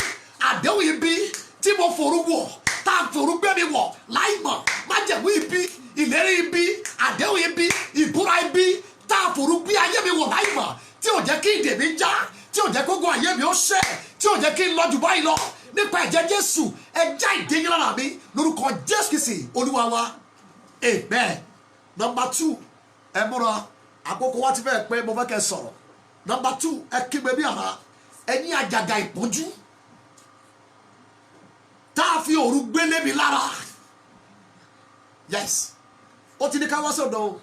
àdéhùn ibi tí mo fòru wọ̀ tá a fòru gbé mi wọ̀ láì mọ̀ májẹ̀mú ibi ìlérí ibi àdéhùn ibi ìbúra ibi tá a fòru gbé ayé mi wọ̀ láì mọ̀ tí ò jẹ́ kí ìdè mi já tí ò jẹ́ kógun ayé mi ó ṣẹ́ tí ò jẹ́ kí n lọ jù báyìí lọ nípa ẹ̀jẹ̀ Jésù ẹ já ìdè yín lára mi lórúkọ Jésù Kristi Olúwa wa amen. Number 2 ẹ múra àkókò wa ti fẹ́ pé mo fẹ́ kẹ́ sọ̀rọ̀ Number 2 ẹ kígbe bí ara ẹ̀yin àjàgà ìpọ́njú tá a fi òru gbélé mi lára yes ó ti ní ká wá sọ̀dọ̀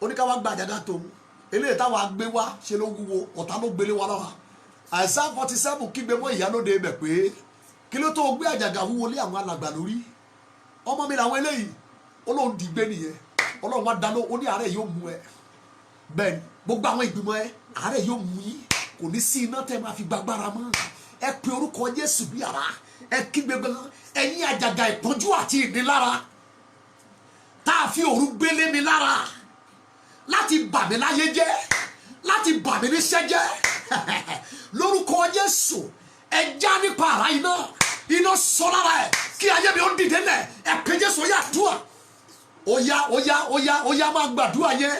ó ní ká wá gba àjàgà tó eléyìí táwa gbé wá ṣe ló wúwo ọ̀tá ló gbélé wa lára Àìsáyà 47 kígbe mọ́ ìyálóde ibẹ̀ pé kí ló tó gbé àjàgà wúwo lé àwọn alàgbà lórí ọmọ mi làwọn eléyìí Ọlọ́run dìgbé nìyẹn Ọlọ́run wá dáná ó ní àárẹ̀ yóò mú ẹ bẹ́ẹ̀ ni gbogbo àwọn ìgbìmọ̀ ẹ àárẹ̀ yóò mú yín kò ní sí iná tẹ́ máa fi gbàgbára mọ́ ẹ pe orúkọ Jésù bí ara ẹ kígbe gan ẹ̀yin àjàgà ìpọ́njú àti ìnilára tá a fi òru gbélé mi lára láti bà mí láyé jẹ́ láti bà mí níṣẹ́ jẹ́ lórúkọ Jésù ẹ já nípa ara iná sọ lára ẹ kí ayé mi ó dìde lẹ̀ ẹ pe Jésù ó yá dùà ó yá máa gbàdúrà yẹn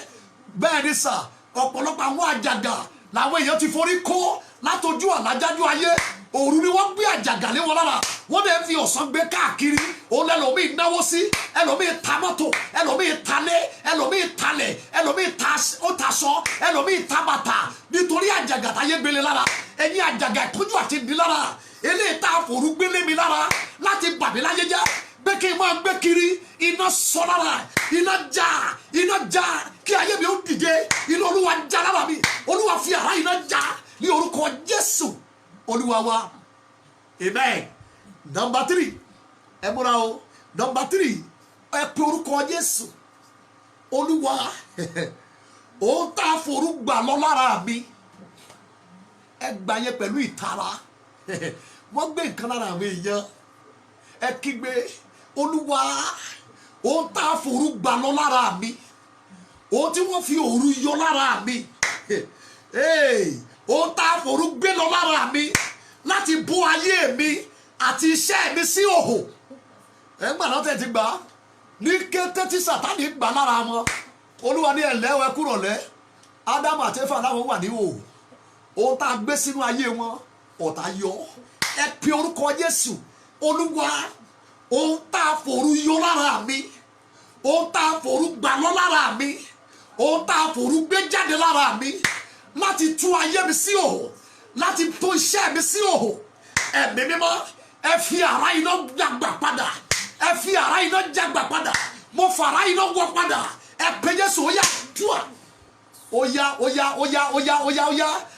bẹ́ẹ̀ ni sà ọ̀pọ̀lọpọ̀ àwọn àjàgà làwọn èèyàn ti forí kó látọjú àlájájú ayé òru ni wọ́n gbé àjàgà lé wọn lára wọ́n dẹ̀ fi ọ̀sán gbé káàkiri òun lẹ́lòmíì náwó sí ẹlòmíì ta mọ́tò ẹlòmíì talé ẹlòmíì talẹ̀ ẹlòmíì taṣọ ẹlòmíì ta bàtà nítorí àjàgà táyé gbélé lára ẹ̀yin àjàgà ìtọ́jú àti ìdí lára eléyìí tá a fòru gbélé mi lára láti bà mí láyé jẹ́ pé kí n máa gbé kiri iná sọ lára iná já kí ayé mi ó dìde iná olúwa já lára mi olúwa fi àrá iná já ní orúkọ Jésù olúwa wa amen. Number 3 ẹ múra o. Number 3 ẹ pe orúkọ Jésù olúwa òun tá a fòru gbà lọ lára mi ẹ gbà yẹn pẹ̀lú ìtara wọ́n gbé nǹkan lára àwọn èèyàn ẹ kígbe olúwa òun tá a fòru gbà lọ lára mi òun tí wọ́n fi òru yọ lára mi òun tá a fòru gbé lọ lára mi láti bó ayé mi àti iṣẹ́ mi sí òhò ẹ gbà náà tẹ̀ ti gbà ní kété tí Sátánì gbà lára wọn olúwa ní ẹ̀lẹ́wẹ̀ kúrò lẹ́ Ádámù àti Éfà láwọn wà ní òhò ohun tá a gbé sínú ayé wọn ọ̀tá yọ ẹ pe orúkọ Jésù olúwa ohun tá a fòru yọ lára mi ohun tá a fòru gbà lọ lára mi ohun tá a fòru gbé jáde lára mi láti tú ayé mi sí òhò láti tó iṣẹ́ mi sí òhò ẹ̀mí mímọ́ ẹ fi àrá iná jàgbà padà ẹ fi àrá iná jàgbà padà mo fàrá iná wọ padà ẹ pe Jésù óyá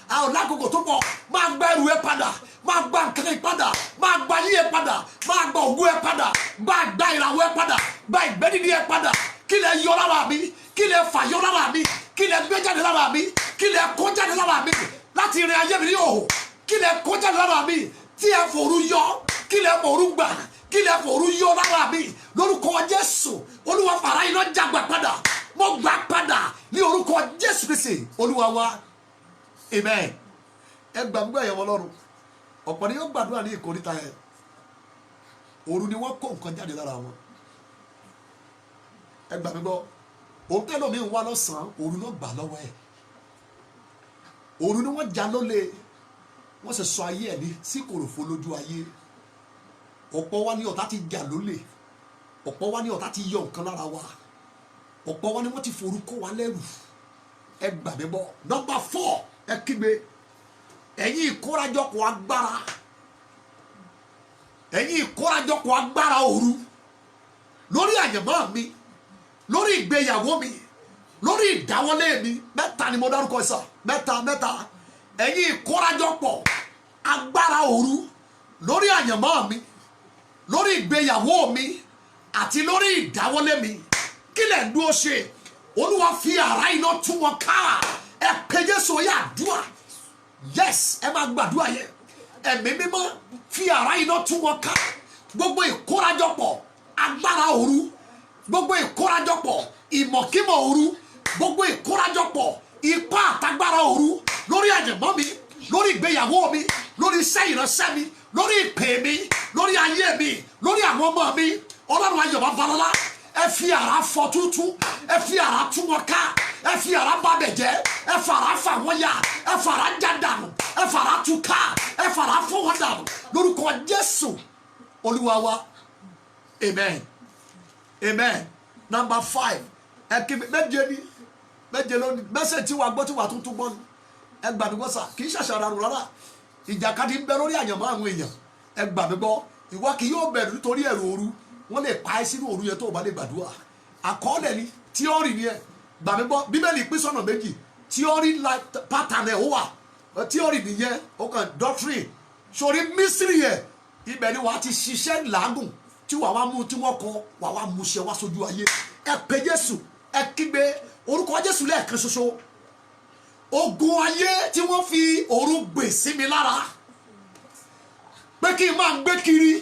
a ò lákòókò tó pọ̀ máa gba ẹrù ẹ padà máa gba nǹkan ẹ padà máa gba ayé ẹ padà máa gba ògùn ẹ padà máa gba ìràwọ̀ ẹ padà gba ìgbẹ́dìdì ẹ padà kí lẹ yọ lára mi kí lẹ fà yọ lára mi kí lẹ gbé jáde lára mi kí lẹ kó jáde lára mi láti rin ayé mi ní òhò kí lẹ kó jáde lára mi tí ẹ fòru yọ kí lẹ fòru gbà kí lẹ fòru yọ lára mi lórúkọ Jésù olúwa fàrá iná jàgbà padà mo gbà padà ní orúkọ Jésù Kristi olúwa wa amen. ẹ gbàgbọ́ ẹ̀yẹ wọn lọ́rùn ọ̀pọ̀ ni yóò gbàdúrà ní ìkórìtà yẹn òru ni wọ́n kó nǹkan jáde lára wọn ẹ gbà mí gbọ́ òun tẹ́lọ̀ mi ń wá lọ́sàn-án òru ló gbà lọ́wọ́ ẹ̀ òru ni wọ́n já lólè wọ́n sì sọ ayé ẹ̀ ní sí kòròfo lójú ayé ọ̀pọ̀ wa ní ọ̀tá ti jà lólè ọ̀pọ̀ wa ní ọ̀tá ti yọ nǹkan lára wa ọ̀pọ̀ wa ní wọ́n ti forúkọ wa lẹ́rù ẹ gbà mí gbọ́. Number 4 ẹ kígbe ẹ̀yin ìkórajọpọ̀ agbára ẹ̀yin ìkórajọpọ̀ agbára òru lórí àyànmọ́ mi lórí ìgbéyàwó mi lórí ìdáwọ́lé mi mẹ́ta ni mo dárúkọ ìsà mẹ́ta ẹ̀yin ìkórajọpọ̀ agbára òru lórí àyànmọ́ mi lórí ìgbéyàwó mi àti lórí ìdáwọ́lé mi kí lẹ̀ ń dúró ṣe olúwa fi àrá iná tú wọn ká ẹ pe Jésù yà dùà yes ẹ máa gbàdúrà yẹn ẹ̀mí mímọ́ fi àrá iná tú wọn ká gbogbo ìkórajọpọ̀ agbára òru gbogbo ìkórajọpọ̀ ìmọ̀kímọ̀ òru gbogbo ìkórajọpọ̀ ipá àtagbára òru lórí àjẹmọ́ mi lórí ìgbéyàwó mi lórí iṣẹ́ ìránṣẹ́ mi lórí ìpè mi lórí ayé mi lórí àwọn ọmọ mi ọlọ́run ayọ̀ babalọ́lá ẹ fi àrá fọ tútú ẹ fi àrá tú wọn ká ẹ fi àrá bàbẹ̀ jẹ́ ẹ fàrá fà wọ́n yá ẹ fàrá já dànù ẹ fàrá tú ká ẹ fàrá fọ́ wọn dànù lórúkọ Jésù olúwa wa amen amen. Number 5 ẹ kí méje lónìí mẹ́sẹ̀ tí wàá gbọ́ tí wàá tuntun gbọ́ ni ẹ gbà mí gbọ́ sà kì í ṣàṣàrà rò rárá ìjàkadì ń bẹ lórí àyànmọ́ àwọn èèyàn ẹ gbà mí gbọ́ ìwọ kì yóò bẹ̀rù nítorí ẹ̀rù òru wọ́n lè pa ẹ́ sínú òru yẹn tó o bá lè gbàdúrà àkọọ́lẹ̀ ni tíọ́rì ni ẹ gbà mí gbọ́ bíbélì pín sọ́nà méjì tíọ́rì pattern ẹ̀ ó wà tíọ́rì nìyẹn ó kàn doctrine sórí mísírì yẹn ibẹ̀ ni wàá ti ṣiṣẹ́ làágùn tí wàá wá mú tí wọ́n kọ wàá wá mú ṣe wá sójú ayé ẹ pe Jésù ẹ kígbe orúkọ Jésù lẹ́ẹ̀kan ṣoṣo ogun ayé tí wọ́n fi òru gbè sí mi lára pé kí n máa gbé kiri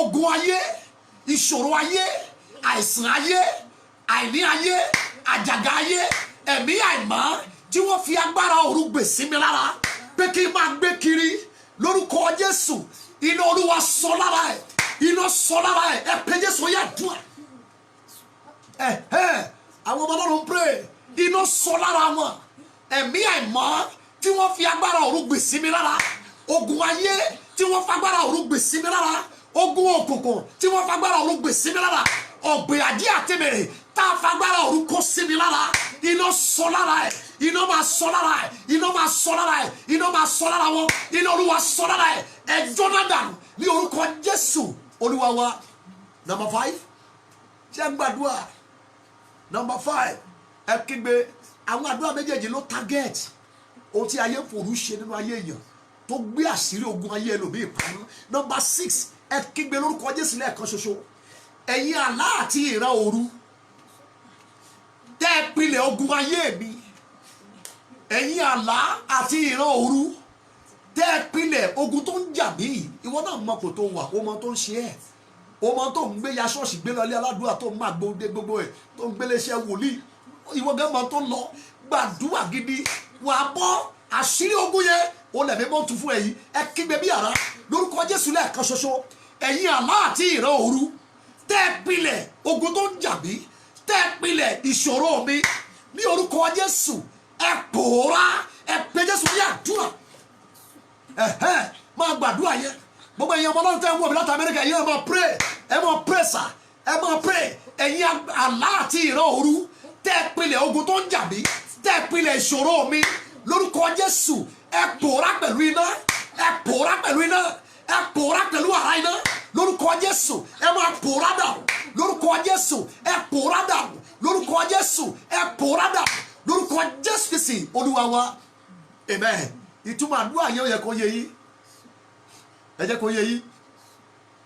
ogun ayé ìṣòro ayé àìsàn ayé àìní ayé àjàgà ayé ẹ̀mí àìmọ́ tí wọ́n fi agbára òru gbè sí mi lára pé kí n máa gbé kiri lórúkọ Jésù iná Olúwa sọ lára ẹ̀ iná sọ lára ẹ̀ ẹ pe Jésù yá dùn àwọn ọmọ Ọlọ́run pray iná sọ lára wọn ẹ̀mí àìmọ́ tí wọ́n fi agbára òru gbè sí mi lára ogun ayé tí wọ́n fi agbára òru gbè sí mi lára ogun òkùnkùn tí wọ́n fi agbára òru gbè sí mi lára ọ̀gbìn àjí àtẹ̀mẹ̀rẹ̀ tá a fi agbára òru kó sí mi lára iná sọ lára ẹ̀ iná máa sọ lára ẹ̀ iná máa sọ lára ẹ̀ iná máa sọ lára wọn iná Olúwa sọ lára ẹ̀ ẹ jóná dànù ní orúkọ Jésù Olúwa wa. Number 5 ṣé gbàdúrà. Number 5 ẹ kígbe. Àwọn àdúrà méjèèjì ló target ohun tí ayé fòrú ṣe nínú ayé èèyàn tó gbé àṣírí ogun ayé ẹlòmíì pamọ́. Number 6 ẹ kígbe lórúkọ Jésù lẹ́ẹ̀kan ṣoṣo. Ẹ̀yin àlá àti ìran òru tẹ́ ẹ pilẹ̀ ogun ayé mi. Ẹ̀yin àlá àti ìran òru tẹ́ ẹ pilẹ̀ ogun tó ń jà mí. Ìwọ náà mọ̀ kò tó wà, ó mọ tó ń ṣe ẹ̀, ó mọ tó ń gbé ya ṣọ́ọ̀ṣì gbé lọlé aládùúrà tó ń máa gbóde gbogbo ẹ̀ tó ń gbélé iṣẹ́ wòlíì. Ìwọ gẹ́gẹ́ mọ tó ń lọ gbàdúrà gidi wàá bọ́ àṣírí ogun yẹn ó lẹ̀mí mọ́ tún fún ẹ̀yìn. Ẹ kígbe bí àrá lórúkọ Jésù lẹ́ẹ̀kan ṣoṣo. Ẹ̀yin àlá àti ìran òru tẹ́ ẹ pilẹ̀ ogun tó ń jà mí, tẹ́ ẹ pilẹ̀ ìṣòro mi ní orúkọ Jésù ẹ pòórá. Ẹ pe Jésù ní àdúrà. Máa gbàdúrà yẹn. Gbogbo ẹ̀yin ọmọ Ọlọ́run tẹ́ ń wọ̀ mí láti Amẹ́ríkà yẹn ẹ máa pray, ẹ máa pray sà, ẹ máa pray. Ẹ̀yin àlá àti ìran òru tẹ́ ẹ pilẹ̀ ogun tó ń jà mí, tẹ́ ẹ pilẹ̀ ìṣòro mi lórúkọ Jésù ẹ pòórá pẹ̀lú iná, ẹ pòórá pẹ̀lú iná, ẹ pòórá pẹ̀lú àrá iná lórúkọ Jésù. Ẹ máa pòórá dànù lórúkọ Jésù. Ẹ pòórá dànù lórúkọ Jésù. Ẹ pòórá dànù lórúkọ Jésù Kristi Olúwa wa. Amen. Ìtumọ̀ àdúrà yẹn ó yẹ kó yé yín. Ẹ jẹ́ kó yé yín.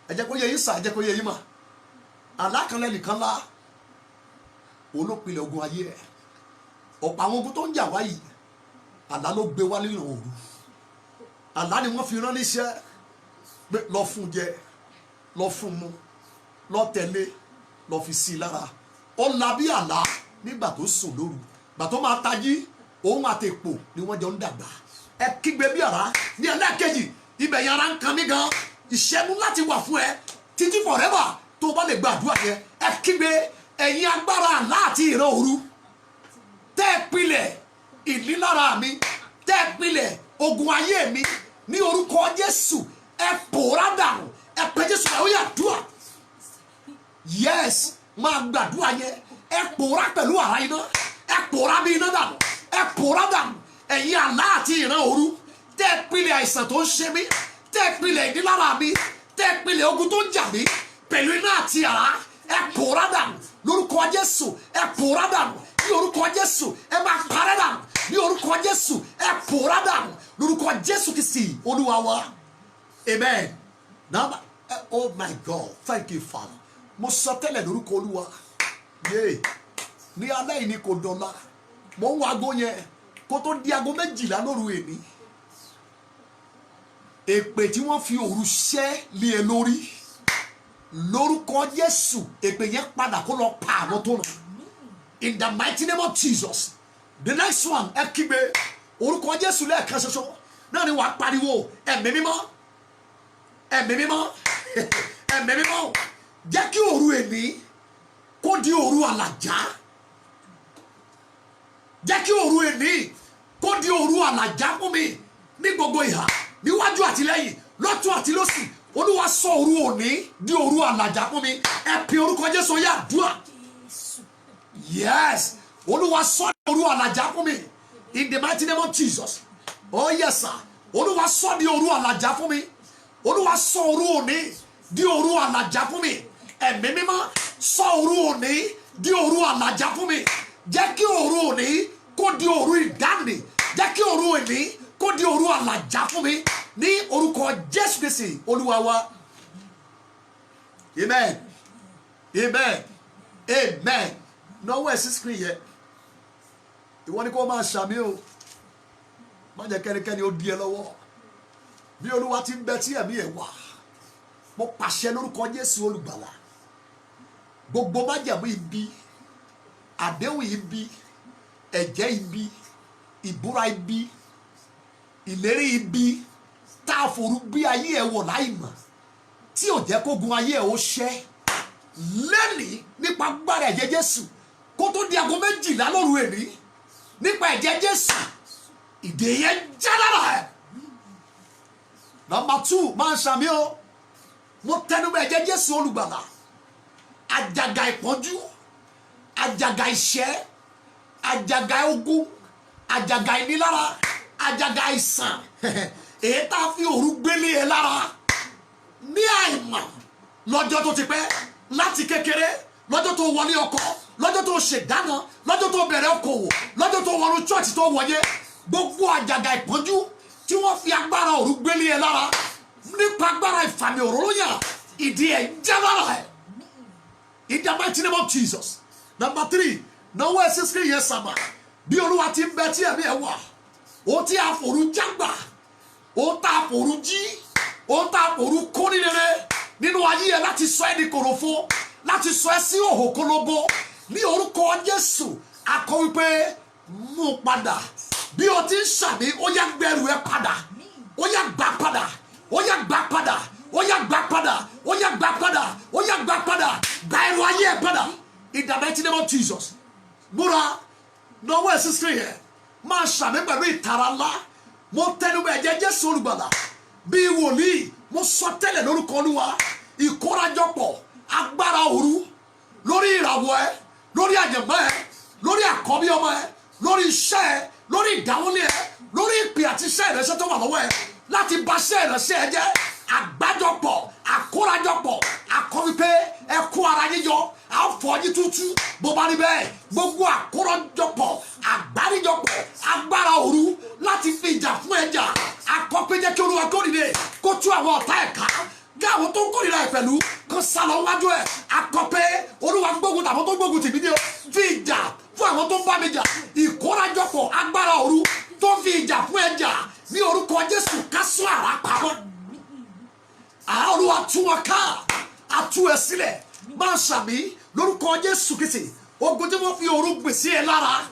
Ẹ jẹ́ kó yé yín sà, ẹ jẹ́ kó yé yín mà. Àlá kan lẹ́nìkan lá olópinlẹ̀ ogun ayé ẹ̀. Ọ̀pọ̀ àwọn ogun tó ń jà wá yìí àlá ló gbé wá nínú òru. Àlá ni wọ́n fi rán níṣẹ́ pé lọ fún jẹ, lọ fún mu, lọ tẹ̀lé, lọ fi sí i lára. Ó la bí àlá nígbà tó sùn lóru. Gbà tó máa tají òun àti èpò ni wọ́n jọ ń dàgbà. Ẹ kígbe bí àrá ní ẹlẹ́ẹ̀kejì. Ibẹ̀ yẹn ara ń kan mí gan. Ìṣẹ́gun láti wà fún ẹ títí forever tó o bá lè gbàdúrà yẹn. Ẹ kígbe ẹ̀yin agbára àlá àti ìran òru tẹ́ ẹ pilẹ̀ ìnilára mi, tẹ́ ẹ pilẹ̀ ogun ayé mi ní orúkọ Jésù ẹ pòórá dànù. Ẹ pè Jésù ẹ ó yá dùà. Yes, máa gbàdúrà yẹn. Ẹ pòórá pẹ̀lú àrá iná, ẹ pòórá bí iná dànù, ẹ pòórá dànù. Ẹ̀yin àlá àti ìran òru tẹ́ ẹ pilẹ̀ àìsàn tó ń ṣe mí, tẹ́ ẹ pilẹ̀ ìnilára mi, tẹ́ ẹ pilẹ̀ ogun tó ń jà mí pẹ̀lú iná àti àrá ẹ pòórá dànù lórúkọ Jésù. Ẹ pòórá dànù ní orúkọ Jésù. Ẹ máa parẹ́ dànù ní orúkọ Jésù. Ẹ pòórá dànù lórúkọ Jésù Kristi Olúwa wa. Amen. Now, oh my God, thank you Father. Mo sọ tẹ́lẹ̀ lórúkọ Olúwa. Ní alẹ́ yìí ni kò dọ̀la. Mo ń wo aago yẹn kó tó di aago 12 lóru èmi. Èpè tí wọ́n fi òru ṣẹ́ lé ẹ lórí lórúkọ Jésù èpè yẹn padà kó lọ pa àwọn tó ràn. In the mighty name of Jesus. The next one ẹ kígbe orúkọ Jésù lẹ́ẹ̀kan ṣoṣo náà ni wàá pariwo ẹ̀mí mímọ́, ẹ̀mí mímọ́, ẹ̀mí mímọ́. Jẹ́ kí òru èní kó di òru àlàjá. Jẹ́ kí òru èní kó di òru àlàjá fún mi ní gbogbo ìhà, níwájú àti lẹ́yìn, lọ́tún àti lósì. Olúwa sọ òru òní di òru àlàjá fún mi. Ẹ pe orúkọ Jésù yá dùà. Yes, Olúwa sọ òru àlàjá fún mi in the mighty name of Jesus. Oh yes sir. Olúwa sọ di òru àlàjá fún mi. Olúwa sọ òru òní di òru àlàjá fún mi. Ẹ̀mí mímọ́ sọ òru òní di òru àlàjá fún mi. Jẹ́ kí òru òní kó di òru ìdáǹdè. Jẹ́ kí òru òní kó di òru àlàjá fún mi ní orúkọ Jésù Kristi Olúwa wa. Amen. Amen. Amen. Náwó ẹ̀ sí screen yẹn. Ìwọ ni kó máa ṣàmì o. Má jẹ́ kẹ́nikẹ́ni ó di ẹ lọ́wọ́. Bí Olúwa ti ń bẹ tí ẹ̀mí ẹ̀ wà. Mo pàṣẹ lórúkọ Jésù olùgbàlà. Gbogbo májẹ̀mú ibi, àdéhùn ibi, ẹ̀jẹ̀ ibi, ìbúra ibi, ìlérí ibi tá a forú bí ayé ẹ̀ wọ̀ láì mọ̀ tí ò jẹ́ kó gun ayé ẹ̀ ó ṣẹ́ lẹ́nìí nípa agbára ẹ̀jẹ̀ Jésù kó tó di aago 12 lóru èní nípa ẹ̀jẹ̀ Jésù ìdè yẹn já lára ẹ̀. Number 2 máa ń ṣàmì o. Mo tẹnumọ́ ẹ̀jẹ̀ Jésù olùgbàlà. Àjàgà ìpọ́njú, àjàgà ìṣẹ́, àjàgà ogun, àjàgà ìnilára, àjàgà àìsàn èyí tá a fi òru gbélé ẹ lára ní àìmọ̀ lọ́jọ́ tó ti pẹ́, láti kékeré, lọ́jọ́ tó wọlé ọkọ, lọ́jọ́ tó ṣèdáná, lọ́jọ́ tó bẹ̀rẹ̀ okòwò, lọ́jọ́ tó wọnú chọ́ọ̀chì tó wọ̀nyẹ, gbogbo àjàgà ìpọ́njú tí wọ́n fi agbára òru gbélé ẹ lára nípa agbára ìfàmì òróró yàn, ìdí ẹ̀ já lára ẹ̀. In the mighty name of Jesus. Number 3, náwó ẹ̀sìn sí yẹn sàmà bí Olúwa ti ń bẹ tí ẹ̀mí ẹ̀ wà, ó tí a fòru jágbà, ó tá a fòru jí, ó tá a fòru kó ní rere nínú ayé ẹ̀ láti sọ ẹ́ di kòròfo, láti sọ ẹ́ sí òhò kólóbó ní orúkọ Jésù. Akọ wípé mú padà bí o ti ń sàmì, ó yá gbẹrù ẹ padà, ó yá gbà padà, ó yá gbà padà, ó yá gbà padà, ó yá gbà padà, ó yá gbà padà, gba ẹrù ayé ẹ padà. In the mighty name of Jesus. Múra náwó ẹ̀sìn sí yẹn máa sàmì pẹ̀lú ìtara ńlá. Mo tẹnu bẹ̀ ẹ̀jẹ̀ Jésù olùgbàlà bí wòlíì, mo sọ tẹ́lẹ̀ lórúkọ Olúwa, ìkórajọpọ̀ agbára òru lórí ìràwọ̀ ẹ, lórí àyànmọ́ ẹ, lórí àkọ́bí ọmọ ẹ, lórí iṣẹ́ ẹ, lórí ìdáwọ́lé ẹ, lórí ìpè àti iṣẹ́ ìrẹsẹ̀ tó wà lọ́wọ́ ẹ láti bà iṣẹ́ ìrẹsẹ̀ ẹ jẹ́. Àgbájọpọ̀, àkórajọpọ̀, àkọ́wípé ẹ kó ara yíyọ, àfọ̀yí tútù bó bá rí bẹ́ẹ̀. Gbogbo àkórajọpọ̀, àgbáríjọpọ̀ agbára òru láti fi ìjà fún ẹja, àkọ́pẹ́jẹ́ kí Olúwa kó dìde kó tú àwọn ọ̀tá ẹ̀ ká, kí àwọn tó ń kórìíra ẹ̀ pẹ̀lú kan sálọ wájú ẹ̀. Àkọ́pẹ́ Olúwa gbógun tàwọn tó gbógun tì mí ní o, fi ìjà fún àwọn tó ń bá mi jà. Ìkórajọpọ̀ agbára òru tó fi ìjà fún ẹja ní orúkọ Jésù ká sún àrá pamọ́. Olúwa tú wọn ká, àtú ẹ sílẹ̀, máa sàmì lórúkọ Jésù Kristi. Ogun tí wọ́n fi òru gbèsè ẹ lára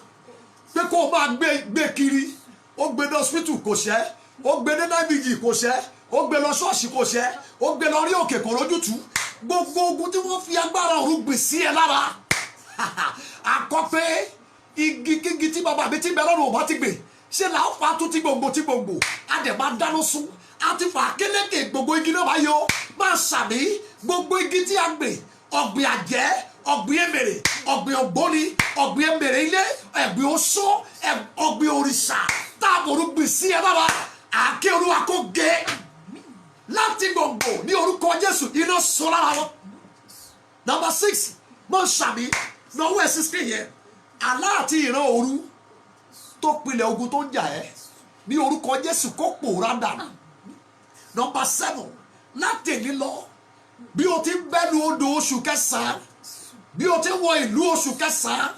pé kó o máa gbé kiri, ó gbé lọ hospital kò ṣẹ́, ó gbé ní náìbìjì kò ṣẹ́, ó gbé lọ ṣọ́ọ̀ṣì kò ṣẹ́, ó gbé lọ rí òkè kò rójútùú. Gbogbo ogun tí wọ́n fi agbára òru gbèsè ẹ lára àkọ́pẹ́ igi kígi tí bàbá mi ti bẹ lọ́rùn ọ̀bá ti gbè, ṣé là ń fa tó ti gbòǹgbò a dẹ̀ máa dáná sun, a ti fà kélékè gbogbo igi náà máa yọ. Máa sàmì gbogbo igi tí a gbè, ọ̀gbìn àjẹ́, ọ̀gbìn èmèrè, ọ̀gbìn ògbóni, ọ̀gbìn èmèrè ilé, ẹ̀gbìn oṣó, ọ̀gbìn òrìṣà táàbòrú gbìn sí ẹ lára, àáké Olúwa kó gé láti gbòǹgbò ní orúkọ Jésù, iná sọ lára wọn. Number 6, máa sàmì náwó ẹ̀sìn sí yẹn àlá àti ìran òru tó pilẹ̀ ogun tó ń jà ẹ́ ní orúkọ Jésù kó pòórá dànù. Number 7, láti èní lọ bí o ti ń bẹ́nu odò oṣù kẹsàn-án, bí o ti ń wọ ìlú oṣù kẹsàn-án,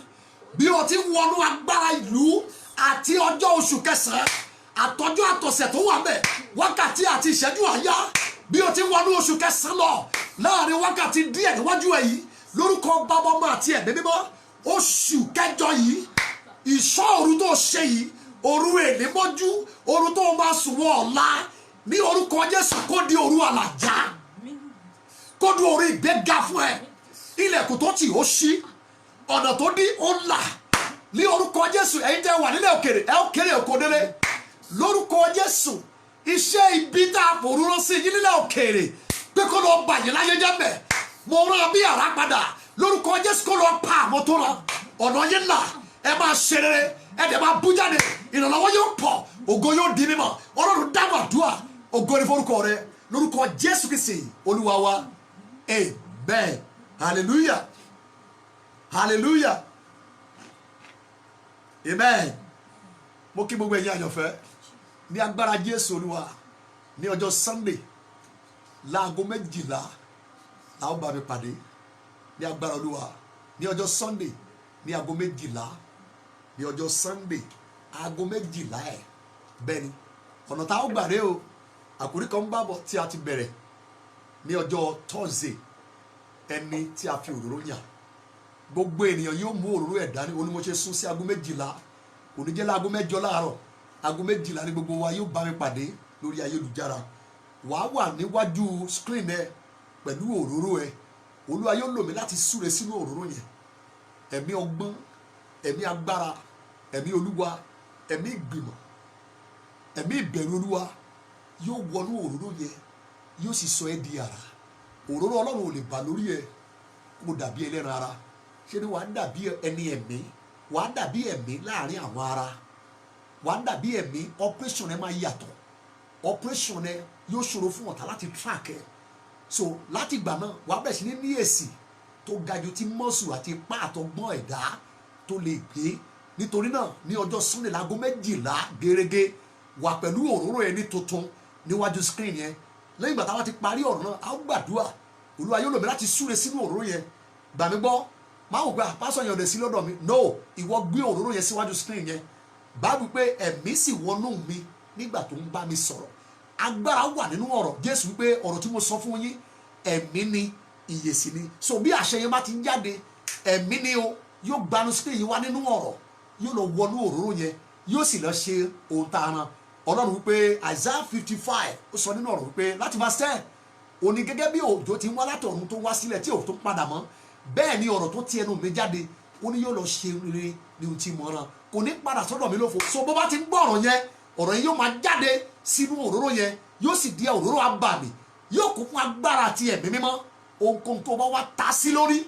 bí o ti ń wọnú agbára ìlú àti ọjọ́ oṣù kẹsàn-án, àtọjọ́ àtọ̀sẹ̀ tó wà mẹ́, wákàtí àti ìṣẹ́jú àyá, bí o ti ń wọnú oṣù kẹsàn-án lọ láàrin wákàtí díẹ̀ níwájú ẹ̀ yìí lórúkọ Baba Ọmọ àti Ẹ̀mí Mímọ́. Oṣù kẹjọ yìí, ìṣọ́ òru tó ṣe yìí, òru èní mọ́jú, òru tó máa sùn wọ ọ̀la ní orúkọ Jésù kó di òru àlàjá, kó di òru ìgbéga fún ẹ. Ilẹ̀kùn tó tì ó ṣí, ọ̀nà tó dí ó là ní orúkọ Jésù. Ẹ̀yin tẹ́ wà nílẹ̀ òkèrè, ẹ ó kéré òkò délé lórúkọ Jésù. Iṣẹ́ ibi tá a fòrú rán sí yín nílẹ̀ òkèrè pé kó lọ bàyìn láyé jẹ́ mẹ́, mo rán bí àrá padà lórúkọ Jésù kó lọ pa àmọ́ tó rán ọ̀nà yín là. Ẹ máa ṣe rere, ẹ dẹ̀ máa bú jáde, ìrànlọ́wọ́ yóò pọ̀, ògo yóò di mímọ́. Ọlọ́run dáhùn àdúrà, ògo ni forúkọ rẹ lórúkọ Jésù Kristi Olúwa wa. Amen. Hallelujah. Hallelujah. Amen. Mo kí gbogbo ẹ̀yin àyànfẹ́ ní agbára Jésù Olúwa ní ọjọ́ Sunday láago 12 la ó bá mi pàdé ní agbára Olúwa ní ọjọ́ Sunday ní aago 12 ní ọjọ́ Sunday aago 12 ẹ̀ bẹ́ẹ̀ ni ọ̀nà tá a ó gbà rè o. Àkòrí kan ń bàbọ̀ tí a ti bẹ̀rẹ̀ ní ọjọ́ Thursday, ẹni tí a fi òróró yàn. Gbogbo ènìyàn yóò mú òróró ẹ̀ dání, onímọ̀ṣẹ́ sún sí aago 12, oníjẹ́ láago 8 láàárọ̀, aago 12 ní gbogbo wa yóò bá mi pàdé lórí ayélujára. Wàá wà níwájú screen ẹ pẹ̀lú òróró ẹ. Olúwa yóò lò mí láti súre sínú òróró yẹn. Ẹ̀mí ọgbọ́n, ẹ̀mí agbára, ẹ̀mí Olúwa, ẹ̀mí ìgbìmọ̀, ẹ̀mí ìbẹ̀rù Olúwa yóò wọnú òróró yẹn, yóò sì sọ ẹ́ di àrà. Òróró Ọlọ́run ò lè bà lórí ẹ kó dàbí ẹlẹ́ran ara. Ṣé ni wàá dàbí ẹni ẹ̀mí, wàá dàbí ẹ̀mí láàrin àwọn ara, wàá dàbí ẹ̀mí, operation ẹ máa yàtọ̀. operation ẹ yóò ṣòro fún ọ̀tá láti track ẹ. So láti ìgbà náà wàá bẹ̀rẹ̀ sí ní èsì tó ga jù tí mọ́sù àti ipá àtọgbọ́n ẹ̀dá tó lè gbé. Nítorí náà ní ọjọ́ Sunday láago 12 gẹ́rẹ́gẹ́ wà pẹ̀lú òróró ẹni tuntun níwájú screen yẹn. Lẹ́yìn ìgbà táwa ti parí ọ̀rọ̀ náà a ó gbàdúrà Olúwa yóò lò mí láti súre sínú òróró yẹn. Gbà mí gbọ́ máa wò pé pásọ̀ yẹn ò dẹ̀ sí lọ́dọ̀ mi. No, ìwọ gbé òróró yẹn síwájú screen yẹn. Báwo pé ẹ̀mí sì wọnú mi nígbà tó ń bá mi sọ̀rọ̀. Agbára wà nínú ọ̀rọ̀ Jésù wípé ọ̀rọ̀ tí mo sọ fún yín ẹ̀mí ni ìyè sì ni. So bí àṣẹ yẹn bá ti ń jáde ẹ̀mí ni o yóò gbanu screen yìí wá nínú ọ̀rọ̀ yóò lọ wọnú òróró yẹn yóò sì lọ ṣe ohun tá a ran. Ọlọ́run wípé Isaiah 55 ó sọ nínú ọ̀rọ̀ wípé láti verse 10 òní gẹ́gẹ́ bí òjò ti ń wá láti ọ̀run tó wá sílẹ̀ tí òun tó padà mọ́ bẹ́ẹ̀ ni ọ̀rọ̀ tó ti ẹnu mi jáde ó ní yóò lọ ṣe rere ní ohun tí mo rán kò ní padà sọ́dọ̀ mi lófo. So bó bá ti ń gbọ́ ọ̀rọ̀ yẹn yóò máa jáde sínú òróró yẹn yóò sì di òróró abàmì yóò kún fún agbára àti ẹ̀mí mímọ́. Ohunkóhun tó bá wá ta sí lórí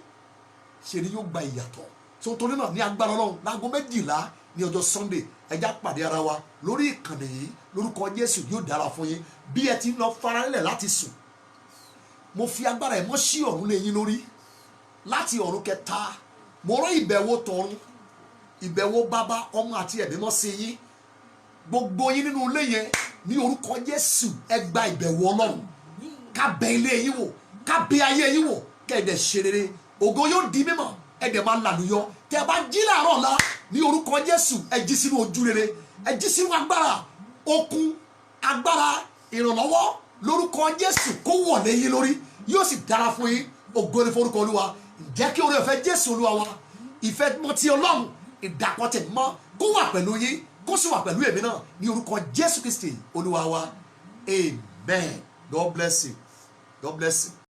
ṣe ni yóò gba ìyàtọ̀. So torí náà ní agbára Ọlọ́run láago 12 ní ọjọ́ Sunday ẹjá pàdé ara wa lórí ìkànnì yìí lórúkọ Jésù yóò dára fún yín. Bí ẹ ti ń lọ faralẹ̀ láti sùn mo fi agbára ẹ̀ mọ́ sí ọ̀run lé yín lórí láti ọ̀run kẹta mo rán ìbẹ̀wò tọ̀run ìbẹ̀wò bàbá ọmọ àti ẹ̀mí mọ́ sí yín gbogbo yín nínú ilé yẹn ní orúkọ Jésù ẹ gba ìbẹ̀wò Ọlọ́run ká bẹ ilé yín wò ká bẹ ayé yín wò kẹ́ẹ̀dẹ̀ ṣe rere ògo yóò di mímọ́ ẹ̀dẹ̀ máa làlùyọ tẹ́ ẹ bá jí láàárọ̀ ọ̀la ní orúkọ Jésù ẹ jí sínú ojú rere ẹ jí sínú agbára okun agbára ìrànlọ́wọ́ lórúkọ Jésù kó wọ̀lé yín lórí yóò sì dára fún yín ògo ni forúkọ Olúwa. Ǹjẹ́ kí oore ọ̀fẹ́ Jésù Olúwa wa ìfẹ́ mọ́ ti Ọlọ́run ìdàpọ̀ tẹ̀ mọ́ kó wà pẹ̀lú yín kó sì wà pẹ̀lú èmi náà ní orúkọ Jésù Kristi Olúwa wa. Amen. God bless you. God bless you.